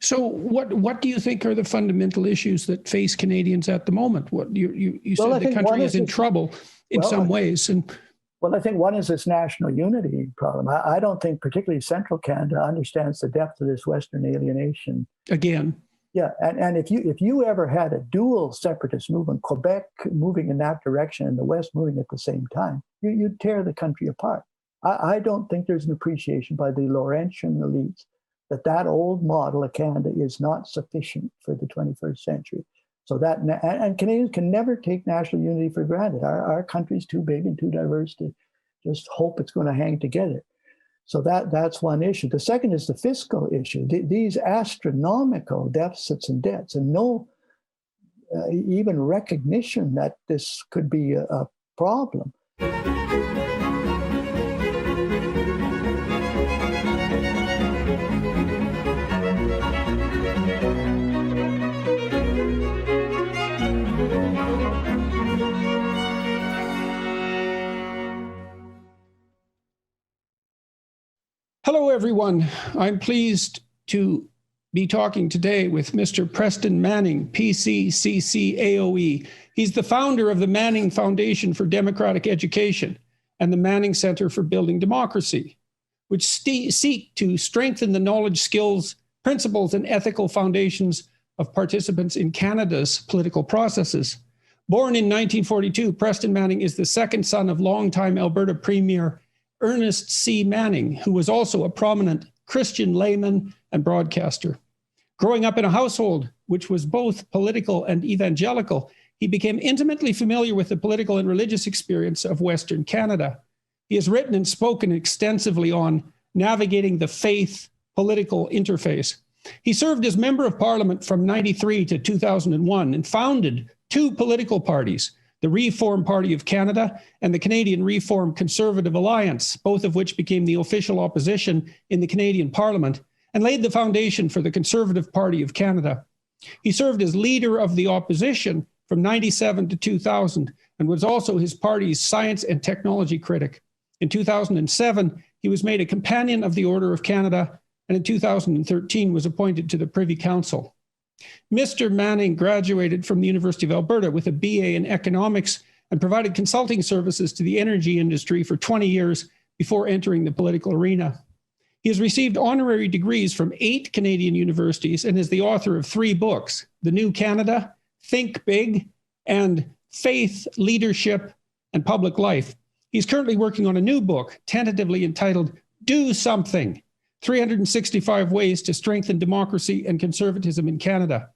So what do you think are the fundamental issues that face Canadians at the moment? What you said the country is in trouble in some ways. Well, I think one is this national unity problem. I don't think particularly central Canada understands the depth of this Western alienation. Again. Yeah, and if you ever had a dual separatist movement, Quebec moving in that direction and the West moving at the same time, you'd tear the country apart. I don't think there's an appreciation by the Laurentian elites that old model of Canada is not sufficient for the 21st century. So that, and Canadians can never take national unity for granted. Our country's too big and too diverse to just hope it's going to hang together. So that's one issue. The second is the fiscal issue. These astronomical deficits and debts, and no even recognition that this could be a problem. Hello, everyone. I'm pleased to be talking today with Mr. Preston Manning, PCCCAOE. He's the founder of the Manning Foundation for Democratic Education and the Manning Center for Building Democracy, which seek to strengthen the knowledge, skills, principles, and ethical foundations of participants in Canada's political processes. Born in 1942, Preston Manning is the second son of longtime Alberta Premier Ernest C. Manning, who was also a prominent Christian layman and broadcaster. Growing up in a household which was both political and evangelical, he became intimately familiar with the political and religious experience of Western Canada. He has written and spoken extensively on navigating the faith-political interface. He served as Member of Parliament from 1993 to 2001 and founded two political parties, the Reform Party of Canada and the Canadian Reform Conservative Alliance, both of which became the official opposition in the Canadian Parliament, and laid the foundation for the Conservative Party of Canada. He served as leader of the opposition from 1997 to 2000 and was also his party's science and technology critic. In 2007, he was made a Companion of the Order of Canada, and in 2013 was appointed to the Privy Council. Mr. Manning graduated from the University of Alberta with a BA in economics and provided consulting services to the energy industry for 20 years before entering the political arena. He has received honorary degrees from 8 Canadian universities and is the author of 3 books, The New Canada, Think Big, and Faith, Leadership, and Public Life. He's currently working on a new book, tentatively entitled Do Something, 365 Ways to Strengthen Democracy and Conservatism in Canada.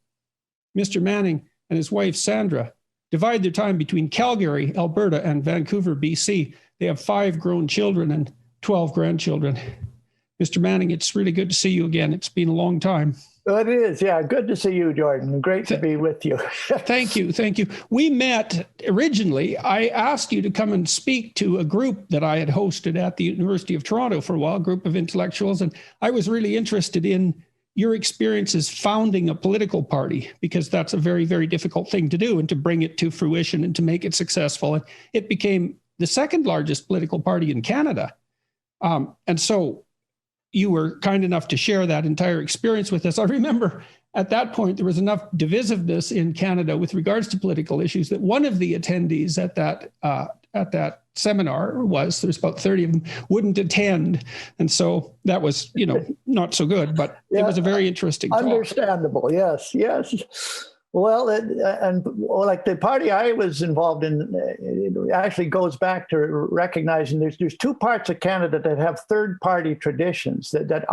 Mr. Manning and his wife, Sandra, divide their time between Calgary, Alberta, and Vancouver, BC. They have 5 grown children and 12 grandchildren. Mr. Manning, it's really good to see you again. It's been a long time. It is, yeah. Good to see you, Jordan. Great to be with you. Thank you. We met originally. I asked you to come and speak to a group that I had hosted at the University of Toronto for a while, a group of intellectuals, and I was really interested in your experiences founding a political party, because that's a very, very difficult thing to do and to bring it to fruition and to make it successful. And it became the second largest political party in Canada. And so you were kind enough to share that entire experience with us. I remember at that point, there was enough divisiveness in Canada with regards to political issues that one of the attendees at that seminar there's about 30 of them, wouldn't attend. And so that was, not so good, but yeah, it was a very interesting talk. Understandable. Yes. Well, like the party I was involved in, it actually goes back to recognizing there's 2 parts of Canada that have third-party traditions that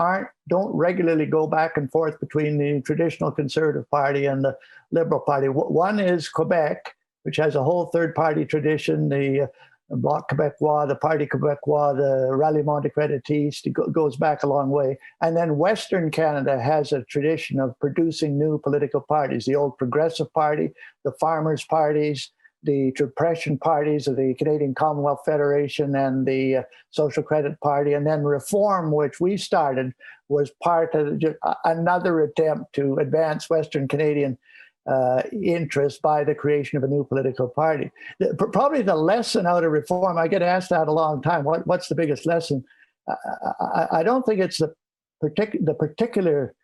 don't regularly go back and forth between the traditional Conservative Party and the Liberal Party. One is Quebec, which has a whole third-party tradition, the Bloc Québécois, the Parti Québécois, the Ralliement Décrétatiste. It goes back a long way. And then Western Canada has a tradition of producing new political parties, the old Progressive Party, the Farmers' Parties, the Depression parties of the Canadian Commonwealth Federation and the Social Credit Party. And then Reform, which we started, was part of another attempt to advance Western Canadian interest by the creation of a new political party. Probably the lesson out of Reform, I get asked that a long time, what's the biggest lesson? I don't think it's the particular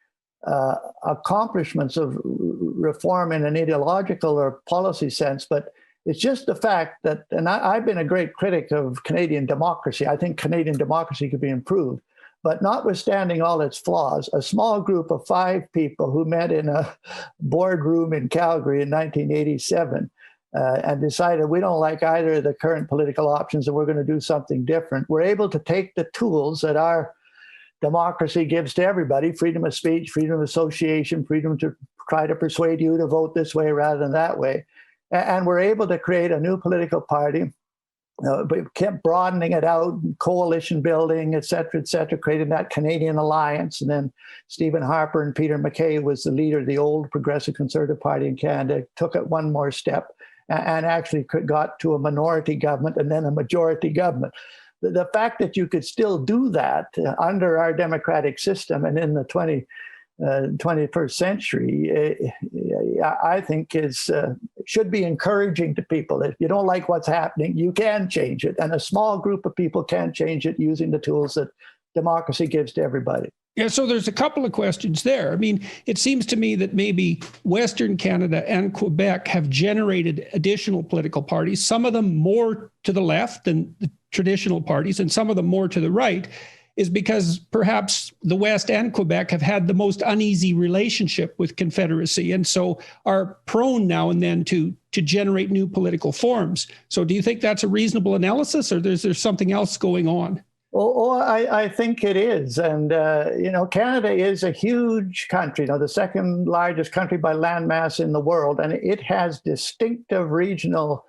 accomplishments of reform in an ideological or policy sense, but it's just the fact that, and I've been a great critic of Canadian democracy. I think Canadian democracy could be improved, but notwithstanding all its flaws, a small group of 5 people who met in a boardroom in Calgary in 1987 and decided we don't like either of the current political options and we're going to do something different, we're able to take the tools that our democracy gives to everybody: freedom of speech, freedom of association, freedom to try to persuade you to vote this way rather than that way. And we're able to create a new political party. We kept broadening it out, coalition building, et cetera, creating that Canadian alliance. And then Stephen Harper and Peter MacKay was the leader of the old Progressive Conservative Party in Canada, took it one more step and actually got to a minority government and then a majority government. The fact that you could still do that under our democratic system and in the 21st century, I think should be encouraging to people. If you don't like what's happening, you can change it. And a small group of people can change it using the tools that democracy gives to everybody. Yeah, so there's a couple of questions there. I mean, it seems to me that maybe Western Canada and Quebec have generated additional political parties, some of them more to the left than the traditional parties, and some of them more to the right, is because perhaps the West and Quebec have had the most uneasy relationship with Confederacy, and so are prone now and then to generate new political forms. So do you think that's a reasonable analysis, or is there something else going on? I think it is. And, Canada is a huge country, the second largest country by landmass in the world, and it has distinctive regional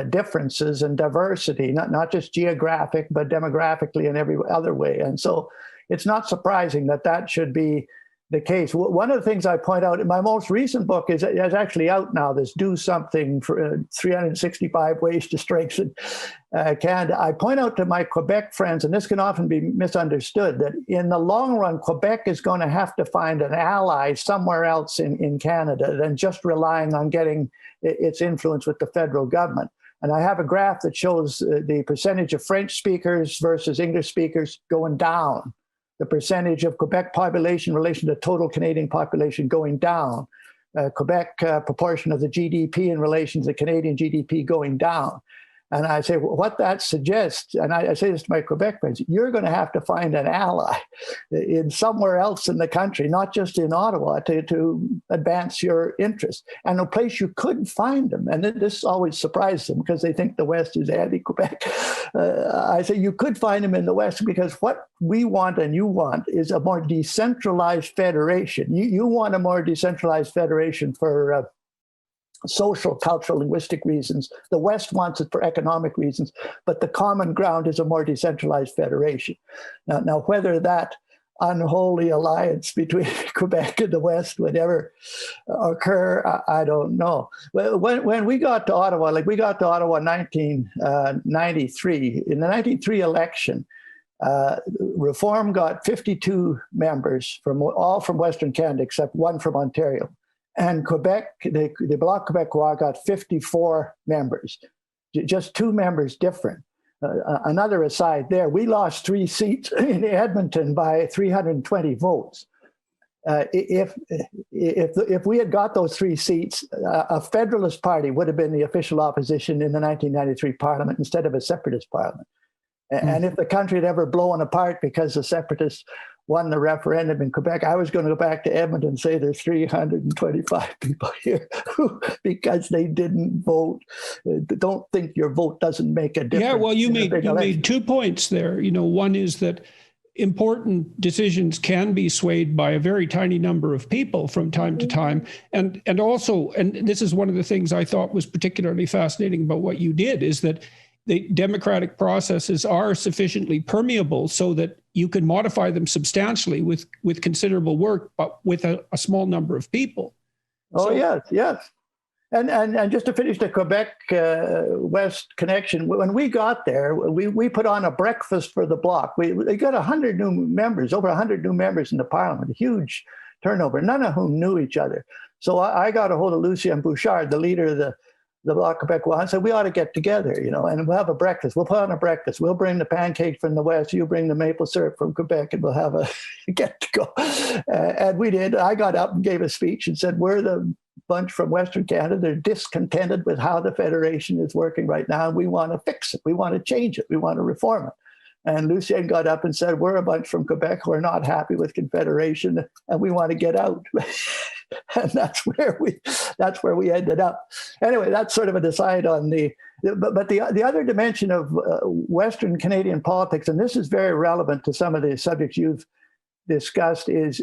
differences and diversity, not just geographic, but demographically and every other way. And so it's not surprising that should be the case. One of the things I point out in my most recent book is actually out now, this Do Something for 365 Ways to Strengthen Canada. I point out to my Quebec friends, and this can often be misunderstood, that in the long run, Quebec is going to have to find an ally somewhere else in Canada than just relying on getting its influence with the federal government. And I have a graph that shows the percentage of French speakers versus English speakers going down, the percentage of Quebec population in relation to total Canadian population going down, Quebec proportion of the GDP in relation to the Canadian GDP going down. And I say, well, what that suggests, and I say this to my Quebec friends, you're going to have to find an ally in somewhere else in the country, not just in Ottawa, to advance your interests. And a place you couldn't find them, and this always surprises them because they think the West is anti-Quebec. I say you could find them in the West because what we want and you want is a more decentralized federation. You want a more decentralized federation for social, cultural, linguistic reasons. The West wants it for economic reasons, but the common ground is a more decentralized federation. Now whether that unholy alliance between Quebec and the West would ever occur, I don't know. When we got to Ottawa, we got to Ottawa in 1993, in the 1993 election, Reform got 52 members, all from Western Canada, except one from Ontario. And Quebec, the Bloc Québécois got 54 members, just 2 members different. Another aside there, we lost 3 seats in Edmonton by 320 votes. If we had got those 3 seats, a Federalist Party would have been the official opposition in the 1993 Parliament instead of a separatist Parliament. And if the country had ever blown apart because the separatists won the referendum in Quebec, I was going to go back to Edmonton and say there's 325 people here who, because they didn't vote, don't think your vote doesn't make a difference. Yeah, well, you made 2 points there. One is that important decisions can be swayed by a very tiny number of people from time to time. And also, and this is one of the things I thought was particularly fascinating about what you did, is that the democratic processes are sufficiently permeable so that you can modify them substantially with considerable work, but with a small number of people. Yes. And just to finish the Quebec West connection, when we got there, we put on a breakfast for the Bloc. We got 100 new members, over 100 new members in the Parliament, a huge turnover, none of whom knew each other. So I got a hold of Lucien Bouchard, the leader of the the Bloc Québécois, and said, we ought to get together, and we'll have a breakfast. We'll put on a breakfast. We'll bring the pancake from the West. You bring the maple syrup from Quebec, and we'll have a get-to-go. And we did. I got up and gave a speech and said, we're the bunch from Western Canada. They're discontented with how the Federation is working right now. And we want to fix it. We want to change it. We want to reform it. And Lucien got up and said, we're a bunch from Quebec who are not happy with Confederation, and we want to get out. And that's where we ended up. Anyway, that's sort of an aside on but the other dimension of Western Canadian politics, and this is very relevant to some of the subjects you've discussed, is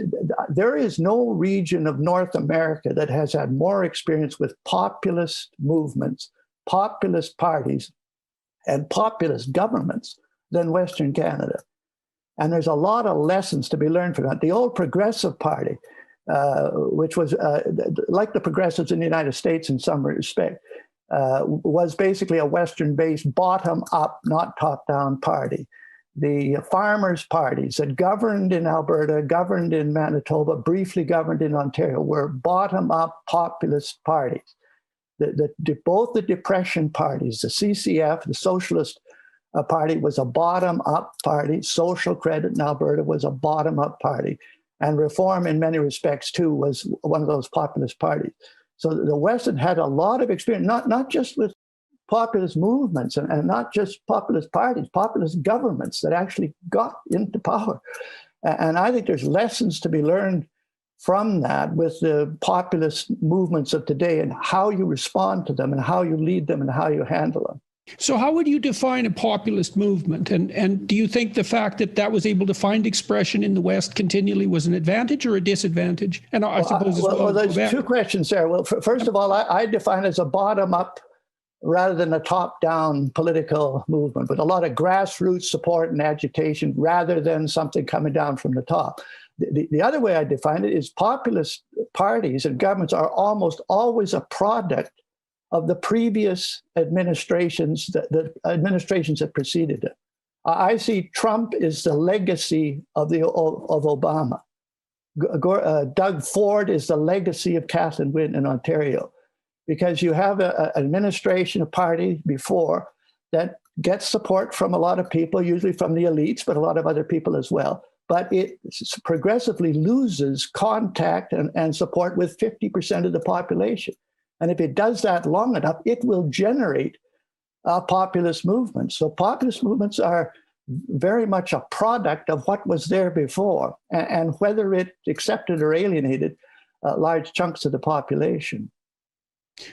there is no region of North America that has had more experience with populist movements, populist parties, and populist governments than Western Canada. And there's a lot of lessons to be learned from that. The old Progressive Party, which was like the progressives in the United States in some respect, was basically a Western-based bottom-up, not top-down party. The farmers' parties that governed in Alberta, governed in Manitoba, briefly governed in Ontario, were bottom-up populist parties. Both the Depression parties, the CCF, the Socialist Party, was a bottom-up party. Social Credit in Alberta was a bottom-up party. And Reform, in many respects, too, was one of those populist parties. So the West had a lot of experience, not just with populist movements and not just populist parties, populist governments that actually got into power. And I think there's lessons to be learned from that with the populist movements of today and how you respond to them and how you lead them and how you handle them. So how would you define a populist movement? And do you think the fact that was able to find expression in the West continually was an advantage or a disadvantage? And I suppose there's two questions there. Well, first of all, I define it as a bottom-up rather than a top-down political movement, with a lot of grassroots support and agitation rather than something coming down from the top. The other way I define it is populist parties and governments are almost always a product of the previous administrations, the administrations that preceded it. I see Trump is the legacy of Obama. Doug Ford is the legacy of Kathleen Wynne in Ontario, because you have an administration, a party before that gets support from a lot of people, usually from the elites, but a lot of other people as well. But it progressively loses contact and support with 50% of the population. And if it does that long enough, it will generate populist movements. So populist movements are very much a product of what was there before, and whether it accepted or alienated large chunks of the population.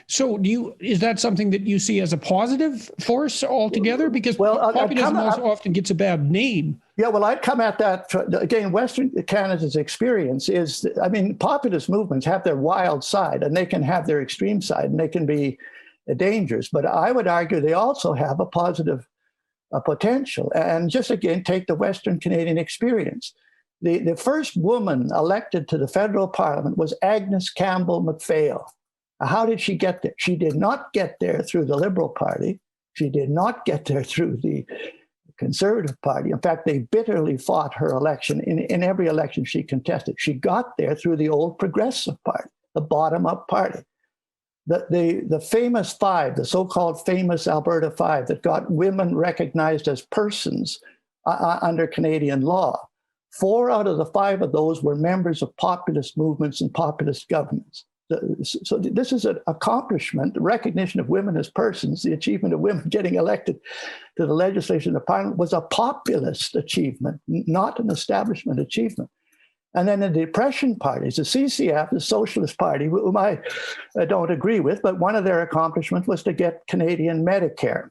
So is that something that you see as a positive force altogether? Because populism also often gets a bad name. Yeah, well, I'd come at that, again, Western Canada's experience is, populist movements have their wild side and they can have their extreme side and they can be dangerous. But I would argue they also have a positive potential. And just again, take the Western Canadian experience. The first woman elected to the federal parliament was Agnes Campbell MacPhail. How did she get there? She did not get there through the Liberal Party. She did not get there through the Conservative Party. In fact, they bitterly fought her election in every election she contested. She got there through the old Progressive Party, the bottom-up party. The famous five, the so-called famous Alberta Five that got women recognized as persons under Canadian law, 4 out of the 5 of those were members of populist movements and populist governments. So this is an accomplishment, the recognition of women as persons, the achievement of women getting elected to the legislature and the parliament was a populist achievement, not an establishment achievement. And then the Depression parties, the CCF, the Socialist Party, whom I don't agree with, but one of their accomplishments was to get Canadian Medicare.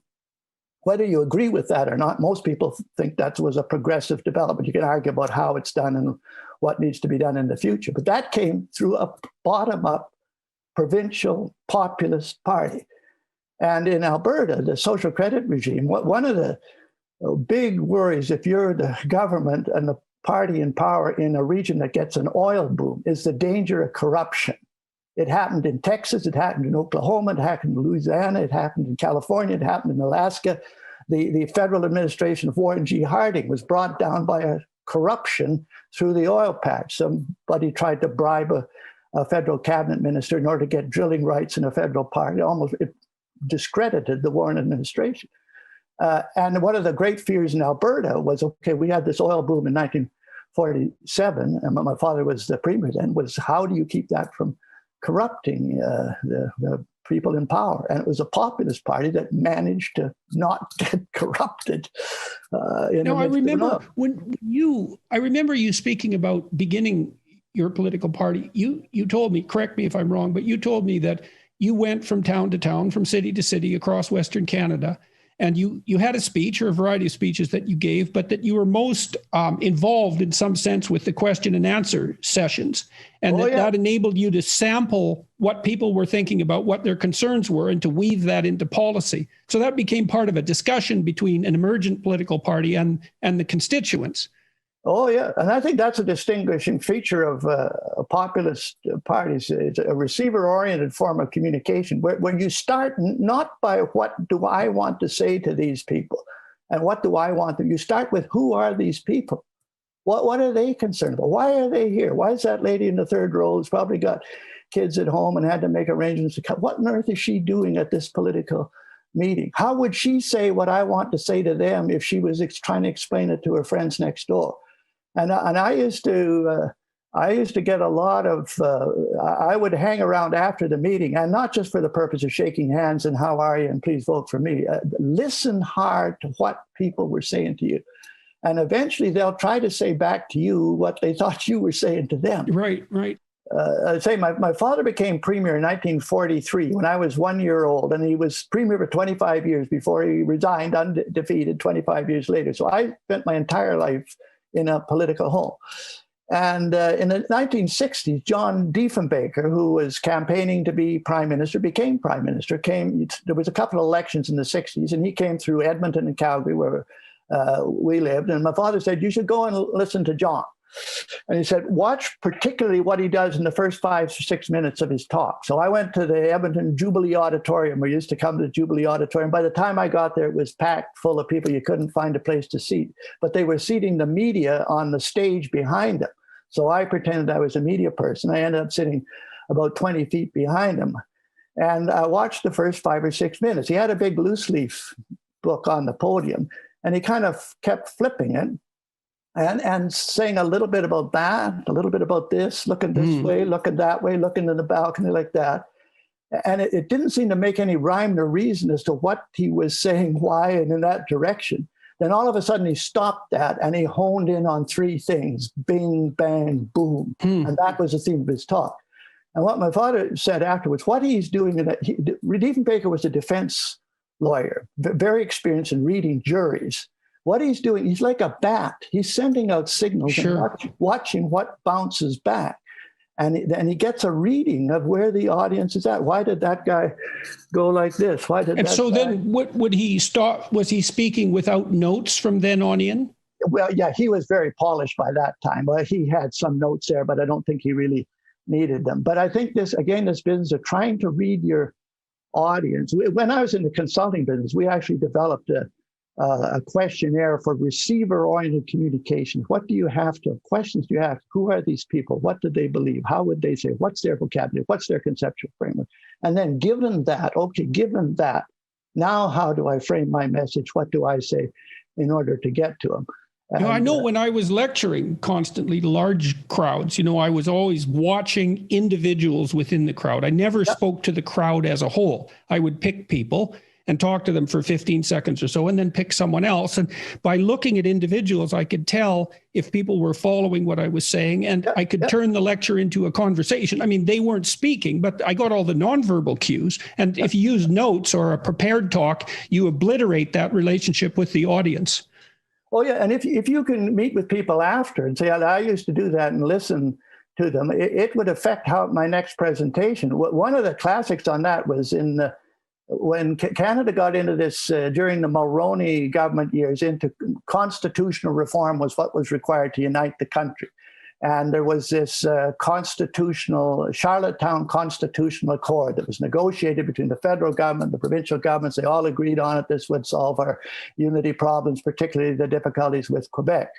Whether you agree with that or not, most people think that was a progressive development. You can argue about how it's done and what needs to be done in the future. But that came through a bottom-up provincial populist party. And in Alberta, the social credit regime, one of the big worries if you're the government and the party in power in a region that gets an oil boom is the danger of corruption. It happened in Texas, it happened in Oklahoma, it happened in Louisiana, it happened in California, it happened in Alaska. The federal administration of Warren G. Harding was brought down by a corruption through the oil patch. Somebody tried to bribe a federal cabinet minister in order to get drilling rights in a federal park. It discredited the Warren administration. And one of the great fears in Alberta was, okay, we had this oil boom in 1947, and my father was the premier then, was how do you keep that from corrupting the people in power? And it was a populist party that managed to not get corrupted. I remember I remember you speaking about beginning your political party. You told me, correct me if I'm wrong, but you told me that you went from town to town, from city to city across Western Canada. And you had a speech or a variety of speeches that you gave, but that you were most involved in some sense with the question and answer sessions. And that enabled you to sample what people were thinking about, what their concerns were, and to weave that into policy. So that became part of a discussion between an emergent political party and the constituents. Oh, yeah. And I think that's a distinguishing feature of populist parties. It's a receiver-oriented form of communication where you start not by what do I want to say to these people and what do I want them. You start with who are these people? What are they concerned about? Why are they here? Why is that lady in the third row who's probably got kids at home and had to make arrangements to come? What on earth is she doing at this political meeting? How would she say what I want to say to them if she was trying to explain it to her friends next door? And I used to get a lot of, I would hang around after the meeting, and not just for the purpose of shaking hands and how are you and please vote for me. Listen hard to what people were saying to you. And eventually they'll try to say back to you what they thought you were saying to them. Right. I'd say my father became premier in 1943 when I was 1 year old, and he was premier for 25 years before he resigned undefeated 25 years later. So I spent my entire life in a political home. And in the 1960s, John Diefenbaker, who was campaigning to be prime minister, became prime minister. There was a couple of elections in the 60s, and he came through Edmonton and Calgary, where we lived. And my father said, you should go and listen to John. And he said, watch particularly what he does in the first 5 or 6 minutes of his talk. So I went to the Edmonton Jubilee Auditorium. We used to come to the Jubilee Auditorium. By the time I got there, it was packed full of people. You couldn't find a place to seat. But they were seating the media on the stage behind him. So I pretended I was a media person. I ended up sitting about 20 feet behind him. And I watched the first 5 or 6 minutes. He had a big loose leaf book on the podium, and he kind of kept flipping it. And saying a little bit about that, a little bit about this, looking this way, looking that way, looking in the balcony like that. And it didn't seem to make any rhyme nor reason as to what he was saying, why, and in that direction. Then all of a sudden he stopped that and he honed in on 3 things: bing, bang, boom. And that was the theme of his talk. And what my father said afterwards, what he's doing, Diefenbaker was a defense lawyer, very experienced in reading juries. What he's doing, he's like a bat. He's sending out signals and watching what bounces back. And then he gets a reading of where the audience is at. Why did that guy go like this? Then what would he stop? Was he speaking without notes from then on in? Well, yeah, he was very polished by that time. Well, he had some notes there, but I don't think he really needed them. But I think this business of trying to read your audience. When I was in the consulting business, we actually developed a questionnaire for receiver-oriented communication. What do you have to, questions do you have? Who are these people? What do they believe? How would they say? What's their vocabulary? What's their conceptual framework? And then given that, now how do I frame my message? What do I say in order to get to them? I know when I was lecturing constantly to large crowds, I was always watching individuals within the crowd. I never spoke to the crowd as a whole. I would pick people and talk to them for 15 seconds or so, and then pick someone else. And by looking at individuals, I could tell if people were following what I was saying, and I could turn the lecture into a conversation. I mean, they weren't speaking, but I got all the nonverbal cues. And if you use notes or a prepared talk, you obliterate that relationship with the audience. Oh, yeah. And if you can meet with people after and say, I used to do that and listen to them, it would affect how my next presentation. One of the classics on that was when Canada got into this during the Mulroney government years, into constitutional reform was what was required to unite the country. And there was this Charlottetown Constitutional Accord that was negotiated between the federal government, the provincial governments. They all agreed on it. This would solve our unity problems, particularly the difficulties with Quebec.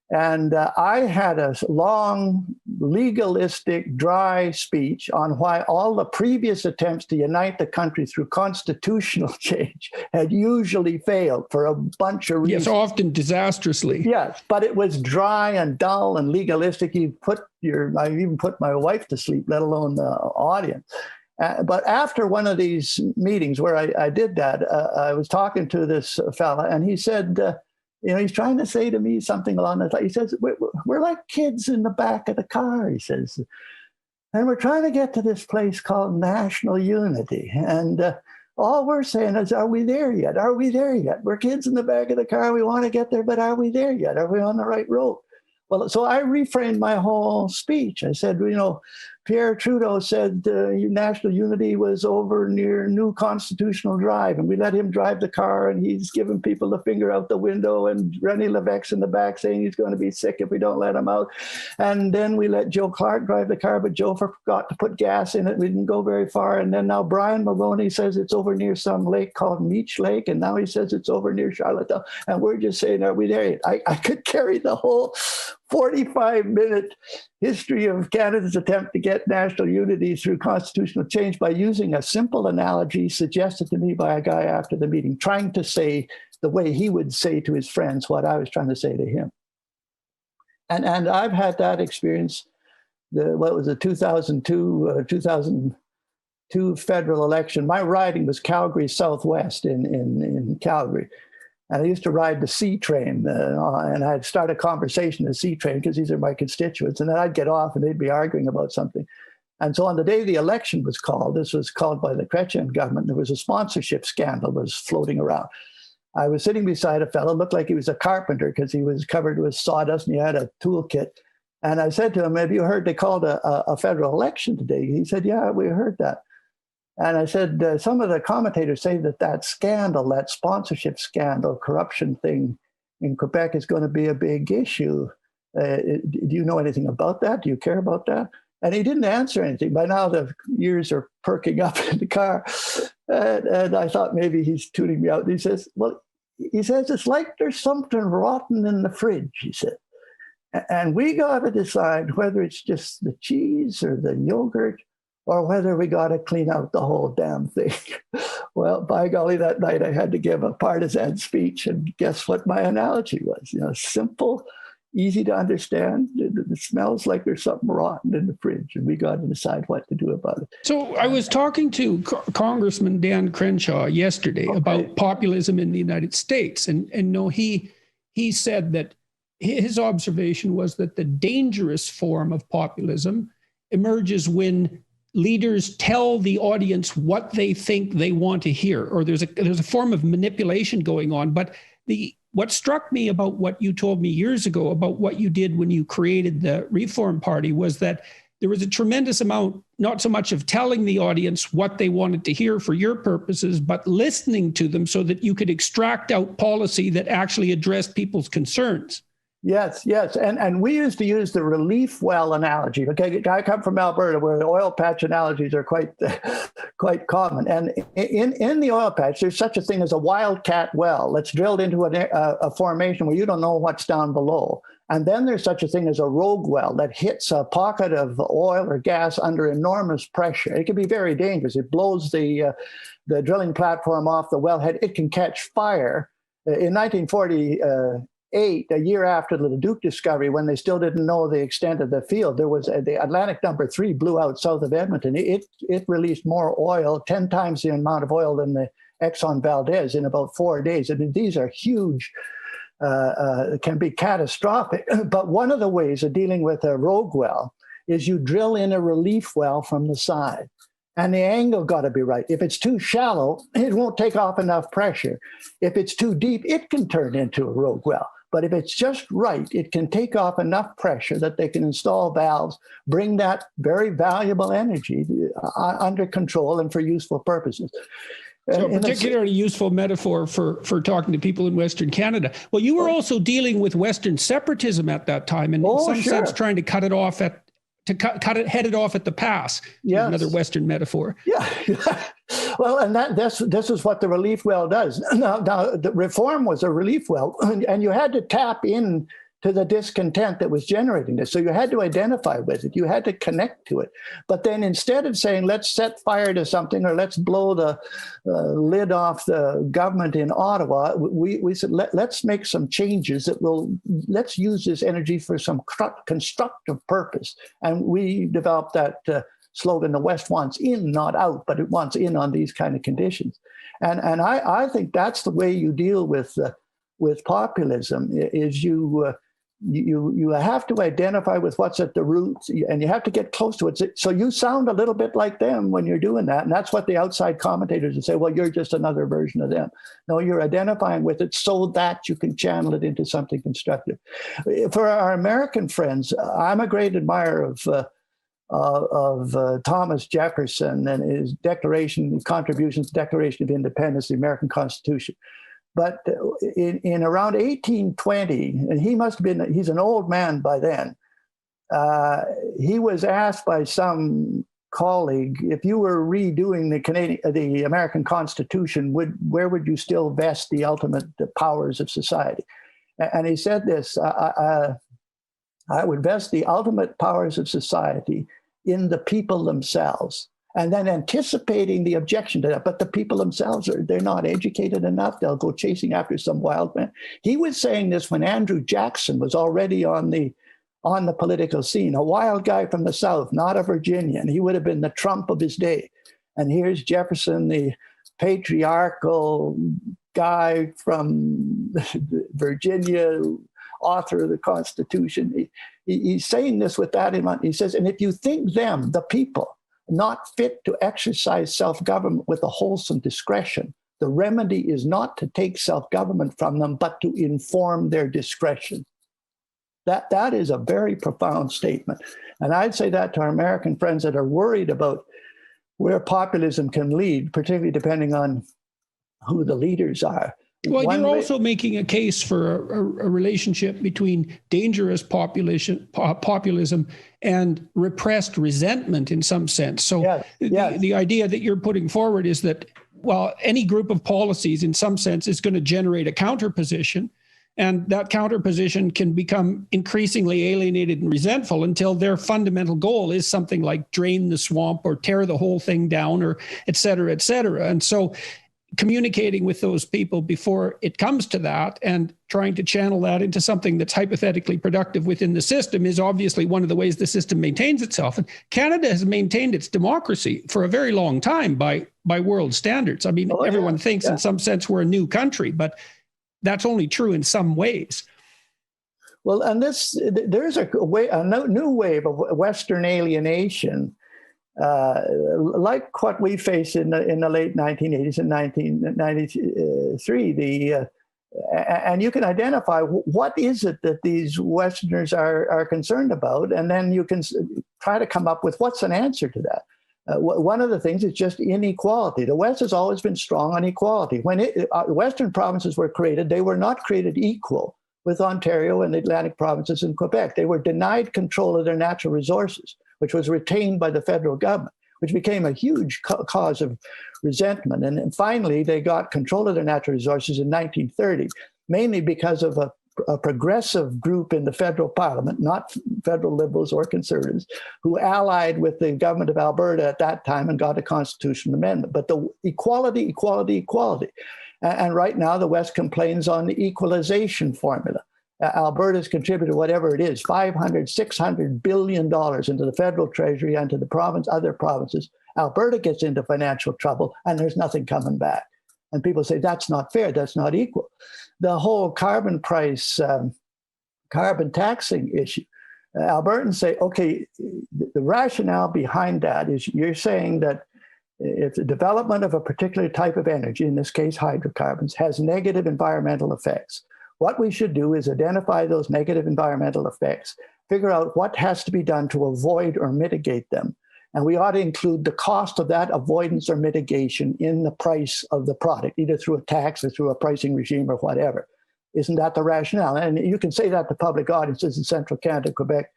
And I had a long, legalistic, dry speech on why all the previous attempts to unite the country through constitutional change had usually failed for a bunch of reasons. Yes, often disastrously. Yes, but it was dry and dull and legalistic. I even put my wife to sleep, let alone the audience. But after one of these meetings where I did that, I was talking to this fella, and he said, he's trying to say to me something along that line. He says, we're like kids in the back of the car, he says. And we're trying to get to this place called national unity. And all we're saying is, are we there yet? Are we there yet? We're kids in the back of the car. We want to get there, but are we there yet? Are we on the right road? Well, so I reframed my whole speech. I said, Pierre Trudeau said national unity was over near New Constitutional Drive, and we let him drive the car, and he's giving people the finger out the window, and René Lévesque's in the back saying he's going to be sick if we don't let him out. And then we let Joe Clark drive the car, but Joe forgot to put gas in it. We didn't go very far. And then now Brian Mulroney says it's over near some lake called Meech Lake, and now he says it's over near Charlottetown. And we're just saying, are we there yet? I could carry the whole 45-minute history of Canada's attempt to get national unity through constitutional change by using a simple analogy suggested to me by a guy after the meeting, trying to say the way he would say to his friends what I was trying to say to him. And I've had that experience. The 2002 federal election. My riding was Calgary Southwest in Calgary. And I used to ride the C train, and I'd start a conversation in the C train because these are my constituents. And then I'd get off and they'd be arguing about something. And so on the day the election was called, this was called by the Chrétien government, there was a sponsorship scandal was floating around. I was sitting beside a fellow, looked like he was a carpenter because he was covered with sawdust and he had a toolkit. And I said to him, have you heard they called a federal election today? He said, yeah, we heard that. And I said, some of the commentators say that scandal, that sponsorship scandal, corruption thing in Quebec is going to be a big issue. Do you know anything about that? Do you care about that? And he didn't answer anything. By now, the ears are perking up in the car. And I thought maybe he's tuning me out. And he says, it's like there's something rotten in the fridge, he said. And we got to decide whether it's just the cheese or the yogurt, or whether we got to clean out the whole damn thing. Well, by golly, that night I had to give a partisan speech, and guess what my analogy was? Simple, easy to understand. It smells like there's something rotten in the fridge, and we got to decide what to do about it. So I was talking to Congressman Dan Crenshaw yesterday about populism in the United States, and he said that his observation was that the dangerous form of populism emerges when leaders tell the audience what they think they want to hear, or there's a form of manipulation going on. But what struck me about what you told me years ago about what you did when you created the Reform Party was that there was a tremendous amount, not so much of telling the audience what they wanted to hear for your purposes, but listening to them so that you could extract out policy that actually addressed people's concerns. Yes. And we used to use the relief well analogy. Okay, I come from Alberta where the oil patch analogies are quite common. And in the oil patch, there's such a thing as a wildcat well that's drilled into a formation where you don't know what's down below. And then there's such a thing as a rogue well that hits a pocket of oil or gas under enormous pressure. It can be very dangerous. It blows the drilling platform off the wellhead. It can catch fire. In 1948, a year after the Leduc discovery, when they still didn't know the extent of the field, there was the Atlantic number 3 blew out south of Edmonton. It released more oil, 10 times the amount of oil than the Exxon Valdez in about 4 days. I mean, these are huge, can be catastrophic. But one of the ways of dealing with a rogue well is you drill in a relief well from the side. And the angle got to be right. If it's too shallow, it won't take off enough pressure. If it's too deep, it can turn into a rogue well. But if it's just right, it can take off enough pressure that they can install valves, bring that very valuable energy under control and for useful purposes. So a particularly useful metaphor for talking to people in Western Canada. Well, you were also dealing with Western separatism at that time, and in some sense trying to cut it off head it off at the pass. Yes. Another Western metaphor. Yeah. Well, and this is what the relief well does. Now, the Reform was a relief well, and you had to tap in to the discontent that was generating this. So you had to identify with it. You had to connect to it. But then instead of saying, let's set fire to something or let's blow the lid off the government in Ottawa, we said, let's make some changes let's use this energy for some constructive purpose. And we developed that slogan, the West wants in, not out, but it wants in on these kind of conditions. And I think that's the way you deal with populism, is you have to identify with what's at the roots, and you have to get close to it. So you sound a little bit like them when you're doing that. And that's what the outside commentators would say, well, you're just another version of them. No, you're identifying with it so that you can channel it into something constructive. For our American friends, I'm a great admirer of Thomas Jefferson and his contributions to the Declaration of Independence, the American Constitution. But in around 1820, and he's an old man by then, he was asked by some colleague, if you were redoing the American Constitution, where would you still vest the ultimate powers of society? And he said this, I would vest the ultimate powers of society in the people themselves. And then anticipating the objection to that, but the people themselves they're not educated enough. They'll go chasing after some wild man. He was saying this when Andrew Jackson was already on the political scene, a wild guy from the South, not a Virginian. He would have been the Trump of his day. And here's Jefferson, the patriarchal guy from Virginia, author of the Constitution. He's saying this with that in mind. He says, and if you think them, the people, not fit to exercise self-government with a wholesome discretion, the remedy is not to take self-government from them, but to inform their discretion. That is a very profound statement. And I'd say that to our American friends that are worried about where populism can lead, particularly depending on who the leaders are. Well, you're also making a case for a relationship between dangerous populism and repressed resentment in some sense. So the idea that you're putting forward is that, well, any group of policies in some sense is going to generate a counterposition, and that counterposition can become increasingly alienated and resentful until their fundamental goal is something like drain the swamp or tear the whole thing down or et cetera, et cetera. And so communicating with those people before it comes to that and trying to channel that into something that's hypothetically productive within the system is obviously one of the ways the system maintains itself. And Canada has maintained its democracy for a very long time by world standards. I mean, everyone thinks in some sense we're a new country, but that's only true in some ways. Well, and there's a new wave of Western alienation, like what we faced in the late 1980s and 1993. And you can identify what is it that these Westerners are concerned about, and then you can try to come up with what's an answer to that. One of the things is just inequality. The West has always been strong on equality. When Western provinces were created, they were not created equal with Ontario and the Atlantic provinces and Quebec. They were denied control of their natural resources, which was retained by the federal government, which became a huge cause of resentment. And finally, they got control of their natural resources in 1930, mainly because of a progressive group in the federal parliament, not federal liberals or conservatives, who allied with the government of Alberta at that time and got a constitutional amendment. But the equality. And right now, the West complains on the equalization formula. Alberta's contributed whatever it is, $500-600 billion into the federal treasury and to the other provinces. Alberta gets into financial trouble and there's nothing coming back. And people say, that's not fair, that's not equal. The whole carbon price, carbon taxing issue, Albertans say, okay, the rationale behind that is you're saying that if the development of a particular type of energy, in this case hydrocarbons, has negative environmental effects, what we should do is identify those negative environmental effects, figure out what has to be done to avoid or mitigate them. And we ought to include the cost of that avoidance or mitigation in the price of the product, either through a tax or through a pricing regime or whatever. Isn't that the rationale? And you can say that to public audiences in Central Canada, Quebec,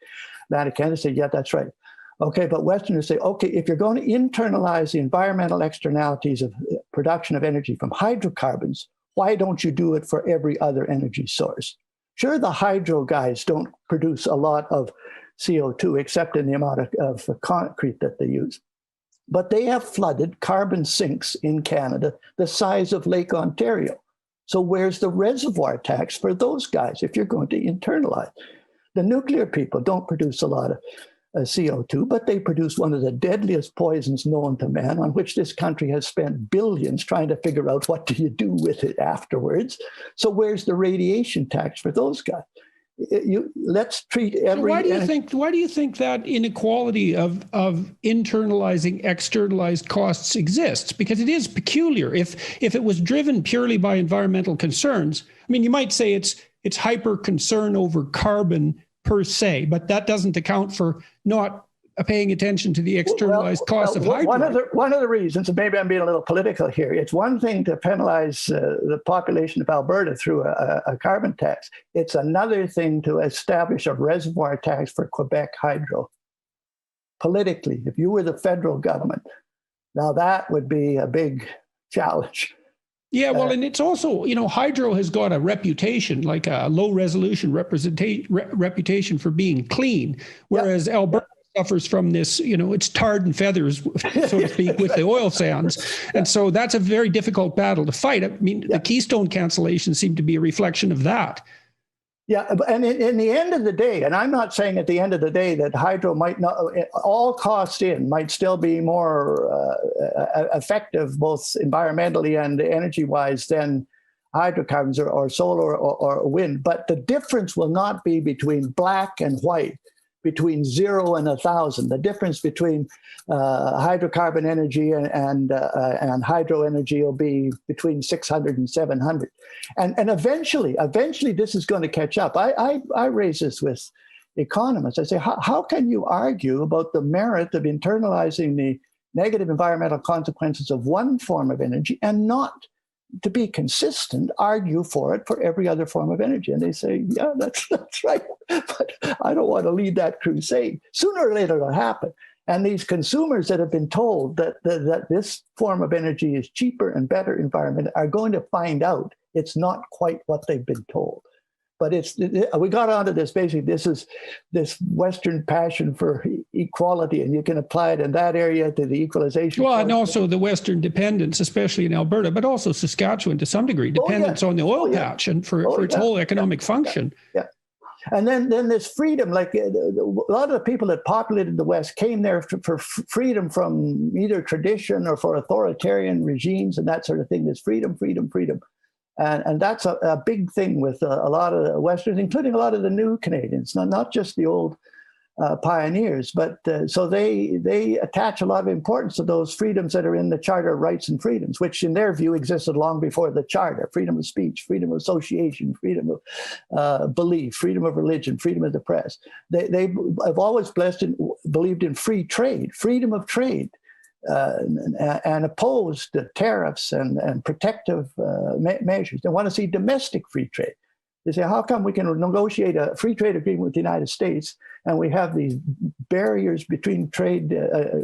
Atlantic Canada, say, yeah, that's right. Okay, but Westerners say, okay, if you're going to internalize the environmental externalities of production of energy from hydrocarbons, why don't you do it for every other energy source? Sure, the hydro guys don't produce a lot of CO2, except in the amount of concrete that they use. But they have flooded carbon sinks in Canada the size of Lake Ontario. So where's the reservoir tax for those guys if you're going to internalize? The nuclear people don't produce a lot of CO2, but they produce one of the deadliest poisons known to man, on which this country has spent billions trying to figure out what do you do with it afterwards. So where's the radiation tax for those guys? Let's treat every. So why do you think that inequality of internalizing externalized costs exists? Because it is peculiar. If it was driven purely by environmental concerns, I mean, you might say it's hyper concern over carbon per se, but that doesn't account for not paying attention to the externalized cost of hydro. One of the reasons, and maybe I'm being a little political here, it's one thing to penalize the population of Alberta through a carbon tax. It's another thing to establish a reservoir tax for Quebec hydro. Politically, if you were the federal government, now that would be a big challenge. Yeah, well, and it's also, hydro has got a reputation, like a low resolution reputation for being clean, whereas Alberta suffers from this, it's tarred and feathers, so to speak, with the oil sands. And so that's a very difficult battle to fight. I mean, the Keystone cancellation seemed to be a reflection of that. Yeah, and in the end of the day, and I'm not saying at the end of the day that hydro might not, all costs in might still be more effective, both environmentally and energy-wise, than hydrocarbons or solar or wind. But the difference will not be between black and white, between 0 and 1,000. The difference between hydrocarbon energy and hydro energy will be between 600 and 700. And eventually this is going to catch up. I raise this with economists. I say, how can you argue about the merit of internalizing the negative environmental consequences of one form of energy and not, to be consistent, argue for it for every other form of energy? And they say, yeah, that's right. But I don't want to lead that crusade. Sooner or later it'll happen. And these consumers that have been told that this form of energy is cheaper and better environment are going to find out it's not quite what they've been told. But we got onto this, basically, this is this Western passion for equality, and you can apply it in that area to the equalization. Well, and also the Western dependence, especially in Alberta, but also Saskatchewan to some degree, dependence on the oil patch and for its whole economic function. Yeah. And then this freedom, like a lot of the people that populated the West came there for freedom from either tradition or for authoritarian regimes and that sort of thing. There's freedom. And that's a big thing with a lot of Westerns, including a lot of the new Canadians, not just the old pioneers, but so they attach a lot of importance to those freedoms that are in the Charter of Rights and Freedoms, which in their view existed long before the Charter: freedom of speech, freedom of association, freedom of belief, freedom of religion, freedom of the press. They have always believed in free trade, freedom of trade, and opposed tariffs and protective measures. They want to see domestic free trade. They say, how come we can negotiate a free trade agreement with the United States and we have these barriers between trade,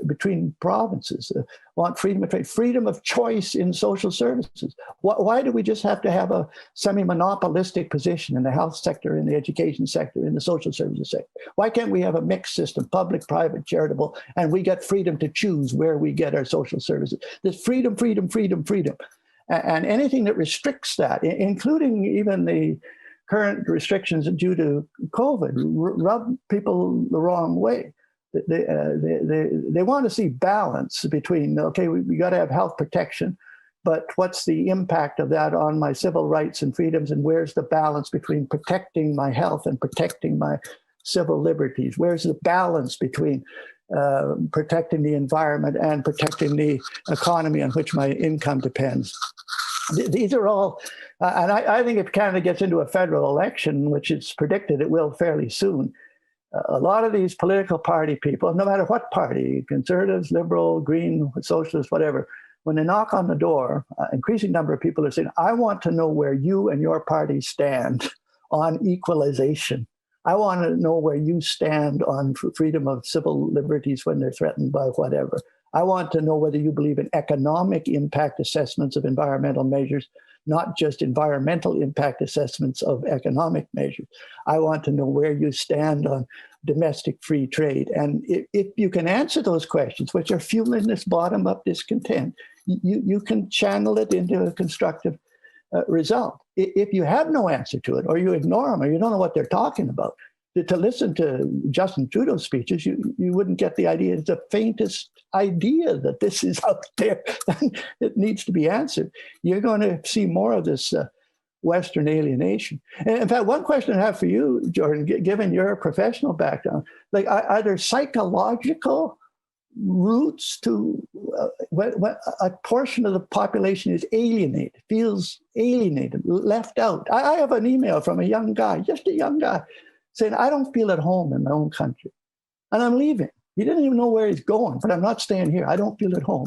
between provinces? Want freedom of trade, freedom of choice in social services. Why do we just have to have a semi-monopolistic position in the health sector, in the education sector, in the social services sector? Why can't we have a mixed system, public, private, charitable, and we get freedom to choose where we get our social services? There's freedom. And anything that restricts that, including even the current restrictions due to COVID, rub people the wrong way. They want to see balance between, okay, we got to have health protection, but what's the impact of that on my civil rights and freedoms, and where's the balance between protecting my health and protecting my civil liberties? Where's the balance between protecting the environment and protecting the economy on which my income depends? These are all, and I think if Canada gets into a federal election, which it's predicted it will fairly soon, a lot of these political party people, no matter what party, conservatives, liberal, green, socialist, whatever, when they knock on the door, increasing number of people are saying, I want to know where you and your party stand on equalization. I want to know where you stand on freedom of civil liberties when they're threatened by whatever. I want to know whether you believe in economic impact assessments of environmental measures not just environmental impact assessments of economic measures. I want to know where you stand on domestic free trade. And if you can answer those questions, which are fueling this bottom-up discontent, you can channel it into a constructive result. If you have no answer to it, or you ignore them, or you don't know what they're talking about, to listen to Justin Trudeau's speeches, you wouldn't get the idea, the faintest idea that this is out there and it needs to be answered. You're going to see more of this Western alienation. And in fact, one question I have for you, Jordan, given your professional background, like, are there psychological roots to when a portion of the population is alienated, feels alienated, left out? I have an email from a young guy, just a young guy, saying, I don't feel at home in my own country, and I'm leaving. He didn't even know where he's going, but I'm not staying here. I don't feel at home.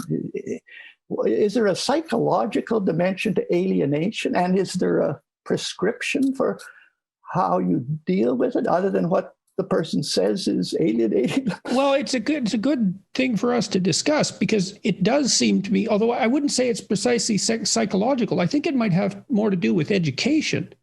Is there a psychological dimension to alienation? And is there a prescription for how you deal with it other than what the person says is alienating? Well, it's a good thing for us to discuss, because it does seem to me, although I wouldn't say it's precisely psychological, I think it might have more to do with education.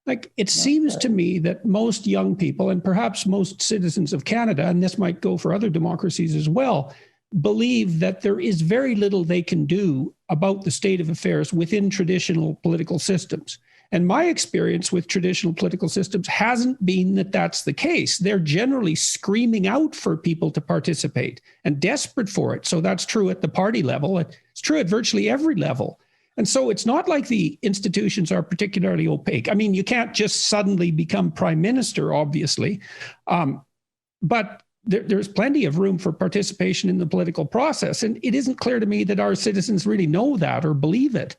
Like, it seems to me that most young people, and perhaps most citizens of Canada, and this might go for other democracies as well, believe that there is very little they can do about the state of affairs within traditional political systems. And my experience with traditional political systems hasn't been that that's the case. They're generally screaming out for people to participate and desperate for it. So that's true at the party level. It's true at virtually every level. And so it's not like the institutions are particularly opaque. I mean, you can't just suddenly become prime minister, obviously, but there's plenty of room for participation in the political process. And it isn't clear to me that our citizens really know that or believe it.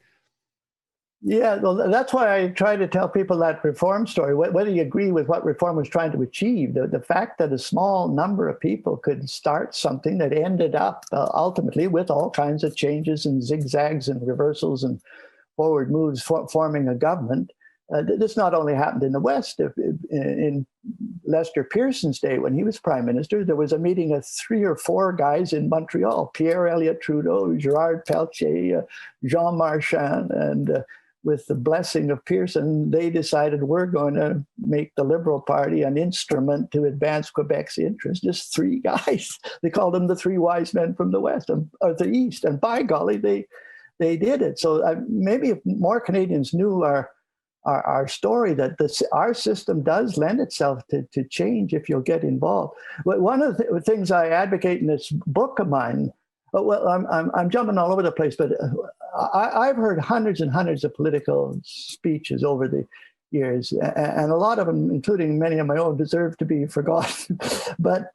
Yeah, well, that's why I try to tell people that reform story, whether you agree with what reform was trying to achieve, the fact that a small number of people could start something that ended up ultimately with all kinds of changes and zigzags and reversals and forward moves forming a government. This not only happened in the West. In Lester Pearson's day, when he was prime minister, there was a meeting of 3 or 4 guys in Montreal: Pierre Elliott Trudeau, Gerard Pelletier, Jean Marchand, and with the blessing of Pearson, they decided, we're going to make the Liberal Party an instrument to advance Quebec's interests. Just 3 guys. They called them the 3 wise men from the West or the East. And by golly, they did it. So maybe if more Canadians knew our story, that our system does lend itself to change if you'll get involved. But one of the things I advocate in this book of mine, well, I'm jumping all over the place, but I've heard hundreds and hundreds of political speeches over the years, and a lot of them, including many of my own, deserve to be forgotten. But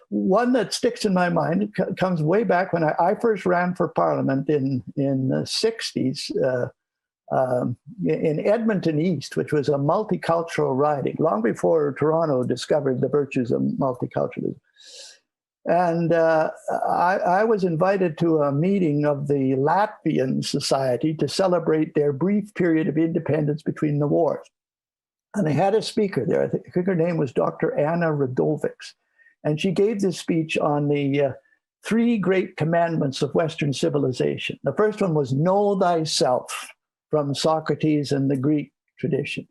one that sticks in my mind comes way back when I first ran for Parliament in the 60s in Edmonton East, which was a multicultural riding, long before Toronto discovered the virtues of multiculturalism. And I was invited to a meeting of the Latvian Society to celebrate their brief period of independence between the wars. And they had a speaker there. I think her name was Dr. Anna Radovics. And she gave this speech on the 3 great commandments of Western civilization. The first one was know thyself, from Socrates and the Greek tradition.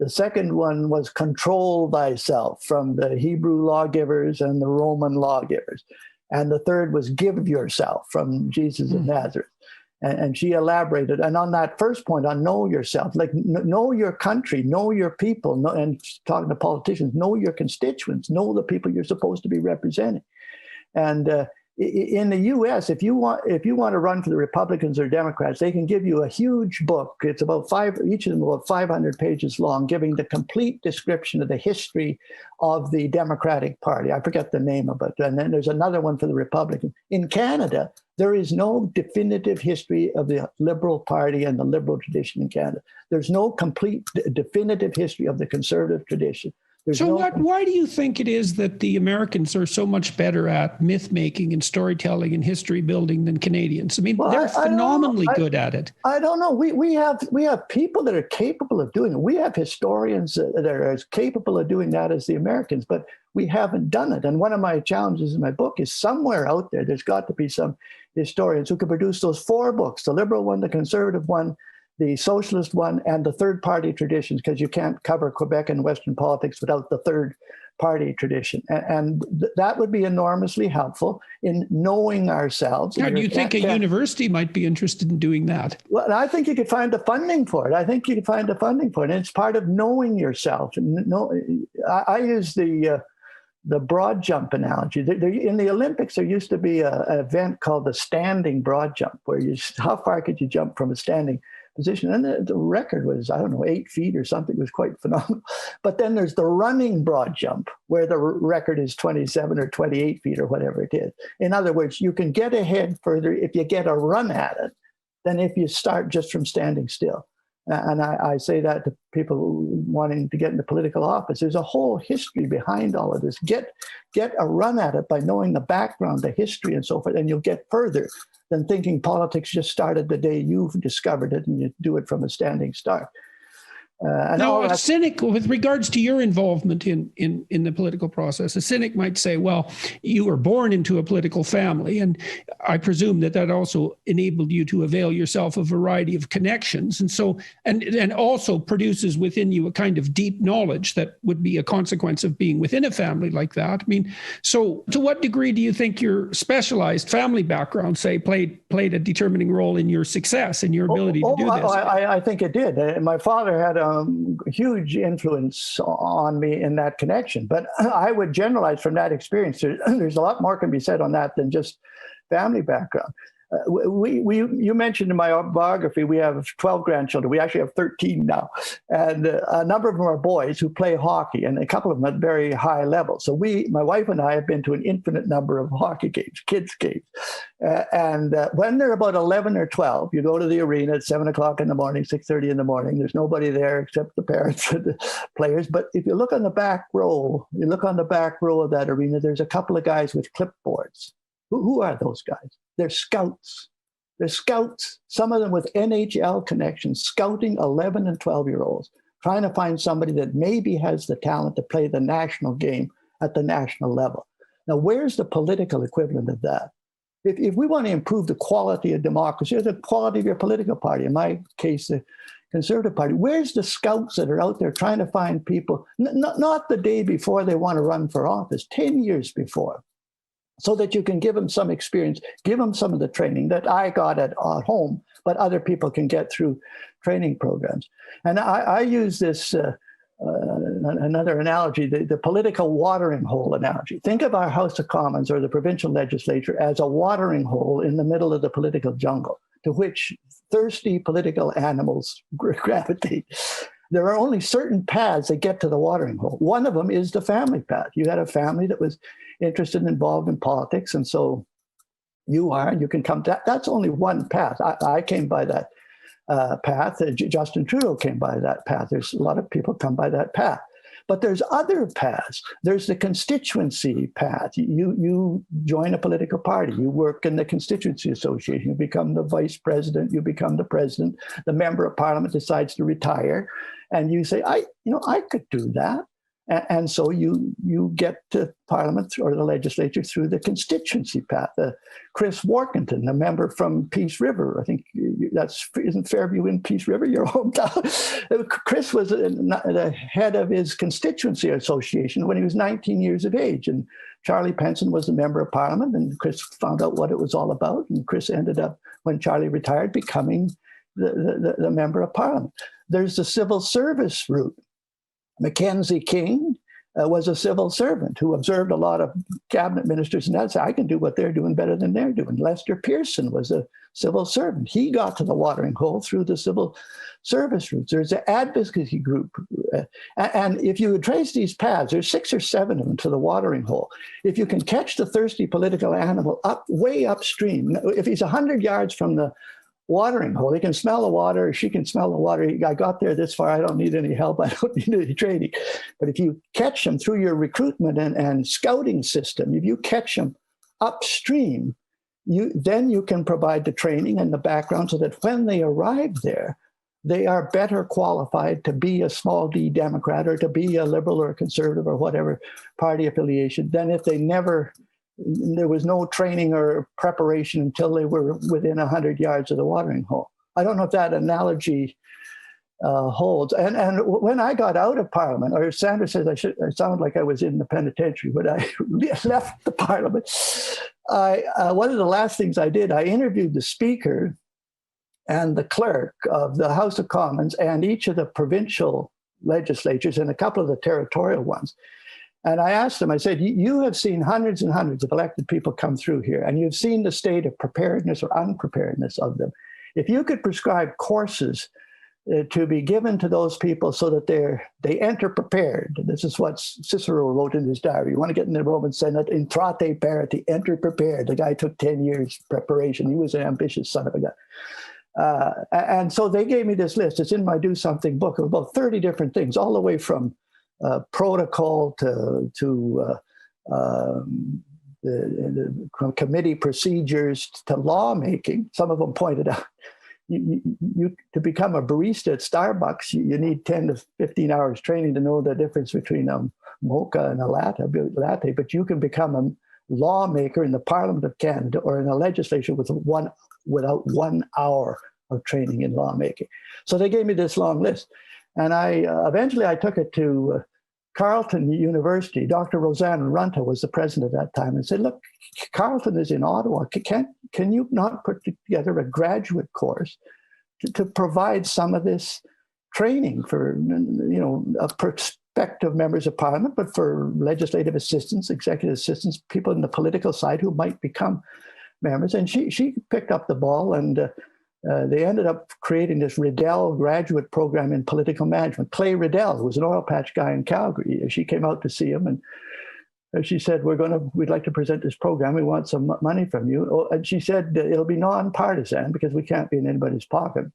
The second one was control thyself, from the Hebrew lawgivers and the Roman lawgivers. And the third was give yourself, from Jesus of Nazareth. And she elaborated. And on that first point, on know yourself, like know your country, know your people, and talking to politicians, know your constituents, know the people you're supposed to be representing. And in the U.S., if you want to run for the Republicans or Democrats, they can give you a huge book. It's about each of them about 500 pages long, giving the complete description of the history of the Democratic Party. I forget the name of it. And then there's another one for the Republicans. In Canada, there is no definitive history of the Liberal Party and the Liberal tradition in Canada. There's no complete definitive history of the Conservative tradition. Why do you think it is that the Americans are so much better at myth making and storytelling and history building than Canadians? I mean, they're phenomenally good at it. I don't know. We have people that are capable of doing it. We have historians that are as capable of doing that as the Americans, but we haven't done it. And one of my challenges in my book is somewhere out there's got to be some historians who could produce those 4 books, the liberal one, the conservative one, the socialist one, and the third party traditions, because you can't cover Quebec and Western politics without the third party tradition. And that would be enormously helpful in knowing ourselves. Now, do you think a university might be interested in doing that? Well, I think you could find the funding for it. And it's part of knowing yourself. I use the broad jump analogy. In the Olympics, there used to be an event called the standing broad jump, where how far could you jump from a standing position? And the record was, 8 feet or something. It was quite phenomenal. But then there's the running broad jump, where the record is 27 or 28 feet or whatever it is. In other words, you can get ahead further if you get a run at it than if you start just from standing still. And I say that to people wanting to get into political office. There's a whole history behind all of this. Get a run at it by knowing the background, the history, and so forth, and you'll get further than thinking politics just started the day you've discovered it and you do it from a standing start. Now, a cynic, with regards to your involvement in the political process, a cynic might say, well, you were born into a political family, and I presume that also enabled you to avail yourself of a variety of connections, and so and also produces within you a kind of deep knowledge that would be a consequence of being within a family like that. I mean, so to what degree do you think your specialized family background, say, played a determining role in your success and your ability to do this? I think it did. My father had a huge influence on me in that connection. But I would generalize from that experience. There's a lot more can be said on that than just family background. You mentioned in my biography, we have 12 grandchildren. We actually have 13 now. And a number of them are boys who play hockey, and a couple of them at very high level. So my wife and I have been to an infinite number of hockey games, kids' games. And when they're about 11 or 12, you go to the arena at 7 o'clock in the morning, 6:30 in the morning. There's nobody there except the parents and the players. But if you look on the back row, of that arena, there's a couple of guys with clipboards. Who are those guys? They're scouts. They're scouts, some of them with NHL connections, scouting 11 and 12-year-olds, trying to find somebody that maybe has the talent to play the national game at the national level. Now, where's the political equivalent of that? If we want to improve the quality of democracy, or the quality of your political party, in my case, the Conservative Party, where's the scouts that are out there trying to find people, not the day before they want to run for office, 10 years before, so that you can give them some experience, give them some of the training that I got at home, but other people can get through training programs. And I use this, another analogy, the political watering hole analogy. Think of our House of Commons or the provincial legislature as a watering hole in the middle of the political jungle, to which thirsty political animals gravitate. There are only certain paths that get to the watering hole. One of them is the family path. You had a family that was interested and involved in politics, and so you can come to that. That's only one path. I came by that path. Justin Trudeau came by that path. There's a lot of people come by that path. But there's other paths. There's the constituency path. You join a political party. You work in the constituency association. You become the vice president. You become the president. The member of parliament decides to retire. And you say, I could do that. And so you get to Parliament or the legislature through the constituency path. Chris Warkentin, a member from Peace River, I think isn't Fairview in Peace River, your hometown? Chris was the head of his constituency association when he was 19 years of age. And Charlie Penson was the member of Parliament, and Chris found out what it was all about. And Chris ended up, when Charlie retired, becoming the member of Parliament. There's the civil service route. Mackenzie King was a civil servant who observed a lot of cabinet ministers, and that's, I can do what they're doing better than they're doing. Lester Pearson was a civil servant. He got to the watering hole through the civil service routes. There's an advocacy group. And if you would trace these paths, there's 6 or 7 of them to the watering hole. If you can catch the thirsty political animal way upstream, if he's 100 yards from the watering hole, he can smell the water, she can smell the water. I got there this far, I don't need any help, I don't need any training. But if you catch them through your recruitment and scouting system, if you catch them upstream, then you can provide the training and the background so that when they arrive there, they are better qualified to be a small d Democrat or to be a liberal or a conservative or whatever party affiliation than if there was no training or preparation until they were within 100 yards of the watering hole. I don't know if that analogy holds. And when I got out of Parliament, or Sandra says I sound like I was in the penitentiary, but I left the Parliament. One of the last things I did, I interviewed the Speaker and the Clerk of the House of Commons and each of the provincial legislatures and a couple of the territorial ones. And I asked them, I said, you have seen hundreds and hundreds of elected people come through here, and you've seen the state of preparedness or unpreparedness of them. If you could prescribe courses to be given to those people so that they enter prepared. This is what Cicero wrote in his diary. You want to get in the Roman Senate, intrate parati, enter prepared. The guy took 10 years preparation. He was an ambitious son of a gun. And so they gave me this list. It's in my Do Something book of about 30 different things, all the way from protocol to the committee procedures to lawmaking. Some of them pointed out, you to become a barista at Starbucks, you need 10 to 15 hours training to know the difference between a mocha and a latte, but you can become a lawmaker in the Parliament of Canada or in a legislature without 1 hour of training in lawmaking. So they gave me this long list. And eventually I took it to Carleton University. Dr. Roseanne Runta was the president at that time, and said, look, Carleton is in Ottawa. Can you not put together a graduate course to provide some of this training for, prospective members of Parliament, but for legislative assistants, executive assistants, people in the political side who might become members? And she picked up the ball, and they ended up creating this Riddell graduate program in political management. Clay Riddell, who was an oil patch guy in Calgary, she came out to see him, and she said, we'd like to present this program. We want some money from you. And she said, it'll be nonpartisan because we can't be in anybody's pocket.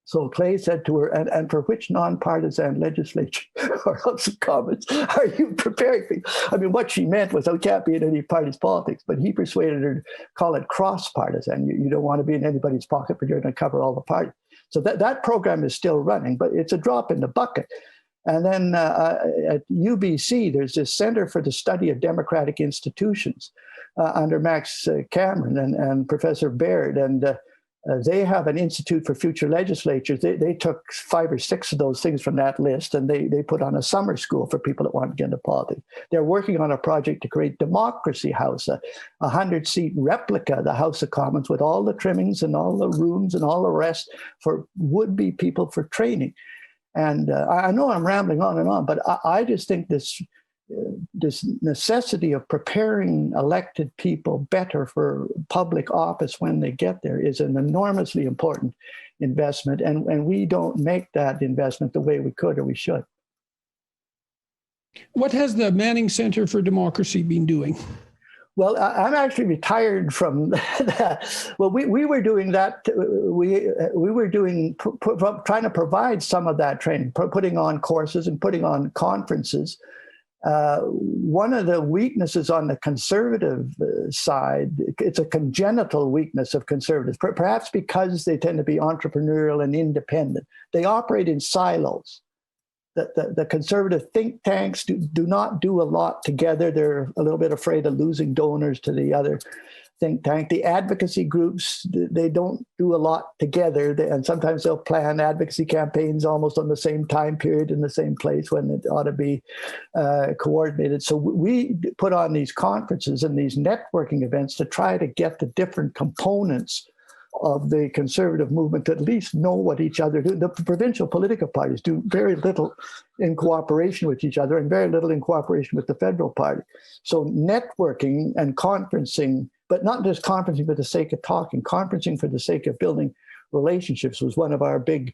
So Clay said to her, and for which nonpartisan legislature or House of Commons are you preparing? I mean, what she meant was, we can't be in any party's politics, but he persuaded her to call it cross-partisan. You don't want to be in anybody's pocket, but you're going to cover all the parties. So that program is still running, but it's a drop in the bucket. And then at UBC, there's this Center for the Study of Democratic Institutions under Max Cameron and Professor Baird, and they have an Institute for Future Legislatures. They took 5 or 6 of those things from that list, and they put on a summer school for people that want to get into politics. They're working on a project to create Democracy House, a 100-seat replica of the House of Commons with all the trimmings and all the rooms and all the rest for would-be people for training. And I know I'm rambling on and on, but I just think this necessity of preparing elected people better for public office when they get there is an enormously important investment, and we don't make that investment the way we could or we should. What has the Manning Center for Democracy been doing? Well, I'm actually retired from that. Well, we were doing that. We were doing trying to provide some of that training, putting on courses and putting on conferences. One of the weaknesses on the conservative side, it's a congenital weakness of conservatives, perhaps because they tend to be entrepreneurial and independent. They operate in silos. The conservative think tanks do not do a lot together. They're a little bit afraid of losing donors to the other think tank. The advocacy groups, they don't do a lot together. And sometimes they'll plan advocacy campaigns almost on the same time period in the same place when it ought to be coordinated. So we put on these conferences and these networking events to try to get the different components of the conservative movement to at least know what each other do. The provincial political parties do very little in cooperation with each other and very little in cooperation with the federal party. So networking and conferencing, but not just conferencing for the sake of talking, conferencing for the sake of building relationships was one of our big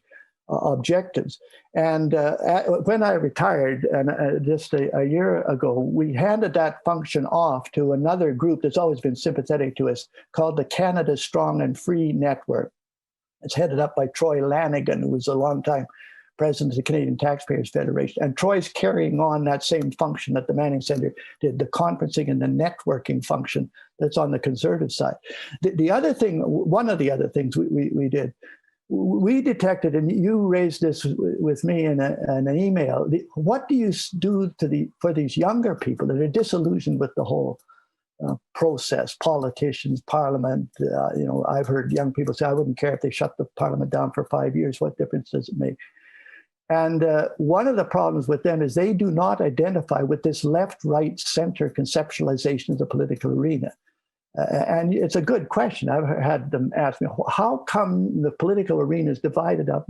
objectives. And when I retired, and just a year ago, we handed that function off to another group that's always been sympathetic to us called the Canada Strong and Free Network. It's headed up by Troy Lanigan, who was a longtime president of the Canadian Taxpayers Federation. And Troy's carrying on that same function that the Manning Center did, the conferencing and the networking function that's on the conservative side. The other thing, one of the other things we did, we detected, and you raised this with me in an email, what do you do for these younger people that are disillusioned with the whole process, politicians, parliament. I've heard young people say, I wouldn't care if they shut the parliament down for 5 years. What difference does it make? And one of the problems with them is they do not identify with this left, right, center conceptualization of the political arena. And it's a good question. I've had them ask me, how come the political arena is divided up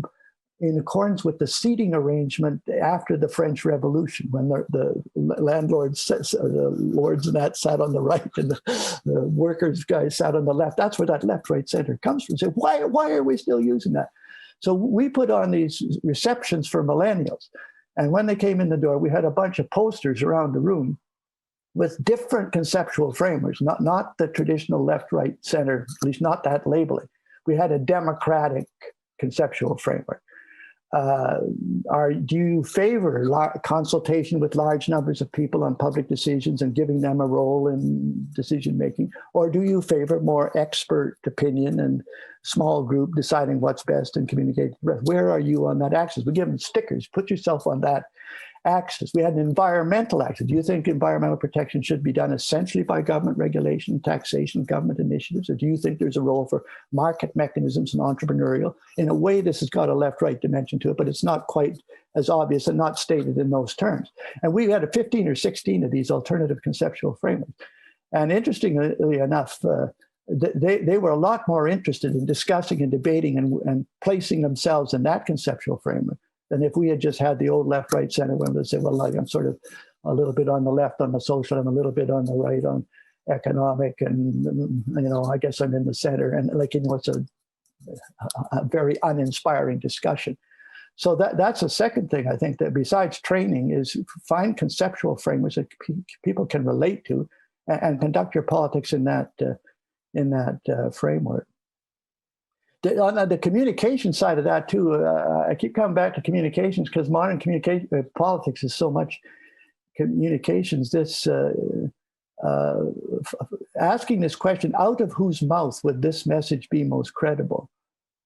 in accordance with the seating arrangement after the French Revolution, when the landlords, the lords and that sat on the right and the workers guys sat on the left. That's where that left, right, center comes from. So why are we still using that? So we put on these receptions for millennials. And when they came in the door, we had a bunch of posters around the room with different conceptual frameworks, not the traditional left, right, center, at least not that labeling. We had a democratic conceptual framework. Do you favor consultation with large numbers of people on public decisions and giving them a role in decision making? Or do you favor more expert opinion and small group deciding what's best and communicating? Where are you on that axis? We give them stickers, put yourself on that axis. We had an environmental axis. Do you think environmental protection should be done essentially by government regulation, taxation, government initiatives? Or do you think there's a role for market mechanisms and entrepreneurial? In a way, this has got a left-right dimension to it, but it's not quite as obvious and not stated in those terms. And we had 15 or 16 of these alternative conceptual frameworks. And interestingly enough, they were a lot more interested in discussing and debating and placing themselves in that conceptual framework than if we had just had the old left, right, center, when they say, well, like, I'm sort of a little bit on the left on the social, I'm a little bit on the right on economic, and, I guess I'm in the center. And it's a very uninspiring discussion. So that's a second thing, I think, that besides training is find conceptual frameworks that people can relate to and conduct your politics in that framework. On the communication side of that too, I keep coming back to communications because modern politics is so much communications. This asking this question, out of whose mouth would this message be most credible?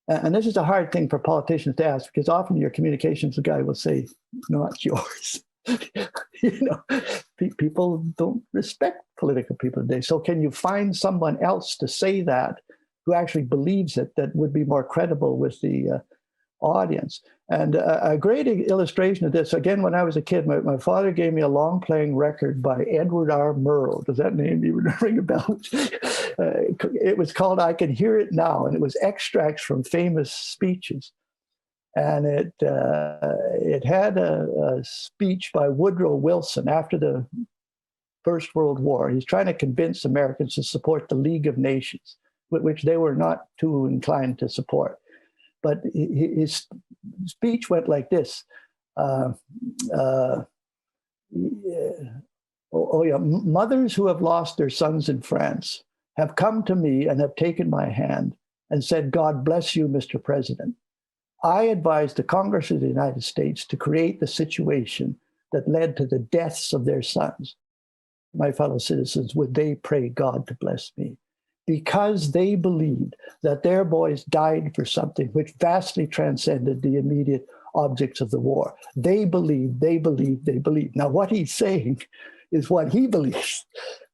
And this is a hard thing for politicians to ask, because often your communications guy will say, not yours. People don't respect political people today. So can you find someone else to say that who actually believes it, that would be more credible with the audience? And a great illustration of this, again, when I was a kid, my father gave me a long-playing record by Edward R. Murrow. Does that name even ring a bell? It was called I Can Hear It Now, and it was extracts from famous speeches. And it had a speech by Woodrow Wilson after the First World War. He's trying to convince Americans to support the League of Nations, which they were not too inclined to support. But his speech went like this. Mothers who have lost their sons in France have come to me and have taken my hand and said, God bless you, Mr. President. I advised the Congress of the United States to create the situation that led to the deaths of their sons. My fellow citizens, would they pray God to bless me? Because they believed that their boys died for something which vastly transcended the immediate objects of the war. They believed. Now, what he's saying is what he believes,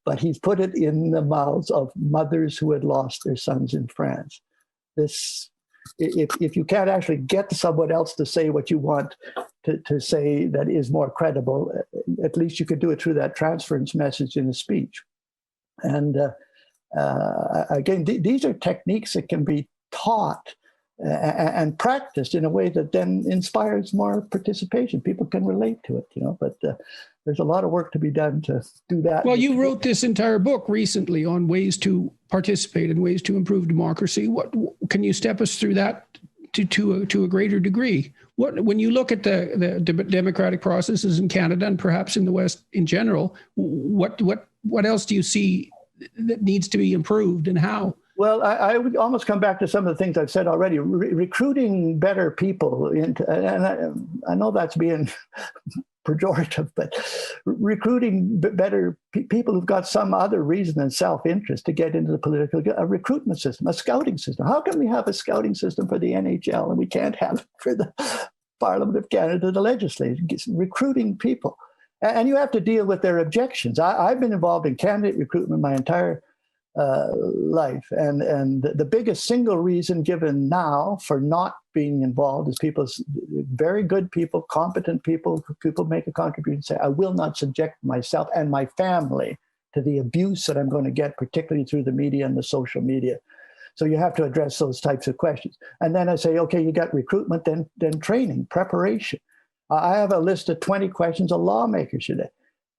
but he's put it in the mouths of mothers who had lost their sons in France. If you can't actually get someone else to say what you want to say that is more credible, at least you could do it through that transference message in a speech. And again, these are techniques that can be taught and practiced in a way that then inspires more participation. People can relate to it, but there's a lot of work to be done to do that. Well, you wrote this entire book recently on ways to participate and ways to improve democracy. What can you step us through that to a greater degree? When you look at the democratic processes in Canada and perhaps in the West in general, what else do you see that needs to be improved, and how? Well, I would almost come back to some of the things I've said already. Recruiting better people into, and I know that's being pejorative, but recruiting better people who've got some other reason than self-interest to get into the political, a recruitment system, a scouting system. How can we have a scouting system for the NHL and we can't have it for the Parliament of Canada, the legislature? Recruiting people. And you have to deal with their objections. I've been involved in candidate recruitment my entire life. And the biggest single reason given now for not being involved is very good people, competent people make a contribution, say, I will not subject myself and my family to the abuse that I'm going to get, particularly through the media and the social media. So you have to address those types of questions. And then I say, okay, you got recruitment, then training, preparation. I have a list of 20 questions a lawmaker should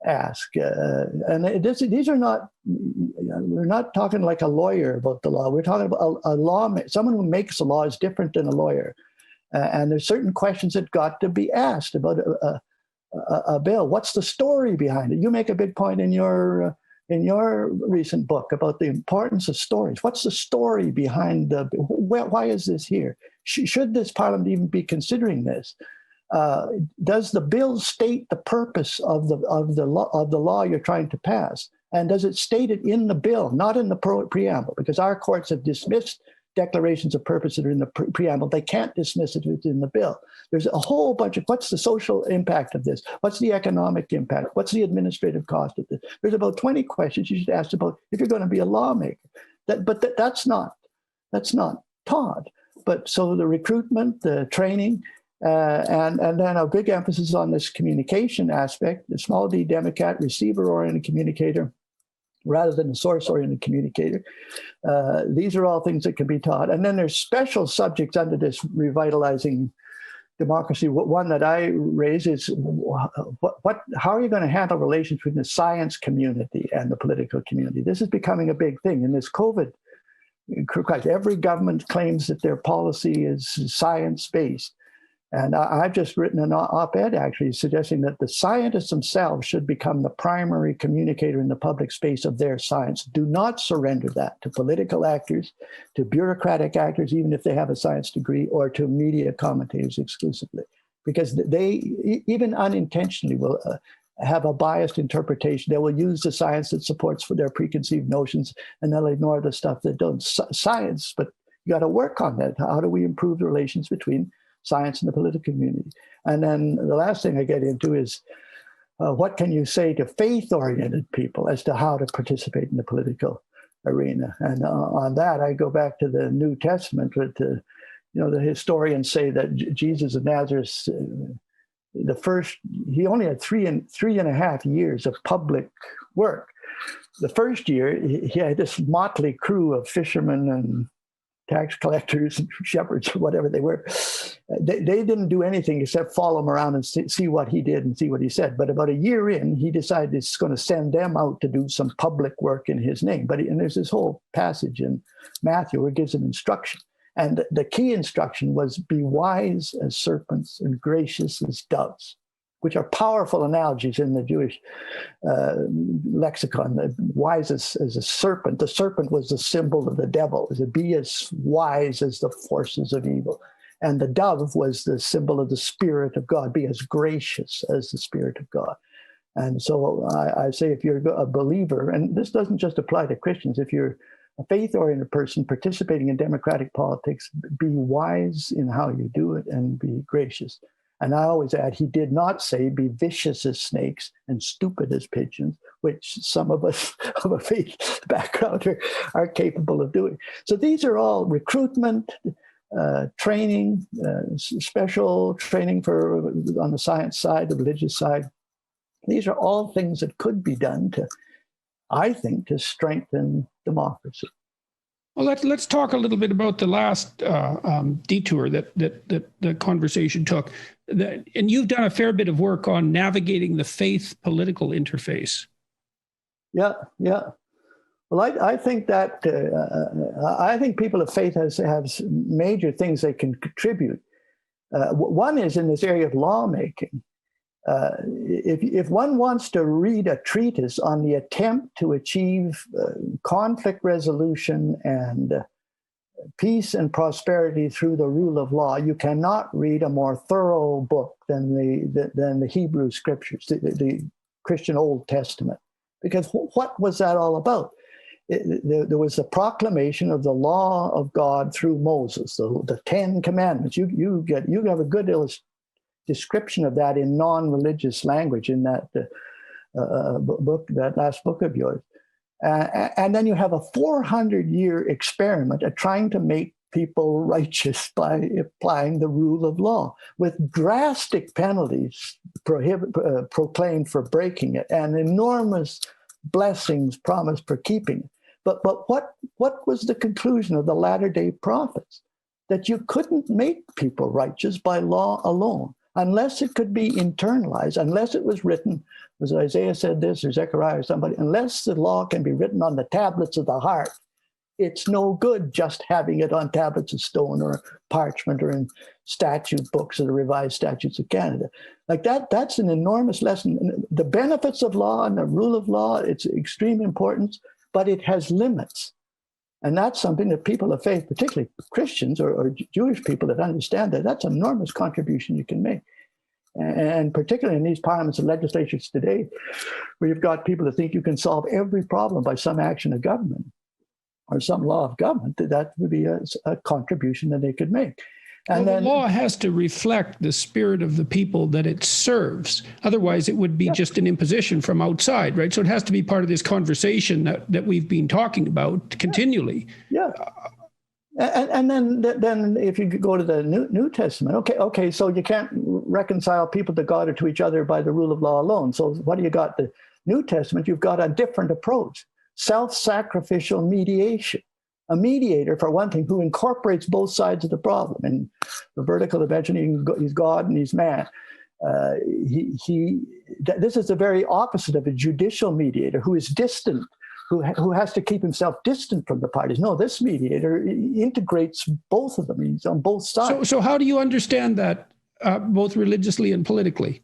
ask. And these are not, we're not talking like a lawyer about the law. We're talking about a lawmaker. Someone who makes a law is different than a lawyer. And there's certain questions that got to be asked about a bill. What's the story behind it? You make a big point in your recent book about the importance of stories. What's the story behind the bill? Why is this here? Should this parliament even be considering this? Does the bill state the purpose of the law you're trying to pass? And does it state it in the bill, not in the preamble? Because our courts have dismissed declarations of purpose that are in the preamble. They can't dismiss it if it's in the bill. There's a whole bunch of, what's the social impact of this? What's the economic impact? What's the administrative cost of this? There's about 20 questions you should ask about if you're going to be a lawmaker. That's not taught. But so the recruitment, the training, and then a big emphasis on this communication aspect, the small d Democrat, receiver-oriented communicator, rather than a source-oriented communicator. These are all things that can be taught. And then there's special subjects under this revitalizing democracy. One that I raise is how are you going to handle relations between the science community and the political community? This is becoming a big thing. In this COVID crisis, every government claims that their policy is science-based. And I've just written an op-ed actually suggesting that the scientists themselves should become the primary communicator in the public space of their science. Do not surrender that to political actors, to bureaucratic actors, even if they have a science degree, or to media commentators exclusively, because they, even unintentionally, will have a biased interpretation. They will use the science that supports for their preconceived notions, and they'll ignore the stuff that don't. Science, but you got to work on that. How do we improve the relations between science and the political community? And then the last thing I get into is what can you say to faith-oriented people as to how to participate in the political arena? And on that, I go back to the New Testament. But the historians say that Jesus of Nazareth, he only had three and a half years of public work. The first year, he had this motley crew of fishermen and tax collectors and shepherds, or whatever they were. They didn't do anything except follow him around and see what he did and see what he said. But about a year in, he decided he's going to send them out to do some public work in his name. And there's this whole passage in Matthew where it gives an instruction. And the key instruction was, be wise as serpents and gracious as doves, which are powerful analogies in the Jewish lexicon. Wise as a serpent. The serpent was the symbol of the devil. It was be as wise as the forces of evil. And the dove was the symbol of the Spirit of God. Be as gracious as the Spirit of God. And so I say, if you're a believer, and this doesn't just apply to Christians, if you're a faith-oriented person participating in democratic politics, be wise in how you do it and be gracious. And I always add, he did not say be vicious as snakes and stupid as pigeons, which some of us of a faith background are capable of doing. So these are all recruitment, training, special training on the science side, the religious side. These are all things that could be done to strengthen democracy. Well, let's talk a little bit about the last detour that the conversation took. And you've done a fair bit of work on navigating the faith-political interface. Yeah. Well, I think that I think people of faith have major things they can contribute. One is in this area of lawmaking. If one wants to read a treatise on the attempt to achieve conflict resolution and peace and prosperity through the rule of law, you cannot read a more thorough book than the Hebrew Scriptures, the Christian Old Testament. Because what was that all about? There was the proclamation of the law of God through Moses, the 10 Commandments. You have a good description of that in non-religious language in that book, that last book of yours. And then you have a 400-year experiment at trying to make people righteous by applying the rule of law with drastic penalties proclaimed for breaking it and enormous blessings promised for keeping it. But what was the conclusion of the latter-day prophets? That you couldn't make people righteous by law alone, unless it could be internalized, unless it was written, as Isaiah said this, or Zechariah or somebody, unless the law can be written on the tablets of the heart, it's no good just having it on tablets of stone or parchment or in statute books of the revised statutes of Canada. Like that's an enormous lesson. The benefits of law and the rule of law, it's extreme importance, but it has limits. And that's something that people of faith, particularly Christians or Jewish people that understand that, that's an enormous contribution you can make. And particularly in these parliaments and legislatures today, where you've got people that think you can solve every problem by some action of government or some law of government, that would be a contribution that they could make. And the law has to reflect the spirit of the people that it serves. Otherwise, it would be just an imposition from outside, right? So it has to be part of this conversation that we've been talking about continually. Yeah. And then if you go to the New Testament, okay, so you can't reconcile people to God or to each other by the rule of law alone. So what do you got? The New Testament, you've got a different approach, self-sacrificial mediation. A mediator, for one thing, who incorporates both sides of the problem. In the vertical dimension, he's God and he's man. This is the very opposite of a judicial mediator who is distant, who has to keep himself distant from the parties. No, this mediator integrates both of them. He's on both sides. So how do you understand that, both religiously and politically?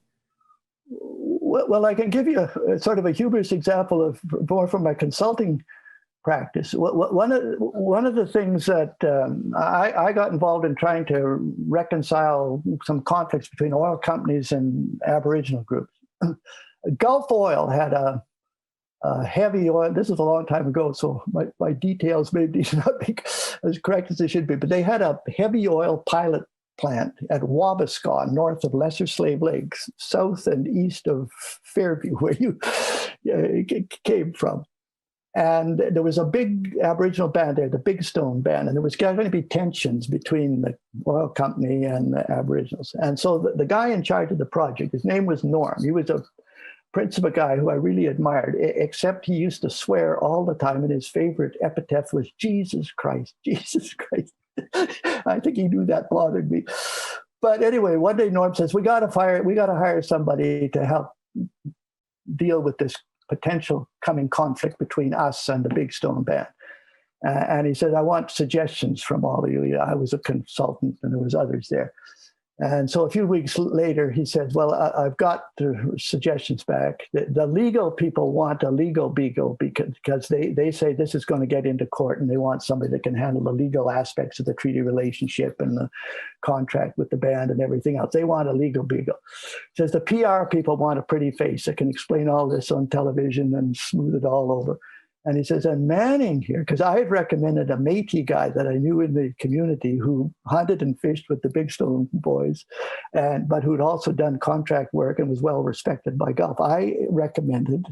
Well, I can give you a sort of a humorous example of more from my consulting practice. One of the things that I got involved in trying to reconcile some conflicts between oil companies and Aboriginal groups. Gulf Oil had a heavy oil. This is a long time ago, so my details may not be as correct as they should be, but they had a heavy oil pilot plant at Wabasca, north of Lesser Slave Lake, south and east of Fairview, where you came from. And there was a big Aboriginal band there, the Big Stone Band, and there was going to be tensions between the oil company and the Aboriginals. And so the guy in charge of the project, his name was Norm. He was a prince of a guy who I really admired, except he used to swear all the time, and his favorite epithet was Jesus Christ, Jesus Christ. I think he knew that bothered me. But anyway, one day Norm says, we got to hire somebody to help deal with this potential coming conflict between us and the Big Stone Band. And he said, I want suggestions from all of you. I was a consultant and there was others there. And so a few weeks later, he said, well, I've got the suggestions back. The legal people want a legal beagle because they say this is going to get into court and they want somebody that can handle the legal aspects of the treaty relationship and the contract with the band and everything else. They want a legal beagle. He says the PR people want a pretty face that can explain all this on television and smooth it all over. And he says, and Manning here, because I had recommended a Métis guy that I knew in the community who hunted and fished with the Big Stone boys, but who'd also done contract work and was well respected by Gulf. I recommended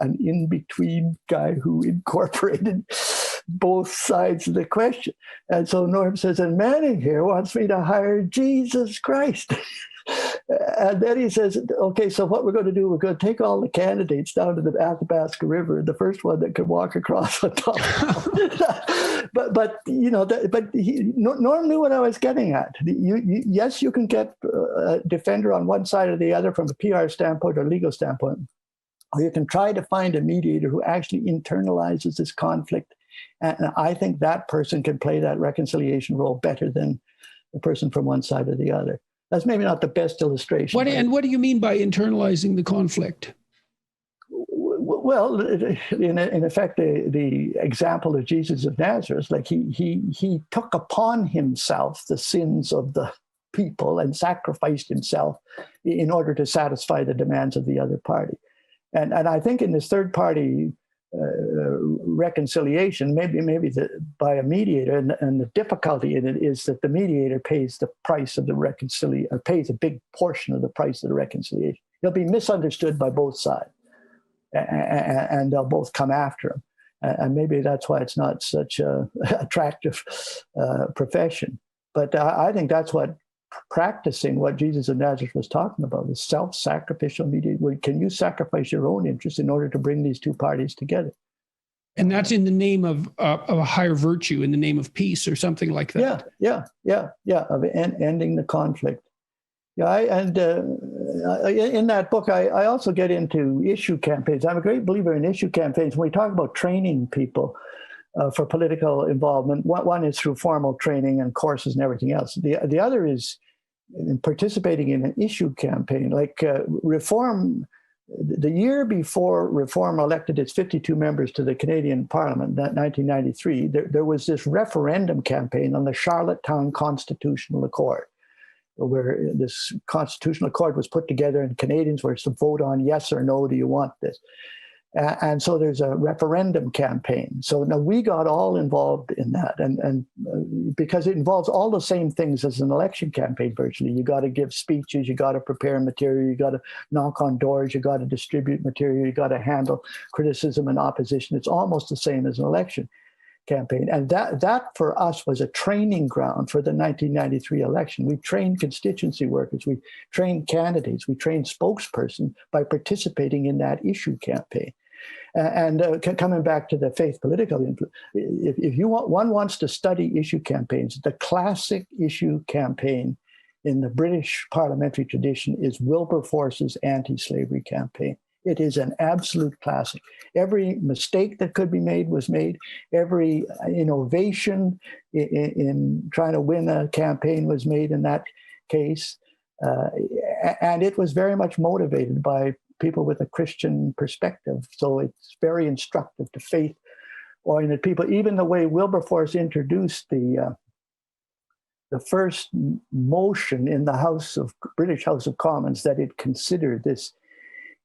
an in-between guy who incorporated both sides of the question. And so Norm says, and Manning here wants me to hire Jesus Christ. And then he says, okay, so what we're going to do, we're going to take all the candidates down to the Athabasca River, the first one that can walk across on top. Norm knew what I was getting at. Yes, you can get a defender on one side or the other from a PR standpoint or legal standpoint, or you can try to find a mediator who actually internalizes this conflict. And I think that person can play that reconciliation role better than the person from one side or the other. That's maybe not the best illustration. What do you mean by internalizing the conflict? Well, in effect, the example of Jesus of Nazareth, like he took upon himself the sins of the people and sacrificed himself in order to satisfy the demands of the other party. And I think in this third party reconciliation, maybe by a mediator, and the difficulty in it is that the mediator pays the price of the reconciliation, or pays a big portion of the price of the reconciliation. He'll be misunderstood by both sides, and they'll both come after him. And maybe that's why it's not such a attractive profession. But I think that's what practicing what Jesus of Nazareth was talking about, is self-sacrificial mediation. Can you sacrifice your own interests in order to bring these two parties together? And that's in the name of a higher virtue, in the name of peace or something like that. Yeah, of ending the conflict. Yeah, in that book, I also get into issue campaigns. I'm a great believer in issue campaigns. When we talk about training people for political involvement, one is through formal training and courses and everything else. The other is in participating in an issue campaign, like Reform. The year before Reform elected its 52 members to the Canadian Parliament, that 1993, there was this referendum campaign on the Charlottetown Constitutional Accord, where this constitutional accord was put together and Canadians were to vote on yes or no, do you want this? And so there's a referendum campaign. So now we got all involved in that, and because it involves all the same things as an election campaign virtually. You got to give speeches, you got to prepare material, you got to knock on doors, you got to distribute material, you got to handle criticism and opposition. It's almost the same as an election campaign. And that for us was a training ground for the 1993 election. We trained constituency workers, we trained candidates, we trained spokespersons by participating in that issue campaign. And coming back to the faith political influence, if one wants to study issue campaigns, the classic issue campaign in the British parliamentary tradition is Wilberforce's anti-slavery campaign. It is an absolute classic. Every mistake that could be made was made. Every innovation in trying to win a campaign was made in that case. And it was very much motivated by people with a Christian perspective. So it's very instructive to faith-oriented people. Even the way Wilberforce introduced the first motion in the British House of Commons that it considered this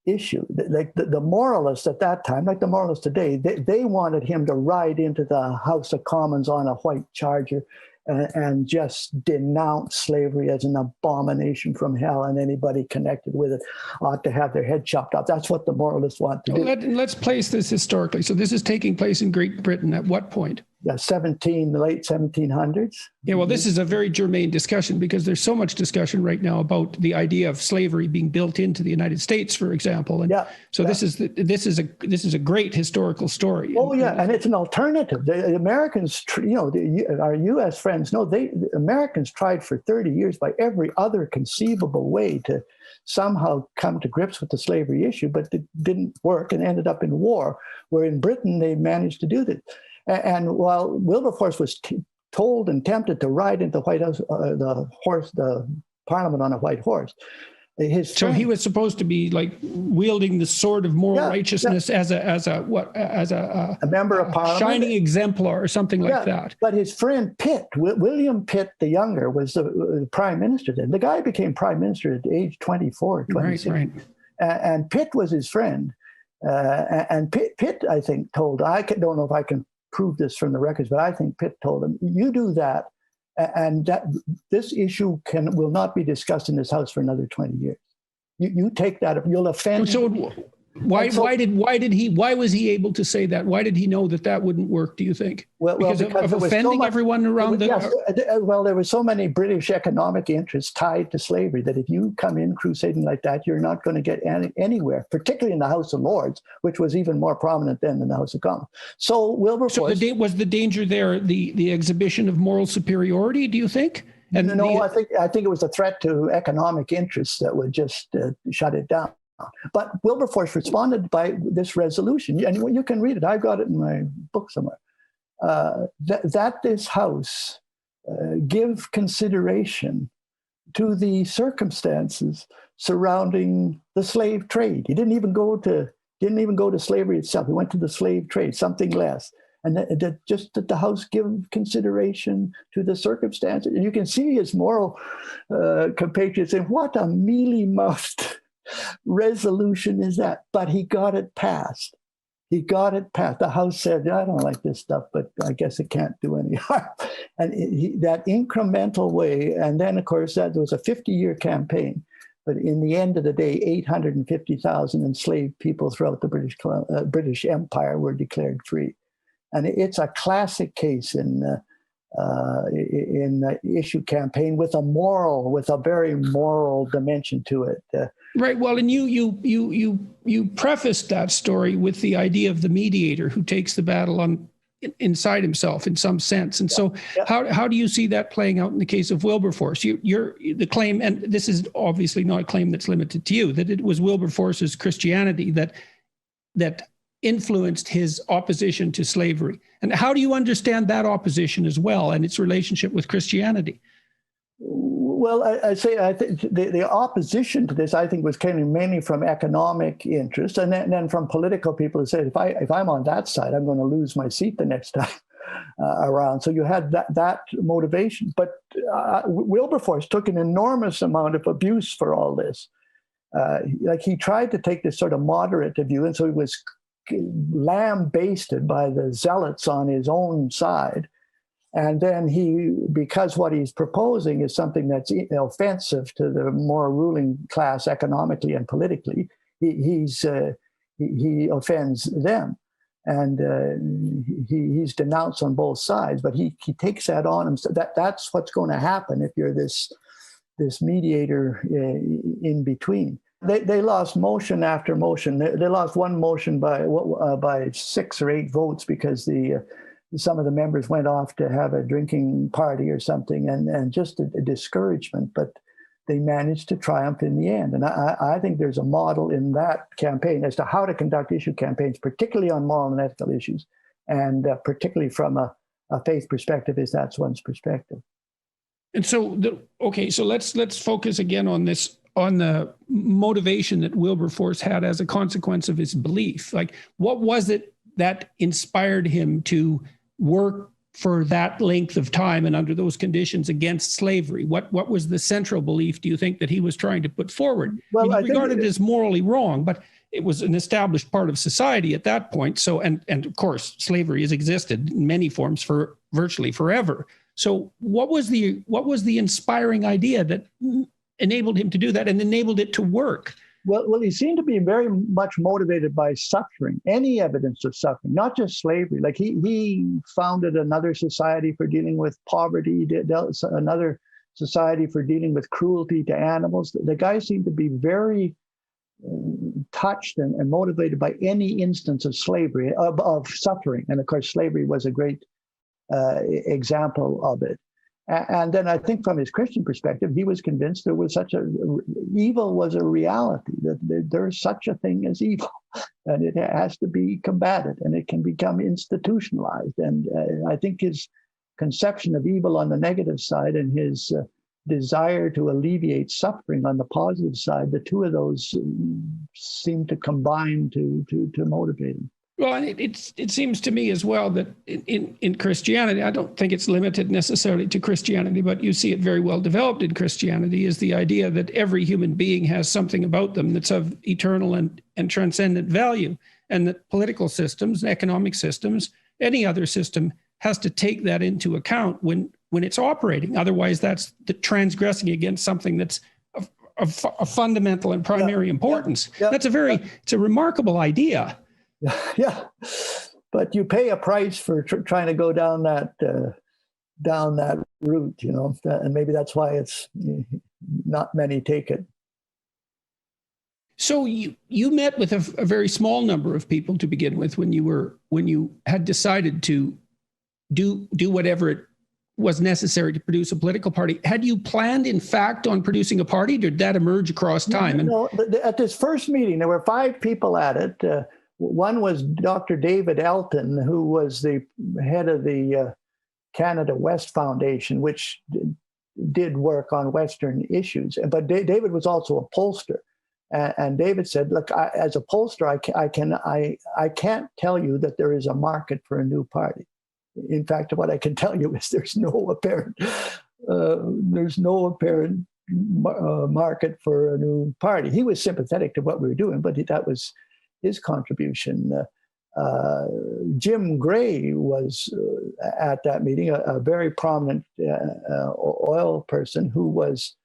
issue. Like the moralists at that time, like the moralists today, they wanted him to ride into the House of Commons on a white charger and just denounce slavery as an abomination from hell, and anybody connected with it ought to have their head chopped off. That's what the moralists want to do. Let's place this historically. So this is taking place in Great Britain at what point? The late 1700s. Yeah, well, this is a very germane discussion because there's so much discussion right now about the idea of slavery being built into the United States, for example. And this is a great historical story. Oh yeah, and it's an alternative. The Americans, our U.S. friends know the Americans tried for 30 years by every other conceivable way to somehow come to grips with the slavery issue, but it didn't work and ended up in war. Where in Britain they managed to do this. And while Wilberforce was told and tempted to ride into the White House, the Parliament on a white horse, so he was supposed to be like wielding the sword of moral righteousness as a member of Parliament, shining exemplar or something like that. But his friend Pitt, William Pitt the Younger, was the prime minister then. The guy became prime minister at age 24, 26. Right. And Pitt was his friend. And Pitt, I think, don't know if I can prove this from the records, but I think Pitt told him, you do that, and that this issue will not be discussed in this House for another 20 years. You take that up, you'll offend. So why was he able to say that? Why did he know that wouldn't work, do you think? Because of offending everyone around the... Yes, well, there were so many British economic interests tied to slavery that if you come in crusading like that, you're not going to get anywhere, particularly in the House of Lords, which was even more prominent then than the House of Commons. So Wilberforce... So was the danger there the exhibition of moral superiority, do you think? I think it was a threat to economic interests that would just shut it down. But Wilberforce responded by this resolution, and you can read it. I've got it in my book somewhere. That this House give consideration to the circumstances surrounding the slave trade. He didn't even go to slavery itself. He went to the slave trade, something less, and that the House give consideration to the circumstances. And you can see his moral compatriots saying, "What a mealy-mouthed resolution is that?" But he got it passed. He got it passed. The House said, I don't like this stuff, but I guess it can't do any harm. And that incremental way, and then, of course, that was a 50-year campaign. But in the end of the day, 850,000 enslaved people throughout the British Empire were declared free. And it's a classic case in the issue campaign with a very moral dimension to it. Right. Well, and you prefaced that story with the idea of the mediator who takes the battle inside himself in some sense. And so how do you see that playing out in the case of Wilberforce? You're the claim, and this is obviously not a claim that's limited to you, that it was Wilberforce's Christianity that influenced his opposition to slavery. And how do you understand that opposition as well and its relationship with Christianity? Well, I think the opposition to this, I think, was kind of mainly from economic interest, and then from political people who said, if I'm on that side, I'm going to lose my seat the next time around. So you had that motivation. But Wilberforce took an enormous amount of abuse for all this. Like he tried to take this sort of moderate view, and so he was lambasted by the zealots on his own side. And then because what he's proposing is something that's offensive to the more ruling class economically and politically, he offends them. And he's denounced on both sides, but he takes that on him. So that's what's going to happen if you're this mediator in between. They lost motion after motion. They lost one motion by 6 or 8 votes because some of the members went off to have a drinking party or something, and just a discouragement. But they managed to triumph in the end. And I think there's a model in that campaign as to how to conduct issue campaigns, particularly on moral and ethical issues, and particularly from a faith perspective, is that's one's perspective. And so, so let's focus again on this, on the motivation that Wilberforce had as a consequence of his belief. Like, what was it that inspired him to work for that length of time and under those conditions against slavery? What was the central belief, do you think, that he was trying to put forward? Well, he regarded it as morally wrong, but it was an established part of society at that point. So, and of course, slavery has existed in many forms for virtually forever. So what was the inspiring idea that enabled him to do that and enabled it to work? Well, he seemed to be very much motivated by suffering, any evidence of suffering, not just slavery. Like he founded another society for dealing with poverty, he did another society for dealing with cruelty to animals. The guy seemed to be very touched and motivated by any instance of slavery, of suffering. And of course, slavery was a great example of it. And then I think from his Christian perspective, he was convinced there was evil was a reality, that there's such a thing as evil, and it has to be combated, and it can become institutionalized. And I think his conception of evil on the negative side and his desire to alleviate suffering on the positive side, the two of those seem to combine to motivate him. Well, and it seems to me as well that in Christianity, I don't think it's limited necessarily to Christianity, but you see it very well developed in Christianity, is the idea that every human being has something about them that's of eternal and transcendent value, and that political systems, economic systems, any other system has to take that into account when it's operating. Otherwise, that's the transgressing against something that's of fundamental and primary importance. Yeah. That's it's a remarkable idea. Yeah, but you pay a price for trying to go down that route, and maybe that's why it's not many take it. So you met with a very small number of people to begin with when you had decided to do whatever it was necessary to produce a political party. Had you planned, in fact, on producing a party? Did that emerge across time? No, at this first meeting, there were 5 people at it. One was Dr. David Elton, who was the head of the Canada West Foundation, which did work on Western issues. But David was also a pollster. And David said, look, as a pollster, I can't tell you that there is a market for a new party. In fact, what I can tell you is there's no apparent market for a new party. He was sympathetic to what we were doing, but that was his contribution. Jim Gray was at that meeting, a very prominent oil person who was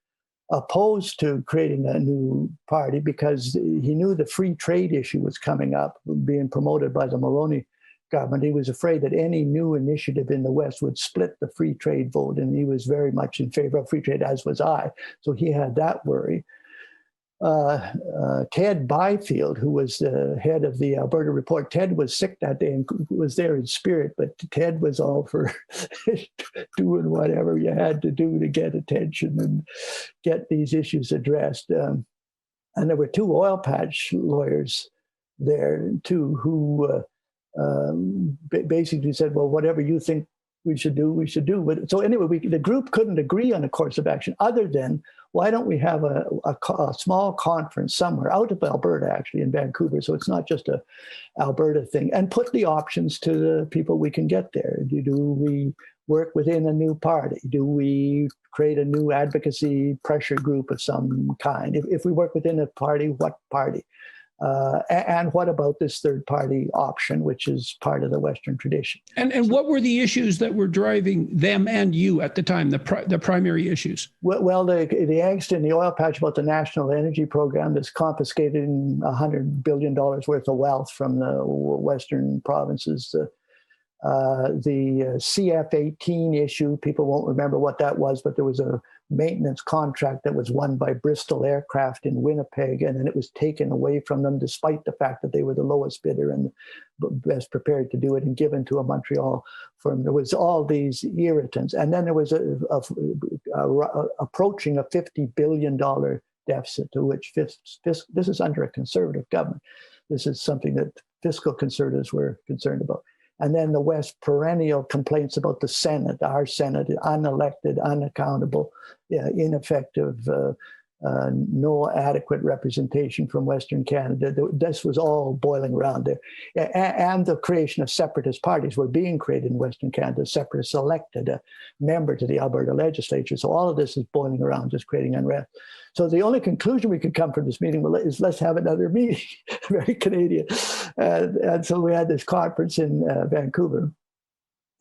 opposed to creating a new party because he knew the free trade issue was coming up, being promoted by the Mulroney government. He was afraid that any new initiative in the West would split the free trade vote, and he was very much in favor of free trade, as was I. So he had that worry. Ted Byfield, who was the head of the Alberta Report, Ted was sick that day and was there in spirit, but Ted was all for doing whatever you had to do to get attention and get these issues addressed. And there were two oil patch lawyers there too, who basically said, well, whatever you think we should do, we should do. But so anyway, the group couldn't agree on a course of action other than, why don't we have a small conference somewhere out of Alberta, actually, in Vancouver, so it's not just a Alberta thing, and put the options to the people we can get there. Do we work within a new party? Do we create a new advocacy pressure group of some kind? If we work within a party, what party? And what about this third party option, which is part of the Western tradition? And what were the issues that were driving them and you at the time, the primary issues? Well, the angst in the oil patch about the national energy program that's confiscating $100 billion worth of wealth from the Western provinces. The CF-18 issue, people won't remember what that was, but there was a maintenance contract that was won by Bristol Aircraft in Winnipeg, and then it was taken away from them despite the fact that they were the lowest bidder and best prepared to do it, and given to a Montreal firm. There was all these irritants. And then there was approaching a $50 billion deficit, to which this is under a conservative government. This is something that fiscal conservatives were concerned about. And then the West perennial complaints about the Senate, our Senate, unelected, unaccountable, ineffective, no adequate representation from Western Canada. This was all boiling around there. And the creation of separatist parties were being created in Western Canada. Separatists elected a member to the Alberta legislature. So all of this is boiling around, just creating unrest. So the only conclusion we could come from this meeting is let's have another meeting, very Canadian. And so we had this conference in Vancouver,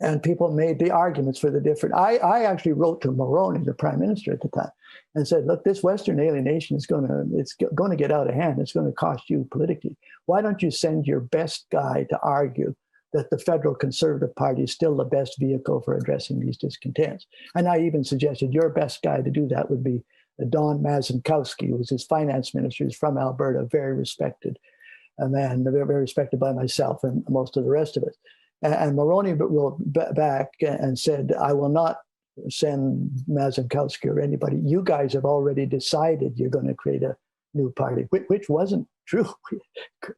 and people made the arguments for the different. I actually wrote to Mulroney, the prime minister at the time, and said, look, this Western alienation is going to get out of hand. It's going to cost you politically. Why don't you send your best guy to argue that the federal Conservative Party is still the best vehicle for addressing these discontents? And I even suggested your best guy to do that would be Don Mazankowski, who was his finance minister. He's from Alberta, very respected man, very respected by myself and most of the rest of us. And Mulroney wrote back and said, I will not send Mazankowski or anybody. You guys have already decided you're going to create a new party, which wasn't true.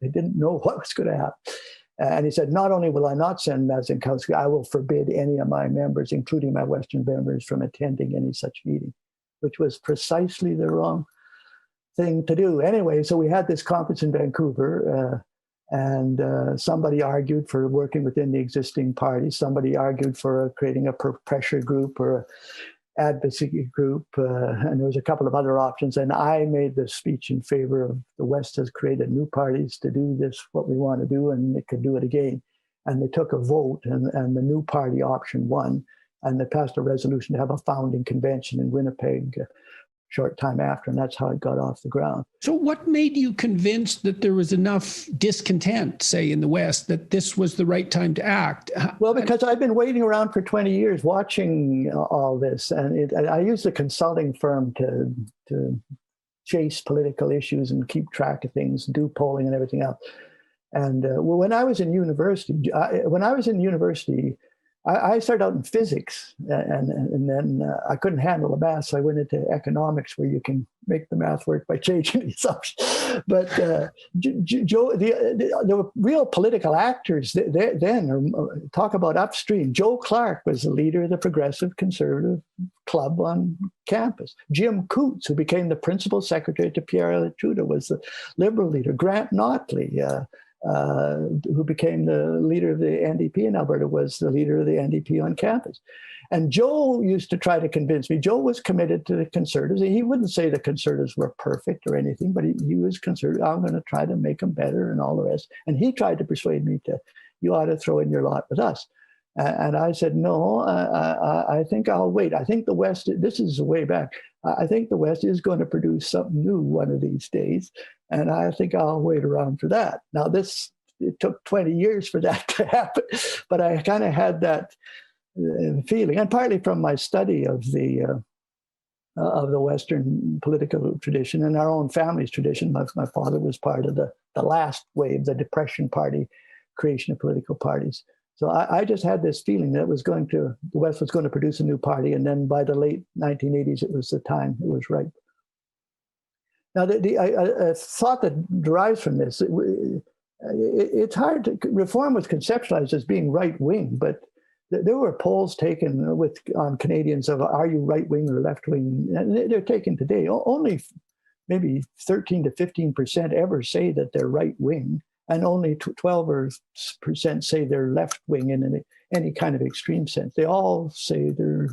They didn't know what was going to happen. And he said, not only will I not send Mazankowski, I will forbid any of my members, including my Western members, from attending any such meeting, which was precisely the wrong thing to do. Anyway, so we had this conference in Vancouver, and somebody argued for working within the existing party. Somebody argued for creating a pressure group or an advocacy group, and there was a couple of other options. And I made the speech in favor of the West has created new parties to do this, what we want to do, and it could do it again. And they took a vote, and the new party option won. And they passed a resolution to have a founding convention in Winnipeg short time after, and that's how it got off the ground. So what made you convinced that there was enough discontent, say, in the West, that this was the right time to act? Well, because I've been waiting around for 20 years watching all this, and I used a consulting firm to chase political issues and keep track of things, do polling and everything else. And when I was in university, I started out in physics, and then I couldn't handle the math, so I went into economics, where you can make the math work by changing the assumptions. But the real political actors then, talk about upstream. Joe Clark was the leader of the Progressive Conservative Club on campus. Jim Coots, who became the principal secretary to Pierre Trudeau, was the Liberal leader. Grant Notley, who became the leader of the NDP in Alberta, was the leader of the NDP on campus. And Joe used to try to convince me. Joe was committed to the Conservatives. He wouldn't say the Conservatives were perfect or anything, but he was conservative. I'm going to try to make them better and all the rest. And he tried to persuade me you ought to throw in your lot with us. And I said, no, I think I'll wait. I think the West, this is way back, I think the West is going to produce something new one of these days. And I think I'll wait around for that. Now, it took 20 years for that to happen, but I kind of had that feeling, and partly from my study of the Western political tradition and our own family's tradition. My father was part of the last wave, the Depression Party, creation of political parties. So I just had this feeling that the West was going to produce a new party, and then by the late 1980s, it was the time, it was ripe. Now, a thought that derives from this, it's hard to, reform was conceptualized as being right-wing, but there were polls taken on Canadians of, are you right-wing or left-wing? And they're taken today. Only maybe 13 to 15% ever say that they're right-wing, and only 12% say they're left-wing in any kind of extreme sense. They all say they're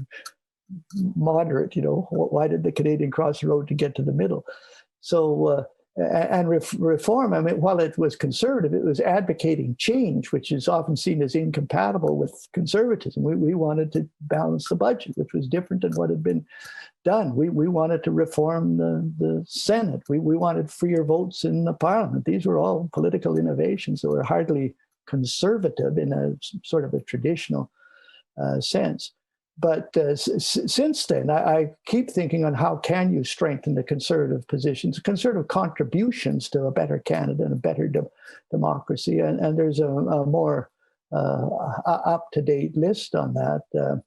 moderate. Why did the Canadian cross the road to get to the middle? So, and reform, I mean, while it was conservative, it was advocating change, which is often seen as incompatible with conservatism. We wanted to balance the budget, which was different than what had been done. We wanted to reform the Senate. We wanted freer votes in the Parliament. These were all political innovations that were hardly conservative in a sort of a traditional sense. But since then, I keep thinking on how can you strengthen the conservative positions, conservative contributions to a better Canada and a better democracy. And there's a more up-to-date list on that.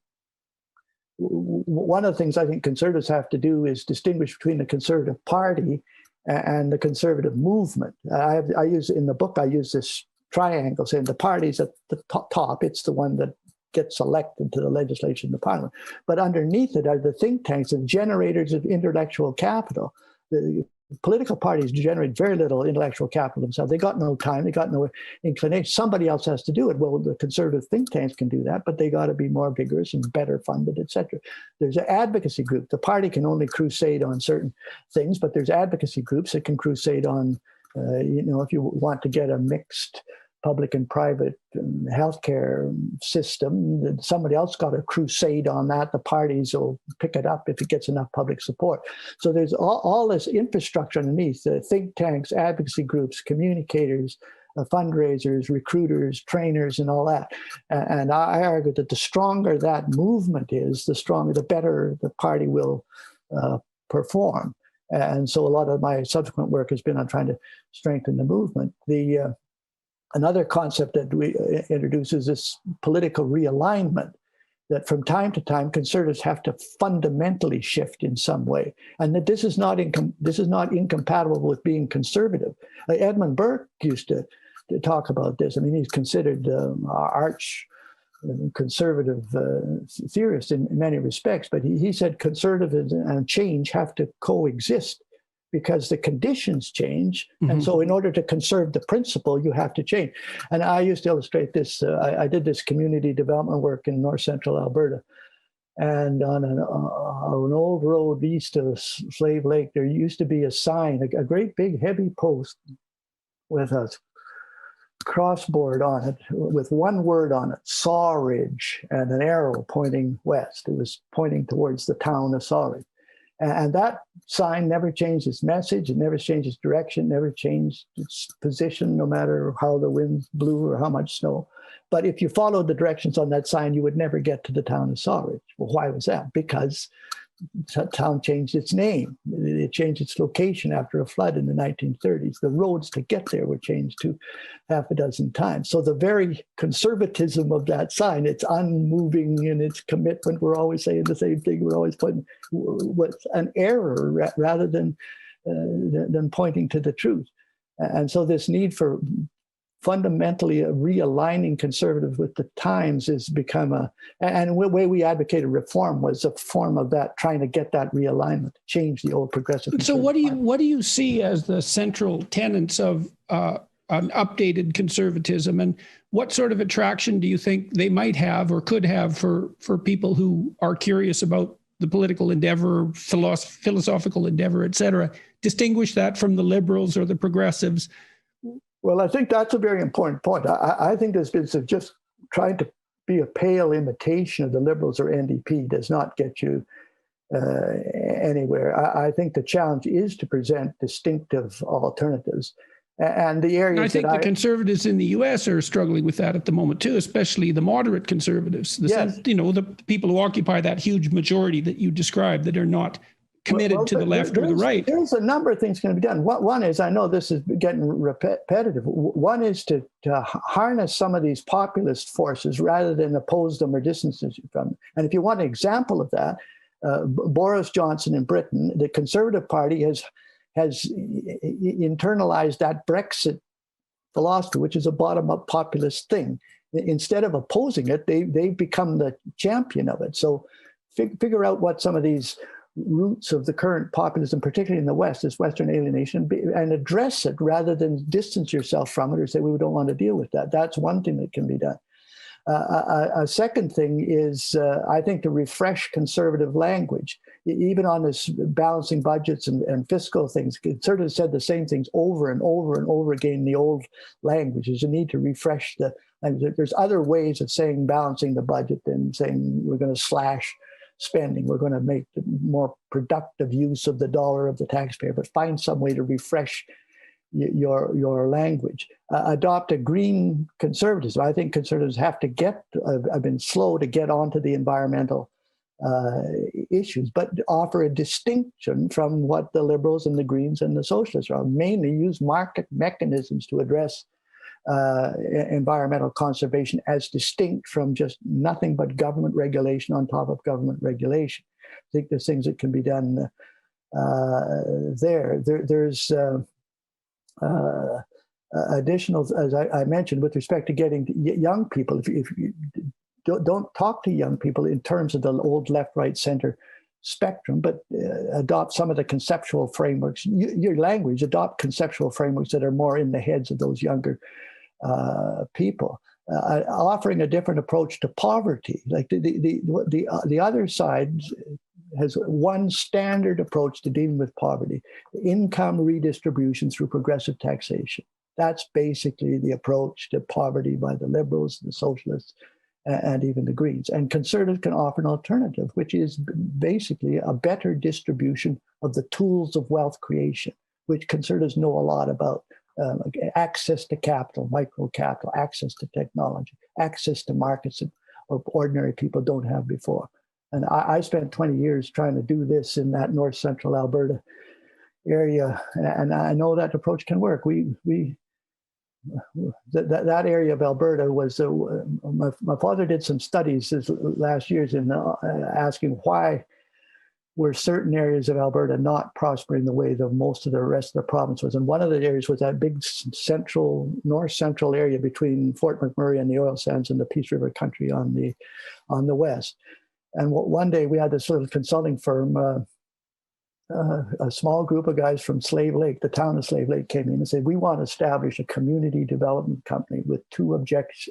One of the things I think conservatives have to do is distinguish between the Conservative Party and the conservative movement. I use in the book, I use this triangle saying the party's at the top. It's the one that gets elected to the legislature in the Parliament. But underneath it are the think tanks and generators of intellectual capital. The political parties generate very little intellectual capital themselves. They got no time, they got no inclination. Somebody else has to do it. Well, the conservative think tanks can do that, but they got to be more vigorous and better funded, etc. There's an advocacy group. The party can only crusade on certain things, but there's advocacy groups that can crusade on, if you want to get a mixed public and private healthcare system, somebody else got a crusade on that. The parties will pick it up if it gets enough public support. So there's all this infrastructure underneath, think tanks, advocacy groups, communicators, fundraisers, recruiters, trainers, and all that. And I argue that the stronger that movement is, the better the party will perform. And so a lot of my subsequent work has been on trying to strengthen the movement. Another concept that we introduce is this political realignment, that from time to time, conservatives have to fundamentally shift in some way. And that this is not incompatible with being conservative. Edmund Burke used to talk about this. I mean, he's considered arch conservative theorist in many respects, but he said conservatism and change have to coexist, because the conditions change. Mm-hmm. And so in order to conserve the principle, you have to change. And I used to illustrate this. I did this community development work in north central Alberta. And on an old road east of Slave Lake, there used to be a sign, a great big heavy post with a crossboard on it, with one word on it, Sawridge, and an arrow pointing west. It was pointing towards the town of Sawridge. And that sign never changed its message. It never changed its direction, never changed its position, no matter how the wind blew or how much snow. But if you followed the directions on that sign, you would never get to the town of Sawridge. Well, why was that? Because the town changed its name. It changed its location after a flood in the 1930s. The roads to get there were changed to half a dozen times. So the very conservatism of that sign, it's unmoving in its commitment. We're always saying the same thing. We're always pointing, was an error rather than pointing to the truth. And so this need for fundamentally realigning conservatives with the times has become and the way we advocated reform was a form of that, trying to get that realignment, change the old progressive. So what do you see as the central tenets of an updated conservatism, and what sort of attraction do you think they might have or could have for people who are curious about the political endeavor, philosophical endeavor, et cetera? Distinguish that from the liberals or the progressives. Well, I think that's a very important point. I think this business of just trying to be a pale imitation of the liberals or NDP does not get you anywhere. I think the challenge is to present distinctive alternatives. And the areas I think the conservatives in the U.S. are struggling with that at the moment too, especially the moderate conservatives. The people who occupy that huge majority that you described that are not committed to the left or the right. There's a number of things going to be done. One is, I know this is getting repetitive. One is to harness some of these populist forces rather than oppose them or distance them from them. And if you want an example of that, Boris Johnson in Britain, the Conservative Party has internalized that Brexit philosophy, which is a bottom-up populist thing. Instead of opposing it, they've become the champion of it. So figure out what some of these roots of the current populism, particularly in the West, is Western alienation, and address it rather than distance yourself from it or say, we don't want to deal with that. That's one thing that can be done. A second thing is, I think, to refresh conservative language. Even on this balancing budgets and fiscal things, conservatives said the same things over and over and over again in the old language. There's a need to refresh the language. There's other ways of saying balancing the budget than saying we're going to slash spending. We're going to make more productive use of the dollar of the taxpayer, but find some way to refresh your language. Adopt a green conservatism. I think conservatives have been slow to get onto the environmental issues, but offer a distinction from what the liberals and the Greens and the socialists are. Mainly use market mechanisms to address environmental conservation as distinct from just nothing but government regulation on top of government regulation. I think there's things that can be done there. There's additional, as I mentioned, with respect to getting young people. If you don't talk to young people in terms of the old left, right, center spectrum, but adopt some of the conceptual frameworks. Your language, adopt conceptual frameworks that are more in the heads of those younger people. Offering a different approach to poverty, like the other side has one standard approach to dealing with poverty: income redistribution through progressive taxation. That's basically the approach to poverty by the liberals, the socialists, and even the Greens. And conservatives can offer an alternative, which is basically a better distribution of the tools of wealth creation, which conservatives know a lot about. Access to capital, micro capital, access to technology, access to markets that ordinary people don't have before. And I spent 20 years trying to do this in that north central Alberta area, and I know that approach can work. That area of Alberta was my father did some studies this last years in asking why were certain areas of Alberta not prospering the way that most of the rest of the province was. And one of the areas was that big north central area between Fort McMurray and the oil sands and the Peace River country on the west. And one day we had this little consulting firm, a small group of guys from Slave Lake, the town of Slave Lake, came in and said, we want to establish a community development company with two objectives.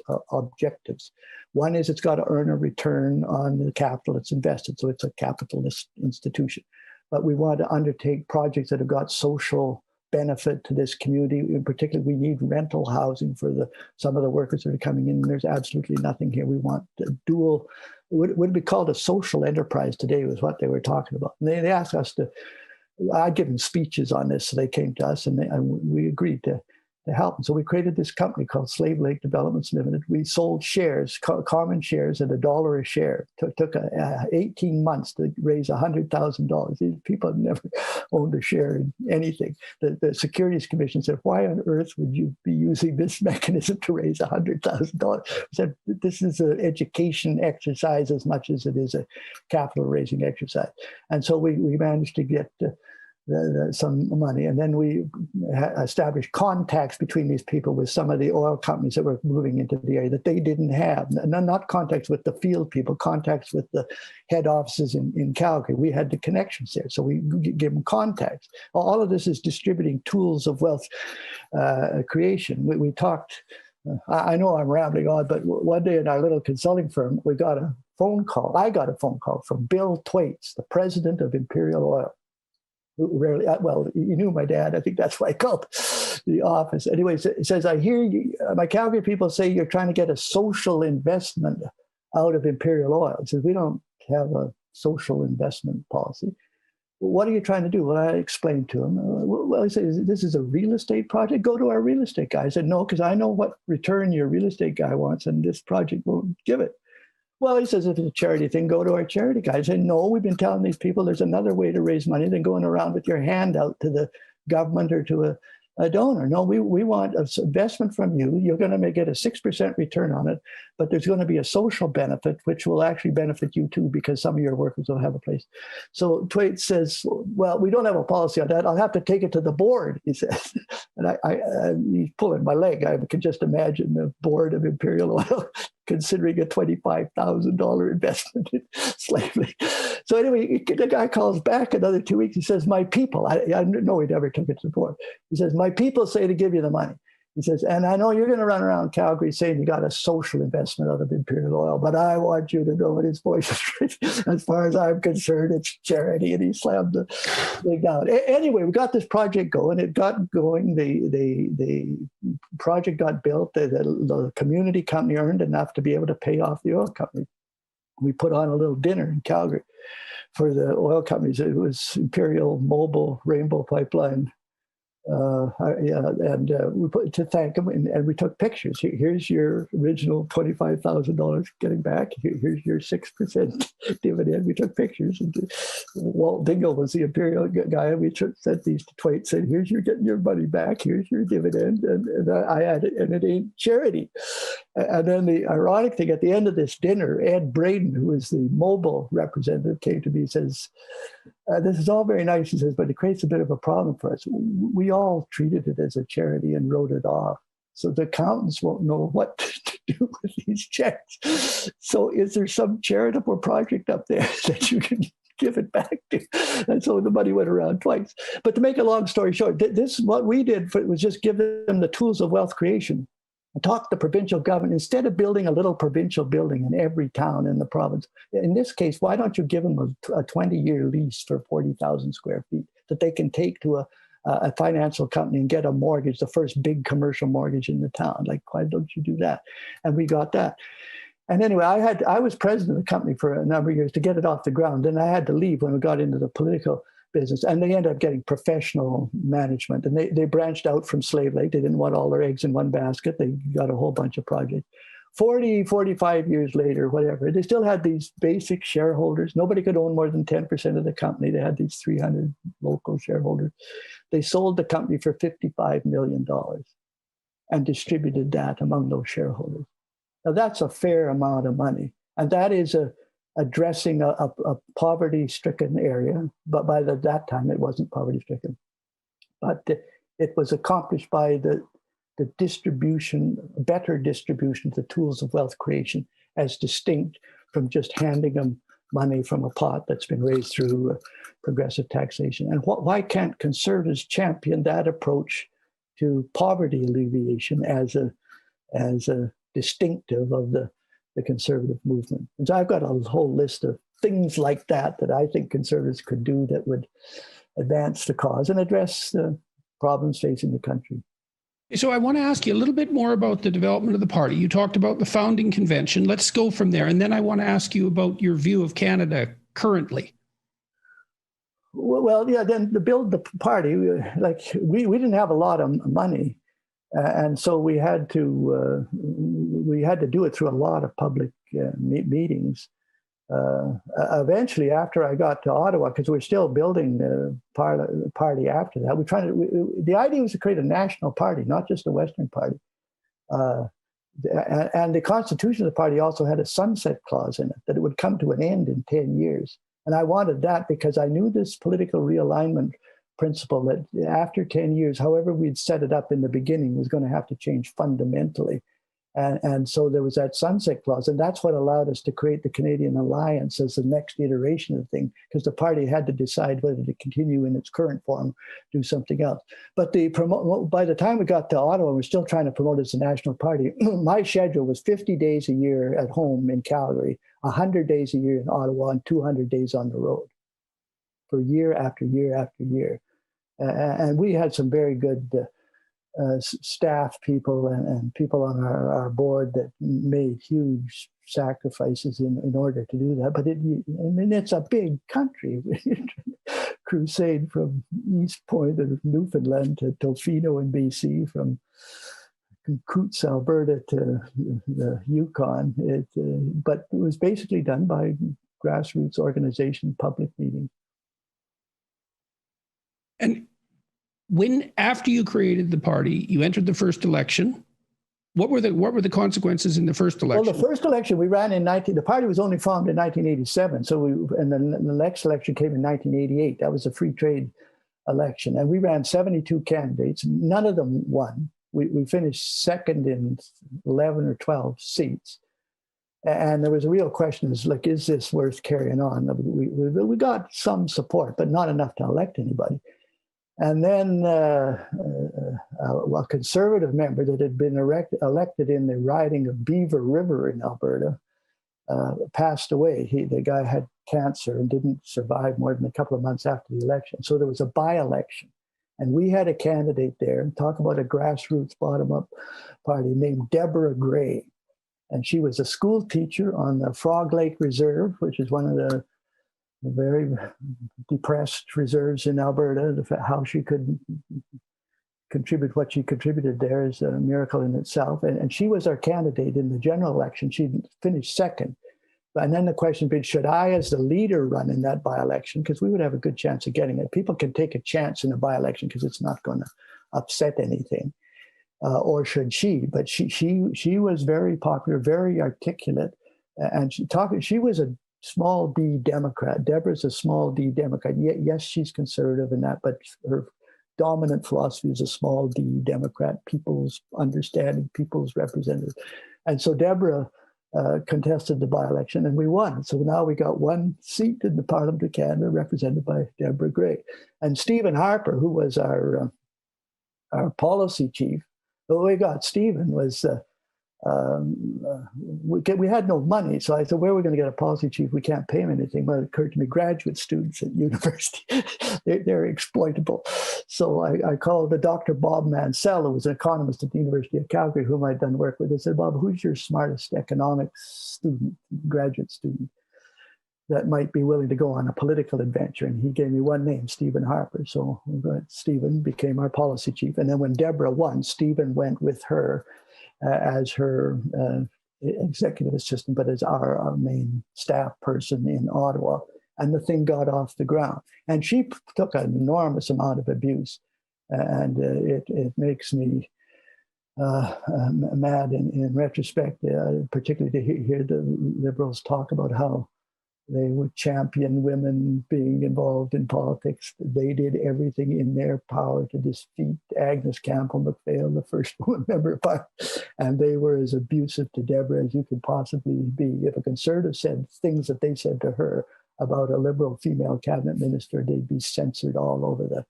One is it's got to earn a return on the capital it's invested, so it's a capitalist institution. But we want to undertake projects that have got social benefit to this community. In particular, we need rental housing for some of the workers that are coming in. There's absolutely nothing here. We want dual, what would be called a social enterprise today was what they were talking about. And they asked us I'd given speeches on this, so they came to us and we agreed to help. And so we created this company called Slave Lake Developments Limited. We sold shares, common shares at $1 a share. Took 18 months to raise $100,000. These people had never owned a share in anything. The Securities Commission said, why on earth would you be using this mechanism to raise $100,000? We said, this is an education exercise as much as it is a capital raising exercise. And so we managed to get some money. And then we established contacts between these people with some of the oil companies that were moving into the area that they didn't have. Not contacts with the field people, contacts with the head offices in Calgary. We had the connections there, so we give them contacts. All of this is distributing tools of wealth creation. We talked, I know I'm rambling on, but one day in our little consulting firm, I got a phone call from Bill Thwaites, the president of Imperial Oil. Rarely, well, you knew my dad. I think that's why I called the office. Anyways, it says, I hear you, my Calgary people say you're trying to get a social investment out of Imperial Oil. It says, we don't have a social investment policy. What are you trying to do? Well, I explained to him. Well, he says, this is a real estate project. Go to our real estate guy. I said, no, because I know what return your real estate guy wants, and this project won't give it. Well, he says, if it's a charity thing, go to our charity guy. I said, no, we've been telling these people there's another way to raise money than going around with your hand out to the government or to a donor. No, we want an investment from you. You're going to get a 6% return on it, but there's going to be a social benefit, which will actually benefit you too, because some of your workers will have a place. So Thwaites says, well, we don't have a policy on that. I'll have to take it to the board, he says. And he's pulling my leg. I can just imagine the board of Imperial Oil considering a $25,000 investment in slavery. So anyway, the guy calls back another 2 weeks. He says, my people, I know he never took it to the board. He says, my people say to give you the money. He says, and I know you're going to run around Calgary saying you got a social investment out of Imperial Oil, but I want you to know, in his voice, as far as I'm concerned, it's charity. And he slammed the thing down. Anyway, we got this project going. It got going. The project got built. The community company earned enough to be able to pay off the oil company. We put on a little dinner in Calgary for the oil companies. It was Imperial, Mobil, Rainbow Pipeline. We put to thank them, and we took pictures. Here's your original $25,000 getting back. Here's your 6% dividend. We took pictures, and Walt Dingle was the Imperial guy, and we sent these to Thwaites, said, "Here's your getting your money back. Here's your dividend." And I had it, and it ain't charity. And then the ironic thing, at the end of this dinner, Ed Braden, who is the Mobil representative, came to me and says, this is all very nice, he says, but it creates a bit of a problem for us. We all treated it as a charity and wrote it off. So the accountants won't know what to do with these checks. So is there some charitable project up there that you can give it back to? And so the money went around twice. But to make a long story short, this what we did was just give them the tools of wealth creation. Talk to provincial government, instead of building a little provincial building in every town in the province. In this case, why don't you give them a 20-year lease for 40,000 square feet that they can take to a financial company and get a mortgage, the first big commercial mortgage in the town? Like, why don't you do that? And we got that. And anyway, I was president of the company for a number of years to get it off the ground. And I had to leave when we got into the political business, and they ended up getting professional management, and they branched out from Slave Lake. They didn't want all their eggs in one basket. They got a whole bunch of projects. 45 years later, whatever, they still had these basic shareholders. Nobody could own more than 10% of the company. They had these 300 local shareholders. They sold the company for $55 million and distributed that among those shareholders. Now that's a fair amount of money, and that is addressing a poverty-stricken area, but by that time it wasn't poverty-stricken. But it was accomplished by the distribution, better distribution of the tools of wealth creation, as distinct from just handing them money from a pot that's been raised through progressive taxation. And why can't conservatives champion that approach to poverty alleviation as a distinctive of the conservative movement? And so I've got a whole list of things like that I think conservatives could do that would advance the cause and address the problems facing the country. So I want to ask you a little bit more about the development of the party. You talked about the founding convention. Let's go from there. And then I want to ask you about your view of Canada currently. Well, yeah, then to build the party, we didn't have a lot of money. And so we had to do it through a lot of public meetings. Eventually, after I got to Ottawa, because we're still building the party after that, the idea was to create a national party, not just a Western party. And the constitution of the party also had a sunset clause in it, that it would come to an end in 10 years. And I wanted that because I knew this political realignment principle that after 10 years, however we'd set it up in the beginning, was going to have to change fundamentally. And so there was that sunset clause, and that's what allowed us to create the Canadian Alliance as the next iteration of the thing, because the party had to decide whether to continue in its current form, do something else. But by the time we got to Ottawa, we're still trying to promote it as a national party. My schedule was 50 days a year at home in Calgary, 100 days a year in Ottawa, and 200 days on the road for year after year after year. And we had some very good staff people and people on our board that made huge sacrifices in order to do that. But it's a big country. Crusade from East Point of Newfoundland to Tofino in BC, from Coutts, Alberta to the Yukon. But it was basically done by grassroots organization, public meeting. And after you created the party, you entered the first election. What were the consequences in the first election? Well, the first election we ran the party was only formed in 1987. And then the next election came in 1988. That was a free trade election. And we ran 72 candidates. None of them won. We finished second in 11 or 12 seats. And there was a real question, is this worth carrying on? We got some support, but not enough to elect anybody. And then a conservative member that had been elected in the riding of Beaver River in Alberta passed away. The guy had cancer and didn't survive more than a couple of months after the election. So there was a by-election. And we had a candidate there, talk about a grassroots bottom-up party, named Deborah Gray. And she was a school teacher on the Frog Lake Reserve, which is one of the very depressed reserves in Alberta. How she could contribute what she contributed there is a miracle in itself. And she was our candidate in the general election. She finished second. And then the question being, should I, as the leader, run in that by-election? Because we would have a good chance of getting it. People can take a chance in a by-election because it's not going to upset anything. Or should she? But she was very popular, very articulate. And she was a small d Democrat. Deborah's a small d Democrat. Yes, she's conservative in that, but her dominant philosophy is a small d Democrat, people's understanding, people's representative. And so Deborah contested the by-election and we won. So now we got one seat in the Parliament of Canada represented by Deborah Gray. And Stephen Harper, who was our policy chief, the way we got Stephen was we had no money. So I said, where are we going to get a policy chief? We can't pay him anything. Well, it occurred to me, graduate students at university, they're exploitable. So I called Dr. Bob Mansell, who was an economist at the University of Calgary, whom I'd done work with. I said, Bob, who's your smartest economics student, graduate student, that might be willing to go on a political adventure? And he gave me one name, Stephen Harper. So Stephen became our policy chief. And then when Deborah won, Stephen went with her as her executive assistant, but as our main staff person in Ottawa. And the thing got off the ground. And she took an enormous amount of abuse. And it makes me mad in retrospect, particularly to hear the Liberals talk about how they would champion women being involved in politics. They did everything in their power to defeat Agnes Campbell McPhail, the first woman member of Parliament. And they were as abusive to Deborah as you could possibly be. If a conservative said things that they said to her about a Liberal female cabinet minister, they'd be censored all over. The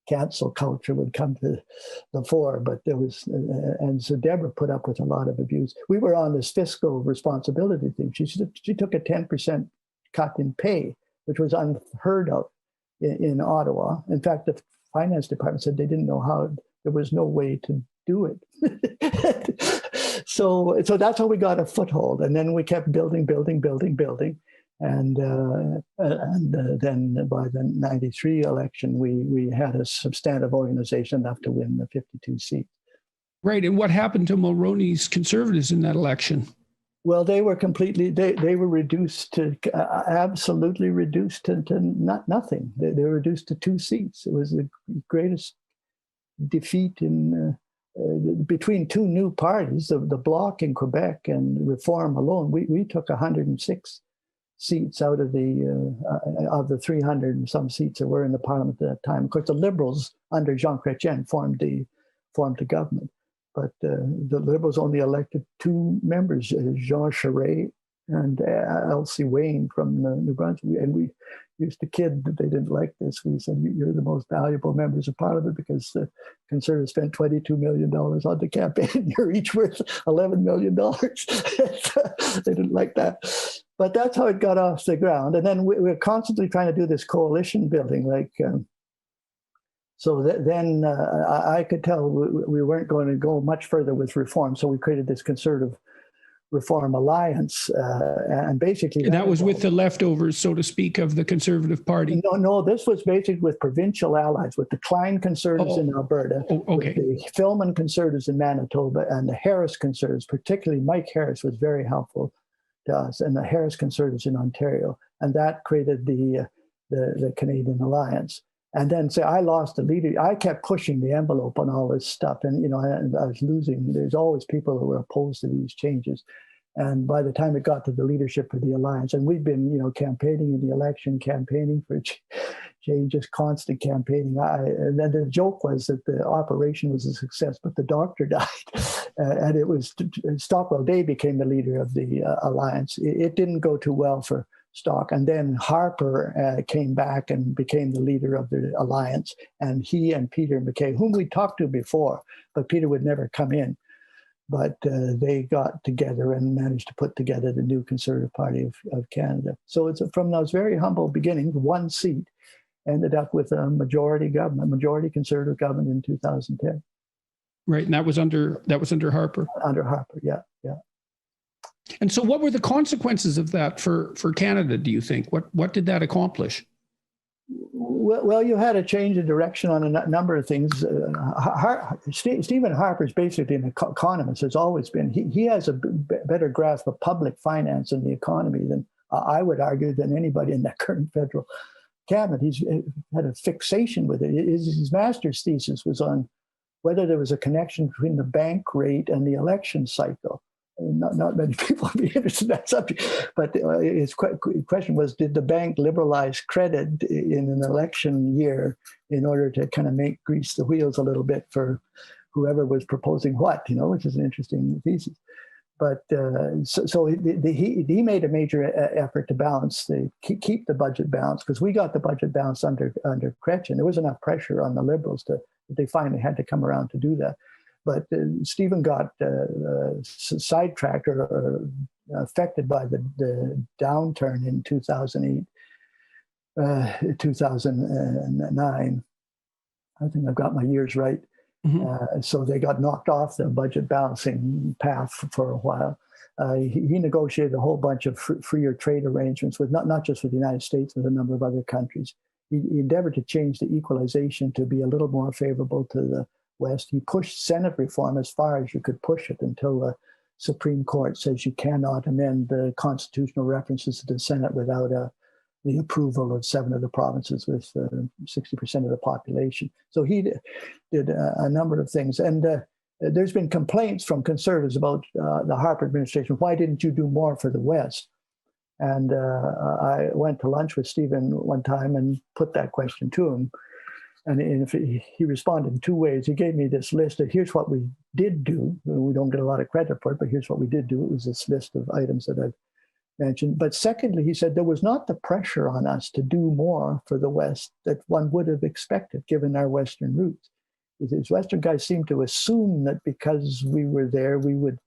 cancel culture would come to the fore. But there was, and so Deborah put up with a lot of abuse. We were on this fiscal responsibility thing. She took a 10% cut in pay, which was unheard of in Ottawa. In fact, the finance department said they didn't know how, there was no way to do it. So that's how we got a foothold. And then we kept building. And then by the 93 election, we had a substantive organization enough to win the 52 seats. Right. And what happened to Mulroney's Conservatives in that election? Well, they were completely, they were reduced to, absolutely reduced to nothing. They were reduced to 2 seats. It was the greatest defeat in between two new parties, the Bloc in Quebec and Reform alone. We took 106 seats out of the 300 and some seats that were in the parliament at that time. Of course, the Liberals under Jean Chrétien formed the government, but the Liberals only elected 2 members, Jean Charest and Elsie Wayne from New Brunswick. And we used to kid that they didn't like this. We said, you're the most valuable members of parliament because the Conservatives spent $22 million on the campaign. You're each worth $11 million. They didn't like that. But that's how it got off the ground. And then we're constantly trying to do this coalition building. Then I could tell we weren't going to go much further with reform. So we created this Conservative Reform Alliance, and basically that was with the leftovers, so to speak, of the Conservative Party. No, this was basically with provincial allies, with the Klein Conservatives in Alberta, with the Filmon Conservatives in Manitoba, and the Harris Conservatives. Particularly, Mike Harris was very helpful to us, and the Harris Conservatives in Ontario, and that created the Canadian Alliance. And then I lost the leader. I kept pushing the envelope on all this stuff. And, I was losing. There's always people who were opposed to these changes. And by the time it got to the leadership of the alliance, and we've been, campaigning in the election, campaigning for changes, constant campaigning. And then the joke was that the operation was a success, but the doctor died. And it was Stockwell Day became the leader of the alliance. It didn't go too well for Stock. And then Harper came back and became the leader of the alliance. And he and Peter MacKay, whom we talked to before, but Peter would never come in. But they got together and managed to put together the new Conservative Party of Canada. So it's from those very humble beginnings, 1 seat, ended up with a majority Conservative government in 2010. Right, and that was under Harper. Under Harper, yeah. And so what were the consequences of that for Canada, do you think? What did that accomplish? Well, you had a change of direction on a number of things. Stephen Harper's basically an economist, has always been. He has a better grasp of public finance and the economy than I would argue than anybody in the current federal cabinet. He's had a fixation with it. His master's thesis was on whether there was a connection between the bank rate and the election cycle. Not many people would be interested in that subject, but his question was, did the bank liberalize credit in an election year in order to kind of grease the wheels a little bit for whoever was proposing what, which is an interesting thesis. But so he made a major effort to balance keep the budget balanced, because we got the budget balanced under Chrétien. There was enough pressure on the Liberals that they finally had to come around to do that. But Stephen got sidetracked or affected by the downturn in 2008, 2009. I think I've got my years right. Mm-hmm. So they got knocked off the budget balancing path for a while. He negotiated a whole bunch of freer trade arrangements with not just with the United States, with a number of other countries. He endeavored to change the equalization to be a little more favorable to the West. He pushed Senate reform as far as you could push it until the Supreme Court says you cannot amend the constitutional references to the Senate without the approval of 7 of the provinces with 60% of the population. So he did a number of things. And there's been complaints from Conservatives about the Harper administration. Why didn't you do more for the West? And I went to lunch with Stephen one time and put that question to him. And he responded in 2 ways. He gave me this list of here's what we did do. We don't get a lot of credit for it, but here's what we did do. It was this list of items that I've mentioned. But secondly, he said there was not the pressure on us to do more for the West that one would have expected given our Western roots. These Western guys seemed to assume that because we were there, we would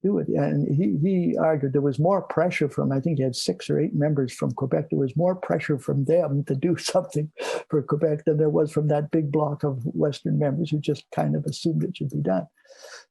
do it. And he argued there was more pressure from, I think he had 6 or 8 members from Quebec. There was more pressure from them to do something for Quebec than there was from that big block of Western members who just kind of assumed it should be done.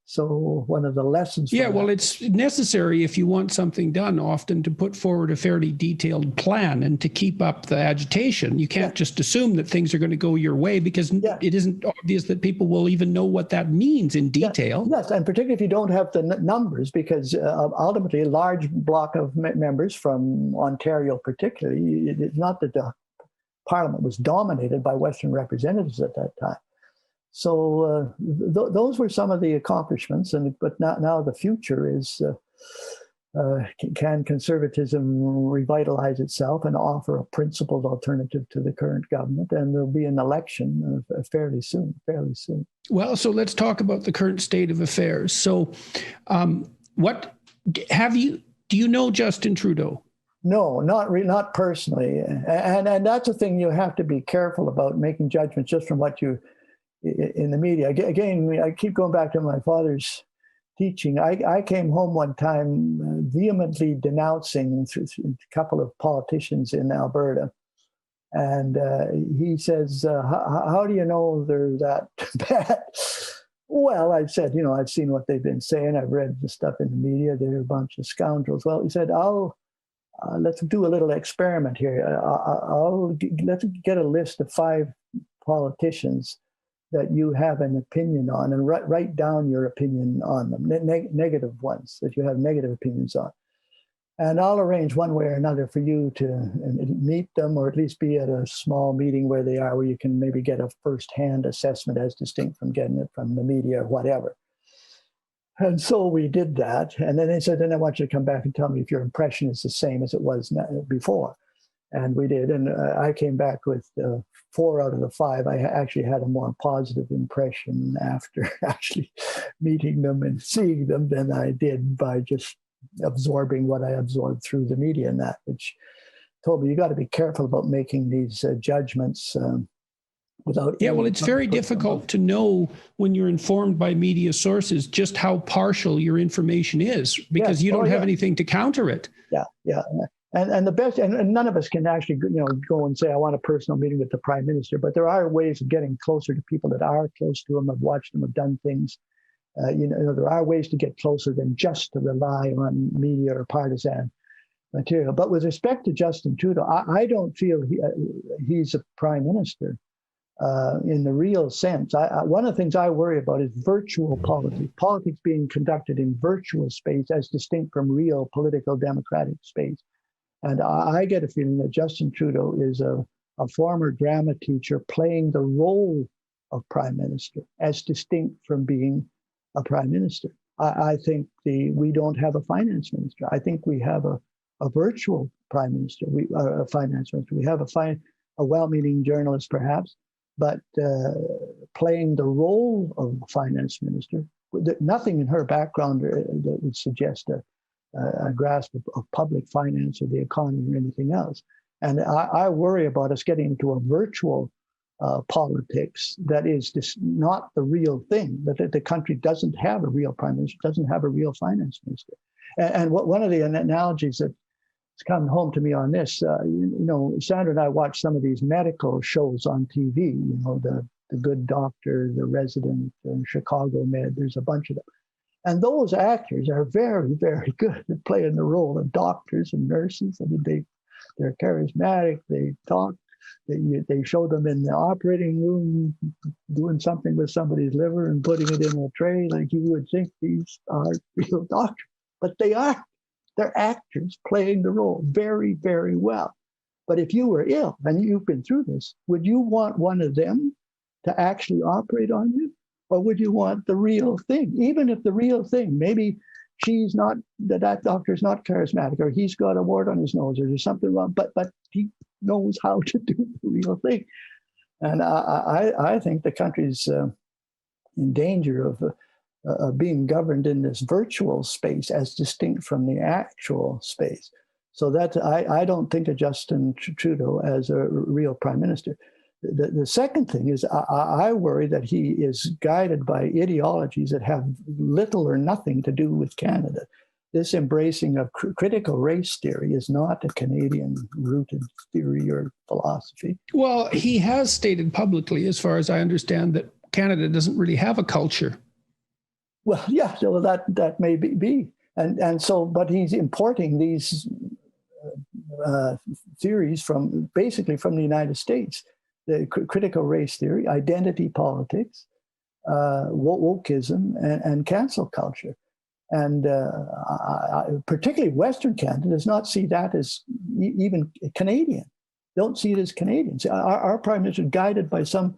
So one of the lessons. Yeah, well, it's necessary if you want something done often to put forward a fairly detailed plan and to keep up the agitation. You can't just assume that things are going to go your way because it isn't obvious that people will even know what that means in detail. Yes, and particularly if you don't have the numbers, because ultimately a large block of members from Ontario particularly, it's not that the Parliament was dominated by Western representatives at that time. So those were some of the accomplishments, but now the future is can conservatism revitalize itself and offer a principled alternative to the current government? And there'll be an election fairly soon. Well, so let's talk about the current state of affairs. So do you know Justin Trudeau? No, not personally. And that's a thing you have to be careful about, making judgments just from what you in the media. Again, I keep going back to my father's teaching. I came home one time vehemently denouncing a couple of politicians in Alberta. And he says, how do you know they're that bad? Well, I said, I've seen what they've been saying. I've read the stuff in the media. They're a bunch of scoundrels. Well, he said, let's do a little experiment here. Let's get a list of 5 politicians that you have an opinion on, and write down your opinion on them, negative ones that you have negative opinions on. And I'll arrange one way or another for you to meet them, or at least be at a small meeting where they are, where you can maybe get a first-hand assessment as distinct from getting it from the media or whatever. And so we did that. And then they said, then I want you to come back and tell me if your impression is the same as it was before. And we did. And I came back with 4 out of the 5. I actually had a more positive impression after actually meeting them and seeing them than I did by just absorbing what I absorbed through the media, and that, which told me you got to be careful about making these judgments without. Yeah, well, it's very difficult to know when you're informed by media sources just how partial your information is, because you don't have anything to counter it. Yeah. And the best, and none of us can actually go and say, I want a personal meeting with the Prime Minister, but there are ways of getting closer to people that are close to him, have watched him, have done things. There are ways to get closer than just to rely on media or partisan material. But with respect to Justin Trudeau, I don't feel he's a prime minister in the real sense. One of the things I worry about is virtual politics being conducted in virtual space as distinct from real political democratic space. And I get a feeling that Justin Trudeau is a former drama teacher playing the role of prime minister as distinct from being a prime minister. I think we don't have a finance minister. I think we have a virtual prime minister, a finance minister. We have a well-meaning journalist, perhaps, but playing the role of a finance minister. Nothing in her background that would suggest a grasp of public finance or the economy or anything else. And I worry about us getting into a virtual politics that is just not the real thing, that the country doesn't have a real prime minister, doesn't have a real finance minister. And one of the analogies that's come home to me on this, Sandra and I watch some of these medical shows on TV, the Good Doctor, The Resident, Chicago Med, there's a bunch of them. And those actors are very, very good at playing the role of doctors and nurses. I mean, they're charismatic, they talk, they show them in the operating room doing something with somebody's liver and putting it in a tray, like you would think these are real doctors. But they're actors playing the role very, very well. But if you were ill, and you've been through this, would you want one of them to actually operate on you? Or would you want the real thing? Even if the real thing, maybe that doctor's not charismatic, or he's got a wart on his nose, or there's something wrong, but he knows how to do the real thing. And I think the country's in danger of being governed in this virtual space as distinct from the actual space. So that I don't think of Justin Trudeau as a real prime minister. The second thing is I worry that he is guided by ideologies that have little or nothing to do with Canada. This embracing of critical race theory is not a Canadian-rooted theory or philosophy. Well, he has stated publicly, as far as I understand, that Canada doesn't really have a culture. Well, yeah, so that may be. And so, but he's importing these theories basically from the United States. The critical race theory, identity politics, wokeism, and cancel culture. And particularly Western Canada does not see that as even Canadian. Don't see it as Canadians. Our prime minister is guided by some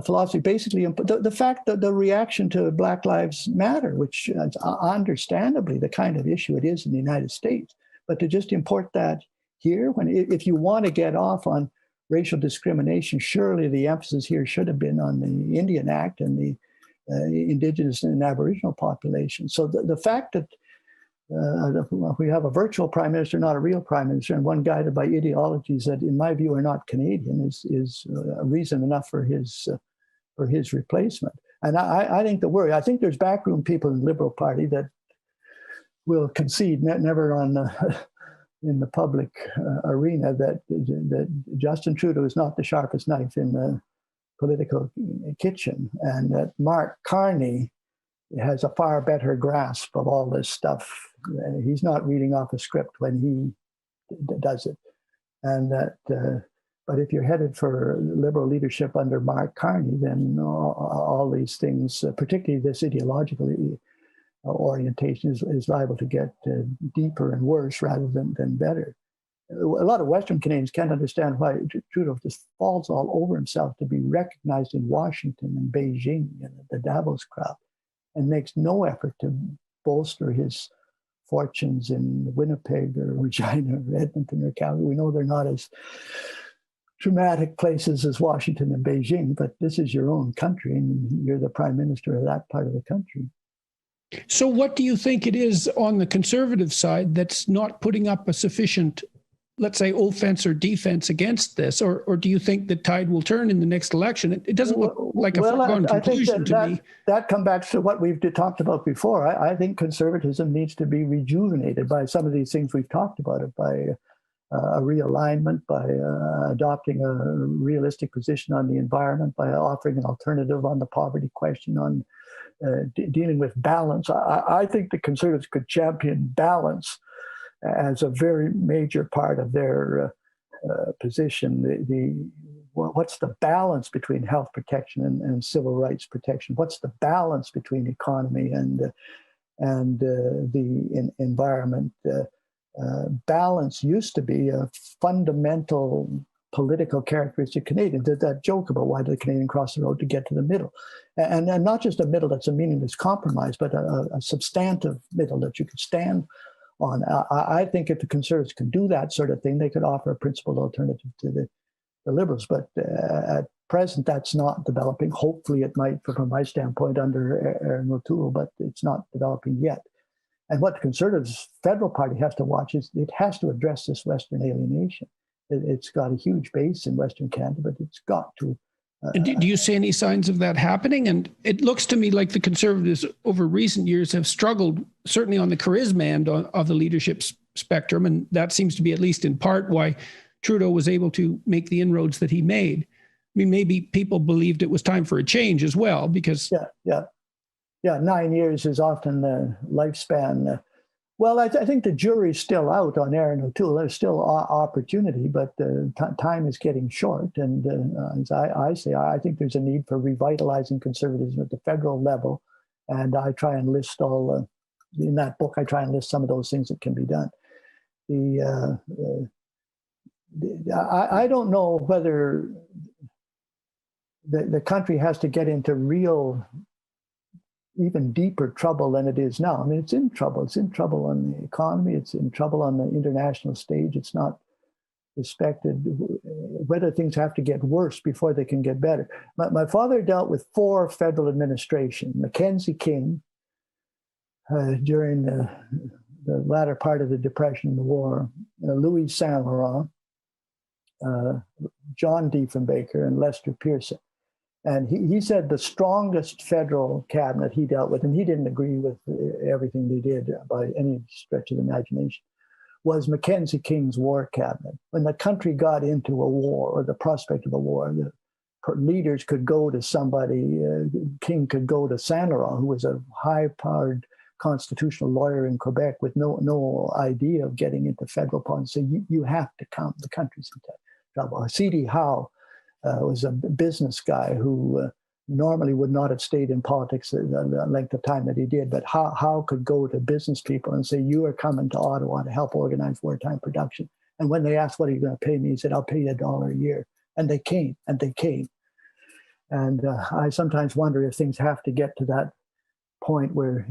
philosophy, basically the fact that the reaction to Black Lives Matter, which is understandably the kind of issue it is in the United States, but to just import that here, if you want to get off on racial discrimination, surely the emphasis here should have been on the Indian Act and the Indigenous and Aboriginal population. So the fact that we have a virtual prime minister, not a real prime minister, and one guided by ideologies that, in my view, are not Canadian, is reason enough for his replacement. And I think I think there's backroom people in the Liberal Party that will concede, never on in the public arena, that Justin Trudeau is not the sharpest knife in the political kitchen, and that Mark Carney has a far better grasp of all this stuff. He's not reading off a script when he does it. And that, but if you're headed for Liberal leadership under Mark Carney, then all these things, particularly this ideological orientation, is liable to get deeper and worse rather than better. A lot of Western Canadians can't understand why Trudeau just falls all over himself to be recognized in Washington and Beijing and the Davos crowd, and makes no effort to bolster his fortunes in Winnipeg or Regina or Edmonton or Calgary. We know they're not as dramatic places as Washington and Beijing, but this is your own country, and you're the prime minister of that part of the country. So what do you think it is on the Conservative side that's not putting up a sufficient, let's say, offense or defense against this? Or do you think the tide will turn in the next election? It doesn't look like a foregone conclusion to me. That comes back to what we've talked about before. I think conservatism needs to be rejuvenated by some of these things we've talked about, by a realignment, by adopting a realistic position on the environment, by offering an alternative on the poverty question, on dealing with balance. I think the Conservatives could champion balance as a very major part of their position. What's the balance between health protection and civil rights protection? What's the balance between economy and the environment? Balance used to be a fundamental political characteristic Canadian. That joke about why did the Canadian cross the road to get to the middle, and not just a middle that's a meaningless compromise, but a substantive middle that you could stand on. I think if the Conservatives could do that sort of thing, they could offer a principled alternative to the Liberals. But at present, that's not developing. Hopefully, it might, from my standpoint, under Aaron O'Toole, but it's not developing yet. And what the Conservatives federal party has to watch is it has to address this Western alienation. It's got a huge base in Western Canada, but it's got to. Do you see any signs of that happening? And it looks to me like the Conservatives over recent years have struggled, certainly on the charisma end of the leadership spectrum. And that seems to be at least in part why Trudeau was able to make the inroads that he made. I mean, maybe people believed it was time for a change as well, because... Yeah, 9 years is often the lifespan. Well, I think the jury's still out on Aaron O'Toole. There's still opportunity, but time is getting short. And as I say, I think there's a need for revitalizing conservatism at the federal level. And I try and list in that book, I try and list some of those things that can be done. I don't know whether the country has to get into real, even deeper trouble than it is now. I mean, it's in trouble. It's in trouble on the economy. It's in trouble on the international stage. It's not respected. Whether things have to get worse before they can get better. My father dealt with 4 federal administrations: Mackenzie King during the latter part of the Depression and the war, Louis Saint Laurent, John Diefenbaker, and Lester Pearson. And he said the strongest federal cabinet he dealt with, and he didn't agree with everything they did by any stretch of the imagination, was Mackenzie King's war cabinet. When the country got into a war, or the prospect of a war, the leaders could go to somebody, King could go to Saint Laurent, who was a high-powered constitutional lawyer in Quebec with no idea of getting into federal politics, and say, you have to come, the country's in trouble. C.D. Howe was a business guy who normally would not have stayed in politics the length of time that he did, but Howe could go to business people and say, you are coming to Ottawa to help organize wartime production. And when they asked, what are you going to pay me? He said, I'll pay you $1 a year. And they came, And I sometimes wonder if things have to get to that point where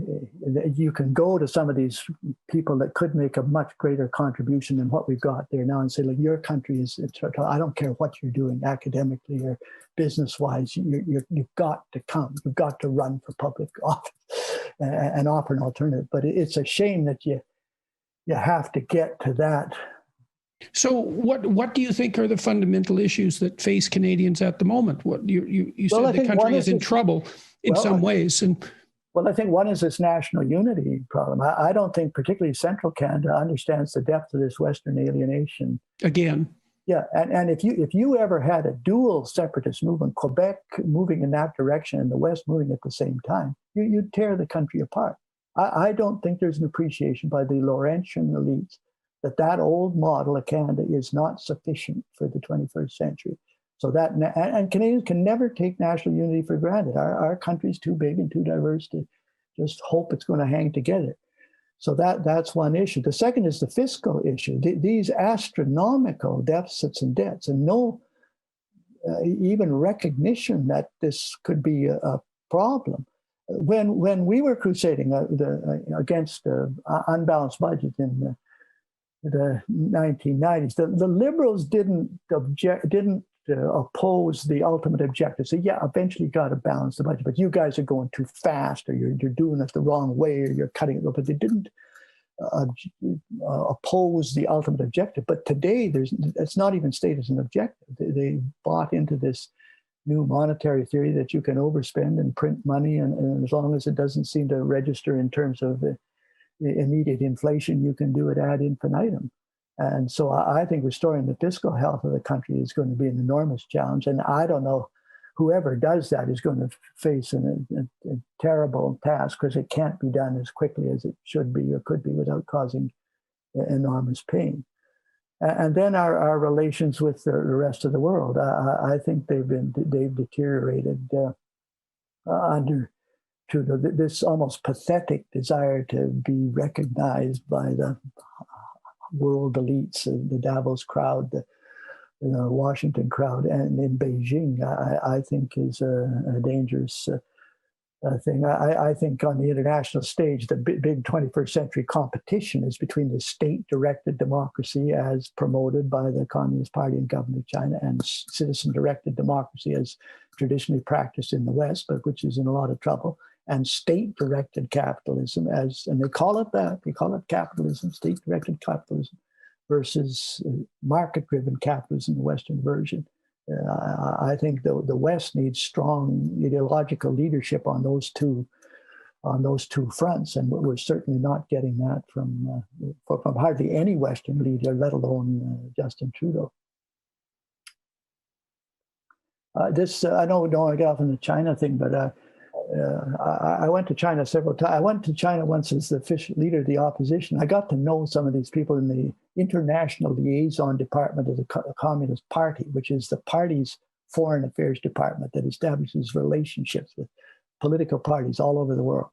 you can go to some of these people that could make a much greater contribution than what we've got there now and say, look, your country is, I don't care what you're doing academically or business-wise, you've got to come, you've got to run for public office and offer an alternative. But it's a shame that you have to get to that. So what do you think are the fundamental issues that face Canadians at the moment? What you said the country is in trouble in some ways. Well, I think one is this national unity problem. I don't think particularly central Canada understands the depth of this Western alienation. Again. Yeah, and if you ever had a dual separatist movement, Quebec moving in that direction and the West moving at the same time, you'd tear the country apart. I don't think there's an appreciation by the Laurentian elites that old model of Canada is not sufficient for the 21st century. So that, and Canadians can never take national unity for granted. Our country's too big and too diverse to just hope it's going to hang together. So that's one issue. The second is the fiscal issue. These astronomical deficits and debts, and no even recognition that this could be a problem. When we were crusading against the unbalanced budget in the 1990s, the Liberals didn't oppose the ultimate objective. So yeah, eventually you got to balance the budget, but you guys are going too fast, or you're doing it the wrong way, or you're cutting it. But they didn't oppose the ultimate objective. But today, it's not even stated as an objective. They bought into this new monetary theory that you can overspend and print money, and as long as it doesn't seem to register in terms of immediate inflation, you can do it ad infinitum. And so I think restoring the fiscal health of the country is going to be an enormous challenge. And I don't know, whoever does that is going to face a terrible task, because it can't be done as quickly as it should be or could be without causing enormous pain. And then our relations with the rest of the world, I think they've deteriorated under this almost pathetic desire to be recognized by the world elites, the Davos crowd, the Washington crowd, and in Beijing, I think is a dangerous thing. I think on the international stage, the big 21st century competition is between the state-directed democracy as promoted by the Communist Party and government of China, and citizen-directed democracy as traditionally practiced in the West, but which is in a lot of trouble, and state-directed capitalism, and they call it that. They call it capitalism, state-directed capitalism, versus market-driven capitalism, the Western version. I think the West needs strong ideological leadership on those two fronts, and we're certainly not getting that from hardly any Western leader, let alone Justin Trudeau. I don't want to get off on the China thing, but I went to China several times. I went to China once as the official leader of the opposition. I got to know some of these people in the International Liaison Department of the Communist Party, which is the party's foreign affairs department that establishes relationships with political parties all over the world.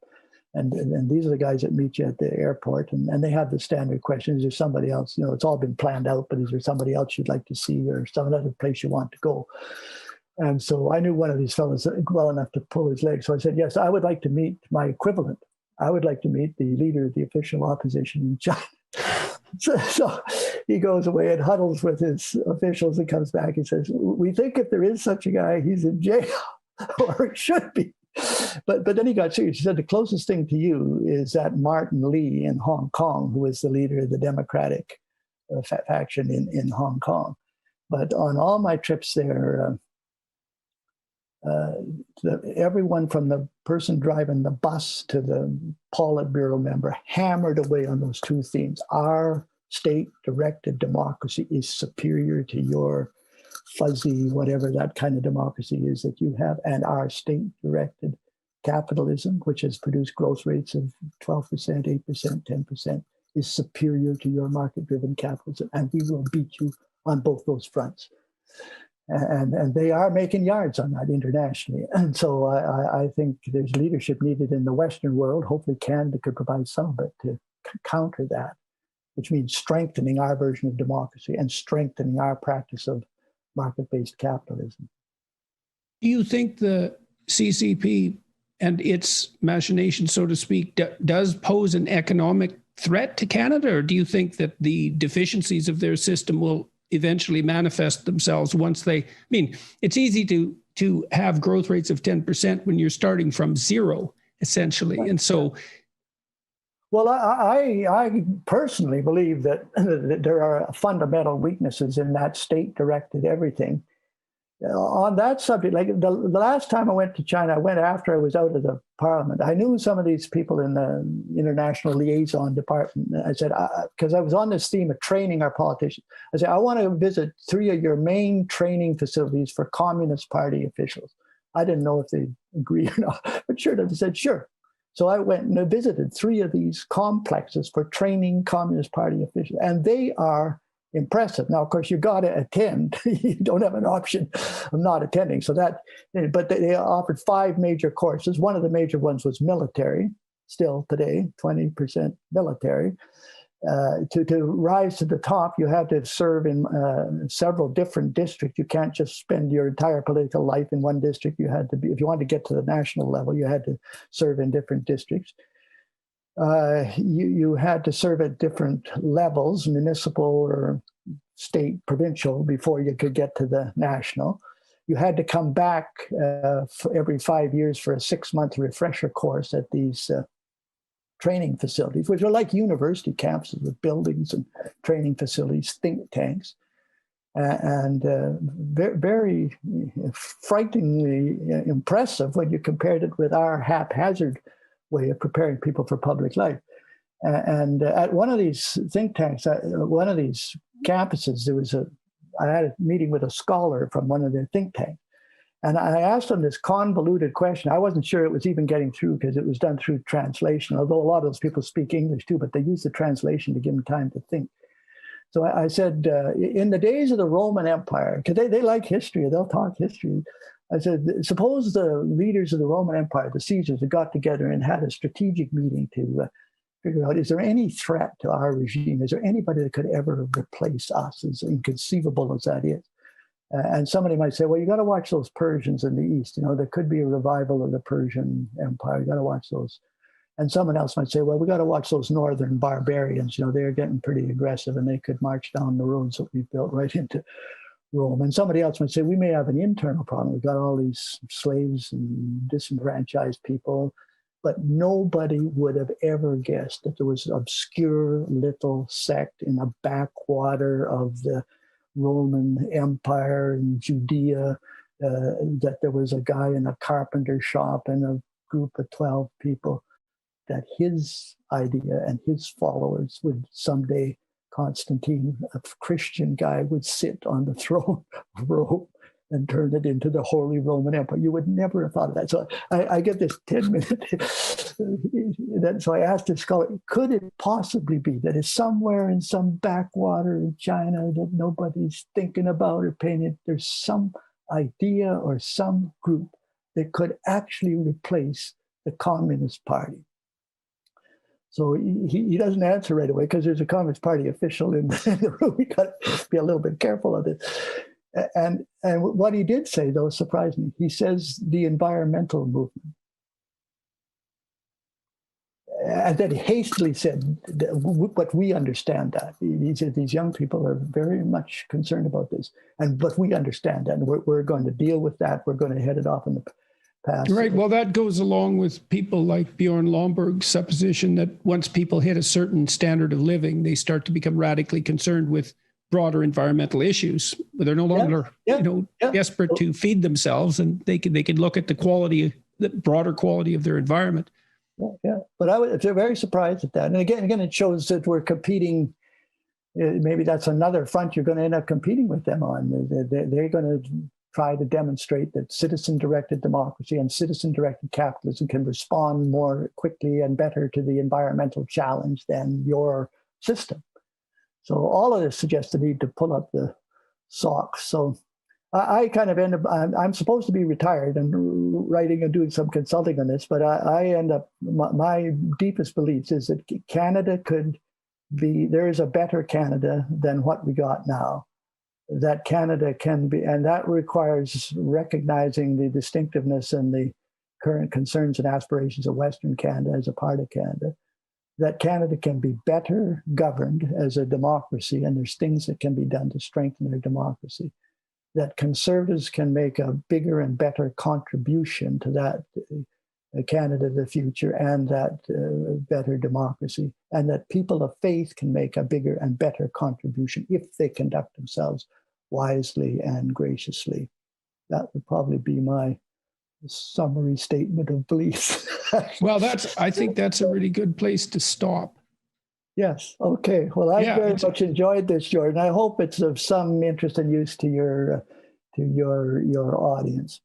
And these are the guys that meet you at the airport, and they have the standard question: is there somebody else? It's all been planned out, but is there somebody else you'd like to see, or some other place you want to go? And so I knew one of these fellows well enough to pull his leg. So I said, yes, I would like to meet my equivalent. I would like to meet the leader of the official opposition in China. So he goes away and huddles with his officials and comes back and says, we think if there is such a guy, he's in jail, or he should be. But then he got serious. He said, the closest thing to you is that Martin Lee in Hong Kong, who is the leader of the Democratic faction in Hong Kong. But on all my trips there, everyone from the person driving the bus to the Politburo member hammered away on those two themes. Our state-directed democracy is superior to your fuzzy, whatever that kind of democracy is that you have, and our state-directed capitalism, which has produced growth rates of 12%, 8%, 10%, is superior to your market-driven capitalism, and we will beat you on both those fronts. And they are making yards on that internationally. And so I think there's leadership needed in the Western world. Hopefully Canada could provide some of it to counter that, which means strengthening our version of democracy and strengthening our practice of market-based capitalism. Do you think the CCP and its machination, so to speak, does pose an economic threat to Canada? Or do you think that the deficiencies of their system will eventually manifest themselves once they, I mean, it's easy to have growth rates of 10% when you're starting from zero, essentially. And so, well, I personally believe that there are fundamental weaknesses in that state-directed everything. On that subject, like the last time I went to China, I went after I was out of the parliament. I knew some of these people in the international liaison department. I said, because I was on this theme of training our politicians, I said, I want to visit 3 of your main training facilities for Communist Party officials. I didn't know if they'd agree or not, but sure, they said, sure. So I went and I visited 3 of these complexes for training Communist Party officials, and they are impressive. Now, of course, you got to attend. You don't have an option of not attending. So that, but they offered 5 major courses. One of the major ones was military, still today, 20% military. To rise to the top, you had to serve in several different districts. You can't just spend your entire political life in one district. You had to be, if you wanted to get to the national level, you had to serve in different districts. You had to serve at different levels, municipal or state, provincial, before you could get to the national. You had to come back for every 5 years for a 6-month refresher course at these training facilities, which are like university campuses with buildings and training facilities, think tanks, and very frighteningly impressive when you compared it with our haphazard way of preparing people for public life. And at one of these think tanks, one of these campuses, I had a meeting with a scholar from one of the think tanks. And I asked him this convoluted question. I wasn't sure it was even getting through because it was done through translation, although a lot of those people speak English too, but they use the translation to give them time to think. So I said, in the days of the Roman Empire, because they like history, they'll talk history. I said, suppose the leaders of the Roman Empire, the Caesars, had got together and had a strategic meeting to figure out, is there any threat to our regime? Is there anybody that could ever replace us, as inconceivable as that is? And somebody might say, well, you got to watch those Persians in the East. You know, there could be a revival of the Persian Empire. You got to watch those. And someone else might say, well, we got to watch those northern barbarians. You know, they're getting pretty aggressive and they could march down the roads that we've built right into Rome. And somebody else might say, we may have an internal problem. We've got all these slaves and disenfranchised people, but nobody would have ever guessed that there was an obscure little sect in a backwater of the Roman Empire in Judea, that there was a guy in a carpenter shop and a group of 12 people, that his idea and his followers would someday, Constantine, a Christian guy, would sit on the throne of Rome and turn it into the Holy Roman Empire. You would never have thought of that. So I get this 10-minute. So I asked this scholar, could it possibly be that it's somewhere in some backwater in China that nobody's thinking about or paying it? There's some idea or some group that could actually replace the Communist Party. So he doesn't answer right away because there's a Communist Party official in the room. We got to be a little bit careful of this. And what he did say, though, surprised me. He says the environmental movement. And then he hastily said, but we understand that. He said these young people are very much concerned about this. But we understand that. And we're going to deal with that. We're going to head it off in the past. Right. Well, that goes along with people like Bjorn Lomborg's supposition that once people hit a certain standard of living, they start to become radically concerned with broader environmental issues. They're no longer, desperate to feed themselves, and they can look at the broader quality of their environment. Yeah. But I was very surprised at that. And again, it shows that we're competing. Maybe that's another front you're going to end up competing with them on. They're going to try to demonstrate that citizen-directed democracy and citizen-directed capitalism can respond more quickly and better to the environmental challenge than your system. So all of this suggests the need to pull up the socks. So I kind of end up, I'm supposed to be retired and writing and doing some consulting on this, but I end up, my deepest beliefs is that Canada could be, there is a better Canada than what we got now. that Canada can be, and that requires recognizing the distinctiveness and the current concerns and aspirations of Western Canada as a part of Canada, that Canada can be better governed as a democracy, and there's things that can be done to strengthen our democracy, that conservatives can make a bigger and better contribution to that Canada of the future and that better democracy, and that people of faith can make a bigger and better contribution if they conduct themselves wisely and graciously. That would probably be my summary statement of beliefs. Well, I think that's a really good place to stop. Yes. Okay. Well, I very much enjoyed this, Jordan. I hope it's of some interest and use to your audience.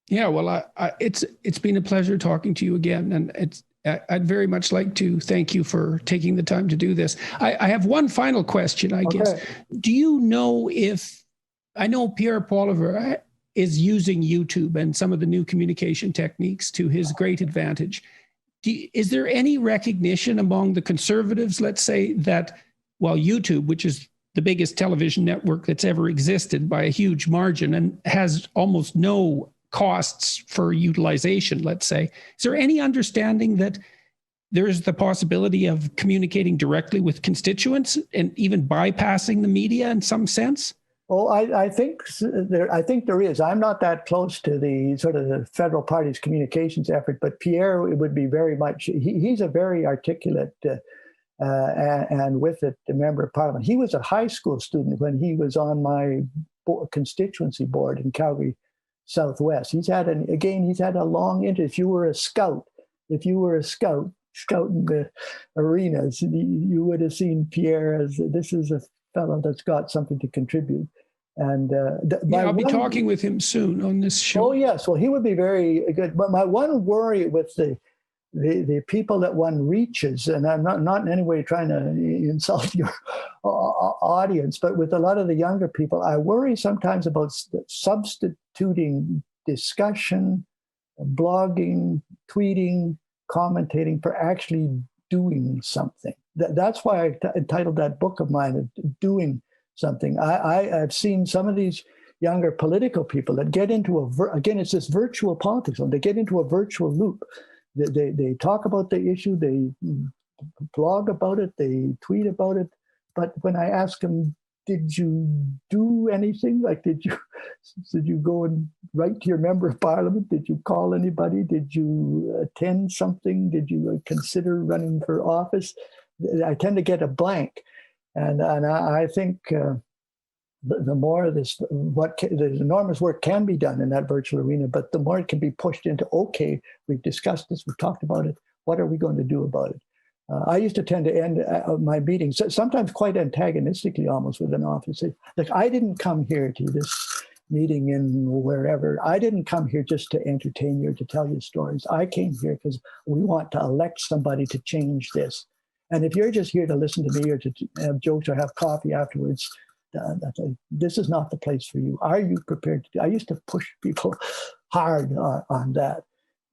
Yeah. Well, it's been a pleasure talking to you again, and I'd very much like to thank you for taking the time to do this. I have one final question, I guess. Do you know I know Pierre Poilievre is using YouTube and some of the new communication techniques to his great advantage. Is there any recognition among the conservatives, let's say, that while YouTube, which is the biggest television network that's ever existed by a huge margin and has almost no costs for utilization, let's say, is there any understanding that there is the possibility of communicating directly with constituents and even bypassing the media in some sense? Oh, I think there is. I'm not that close to the sort of the federal party's communications effort, but Pierre would be very much. He's a very articulate and with it a member of Parliament. He was a high school student when he was on my constituency board in Calgary Southwest. He's had a long interest. If you were a scout scouting the arenas, you would have seen Pierre as this is a fellow that's got something to contribute. And I'll be talking with him soon on this show. Oh yes, well he would be very good. But my one worry with the people that one reaches, and I'm not in any way trying to insult your audience, but with a lot of the younger people, I worry sometimes about substituting discussion, blogging, tweeting, commentating for actually doing something. That's why I entitled that book of mine, Doing Something. I've seen some of these younger political people that get into again, it's this virtual politics. They get into a virtual loop. They talk about the issue, they blog about it, they tweet about it. But when I ask them, did you do anything? Like, did you go and write to your member of parliament? Did you call anybody? Did you attend something? Did you consider running for office? I tend to get a blank. And I think the more there's enormous work can be done in that virtual arena, but the more it can be pushed into, okay, we've discussed this, we've talked about it, what are we going to do about it? I used to tend to end my meetings, sometimes quite antagonistically almost, with an officer. Like, I didn't come here to this meeting in wherever. I didn't come here just to entertain you or to tell you stories. I came here because we want to elect somebody to change this. And if you're just here to listen to me or to have jokes or have coffee afterwards, this is not the place for you. Are you prepared to do? I used to push people hard on that,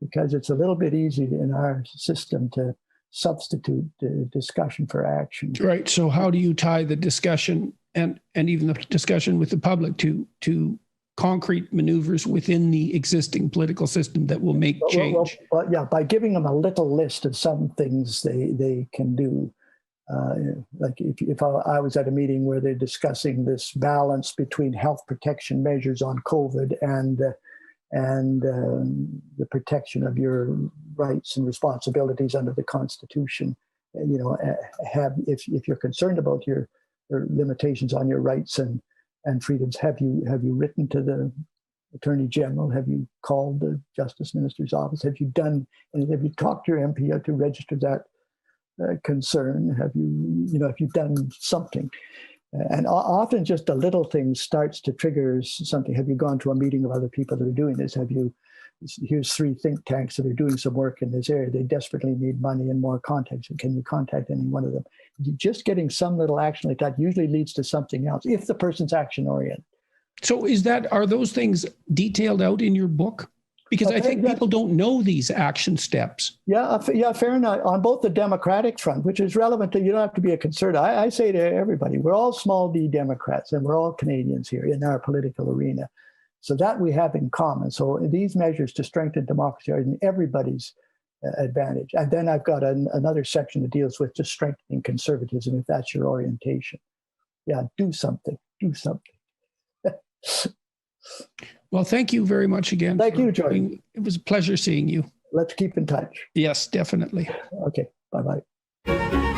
because it's a little bit easy in our system to substitute the discussion for action. Right. So how do you tie the discussion and even the discussion with the public to concrete maneuvers within the existing political system that will make change? Well, yeah, by giving them a little list of some things they can do. Like if I was at a meeting where they're discussing this balance between health protection measures on COVID and the protection of your rights and responsibilities under the Constitution, if you're concerned about your limitations on your rights and freedoms, have you written to the Attorney General? Have you called the Justice Minister's office? Have you talked to your MP to register that concern? Have you done something? And often just a little thing starts to trigger something. Have you gone to a meeting of other people that are doing this? Here's 3 think tanks that are doing some work in this area. They desperately need money and more contacts. Can you contact any one of them? Just getting some little action like that usually leads to something else, if the person's action oriented. So are those things detailed out in your book? Because I think people don't know these action steps. Yeah, fair enough. On both the Democratic front, which is relevant to, you don't have to be a conservative. I say to everybody, we're all small d Democrats, and we're all Canadians here in our political arena. So that we have in common. So these measures to strengthen democracy are in everybody's advantage. And then I've got another section that deals with just strengthening conservatism, if that's your orientation. Yeah, do something. Well, thank you very much again. Thank you, Jordan. It was a pleasure seeing you. Let's keep in touch. Yes, definitely. Okay, bye-bye.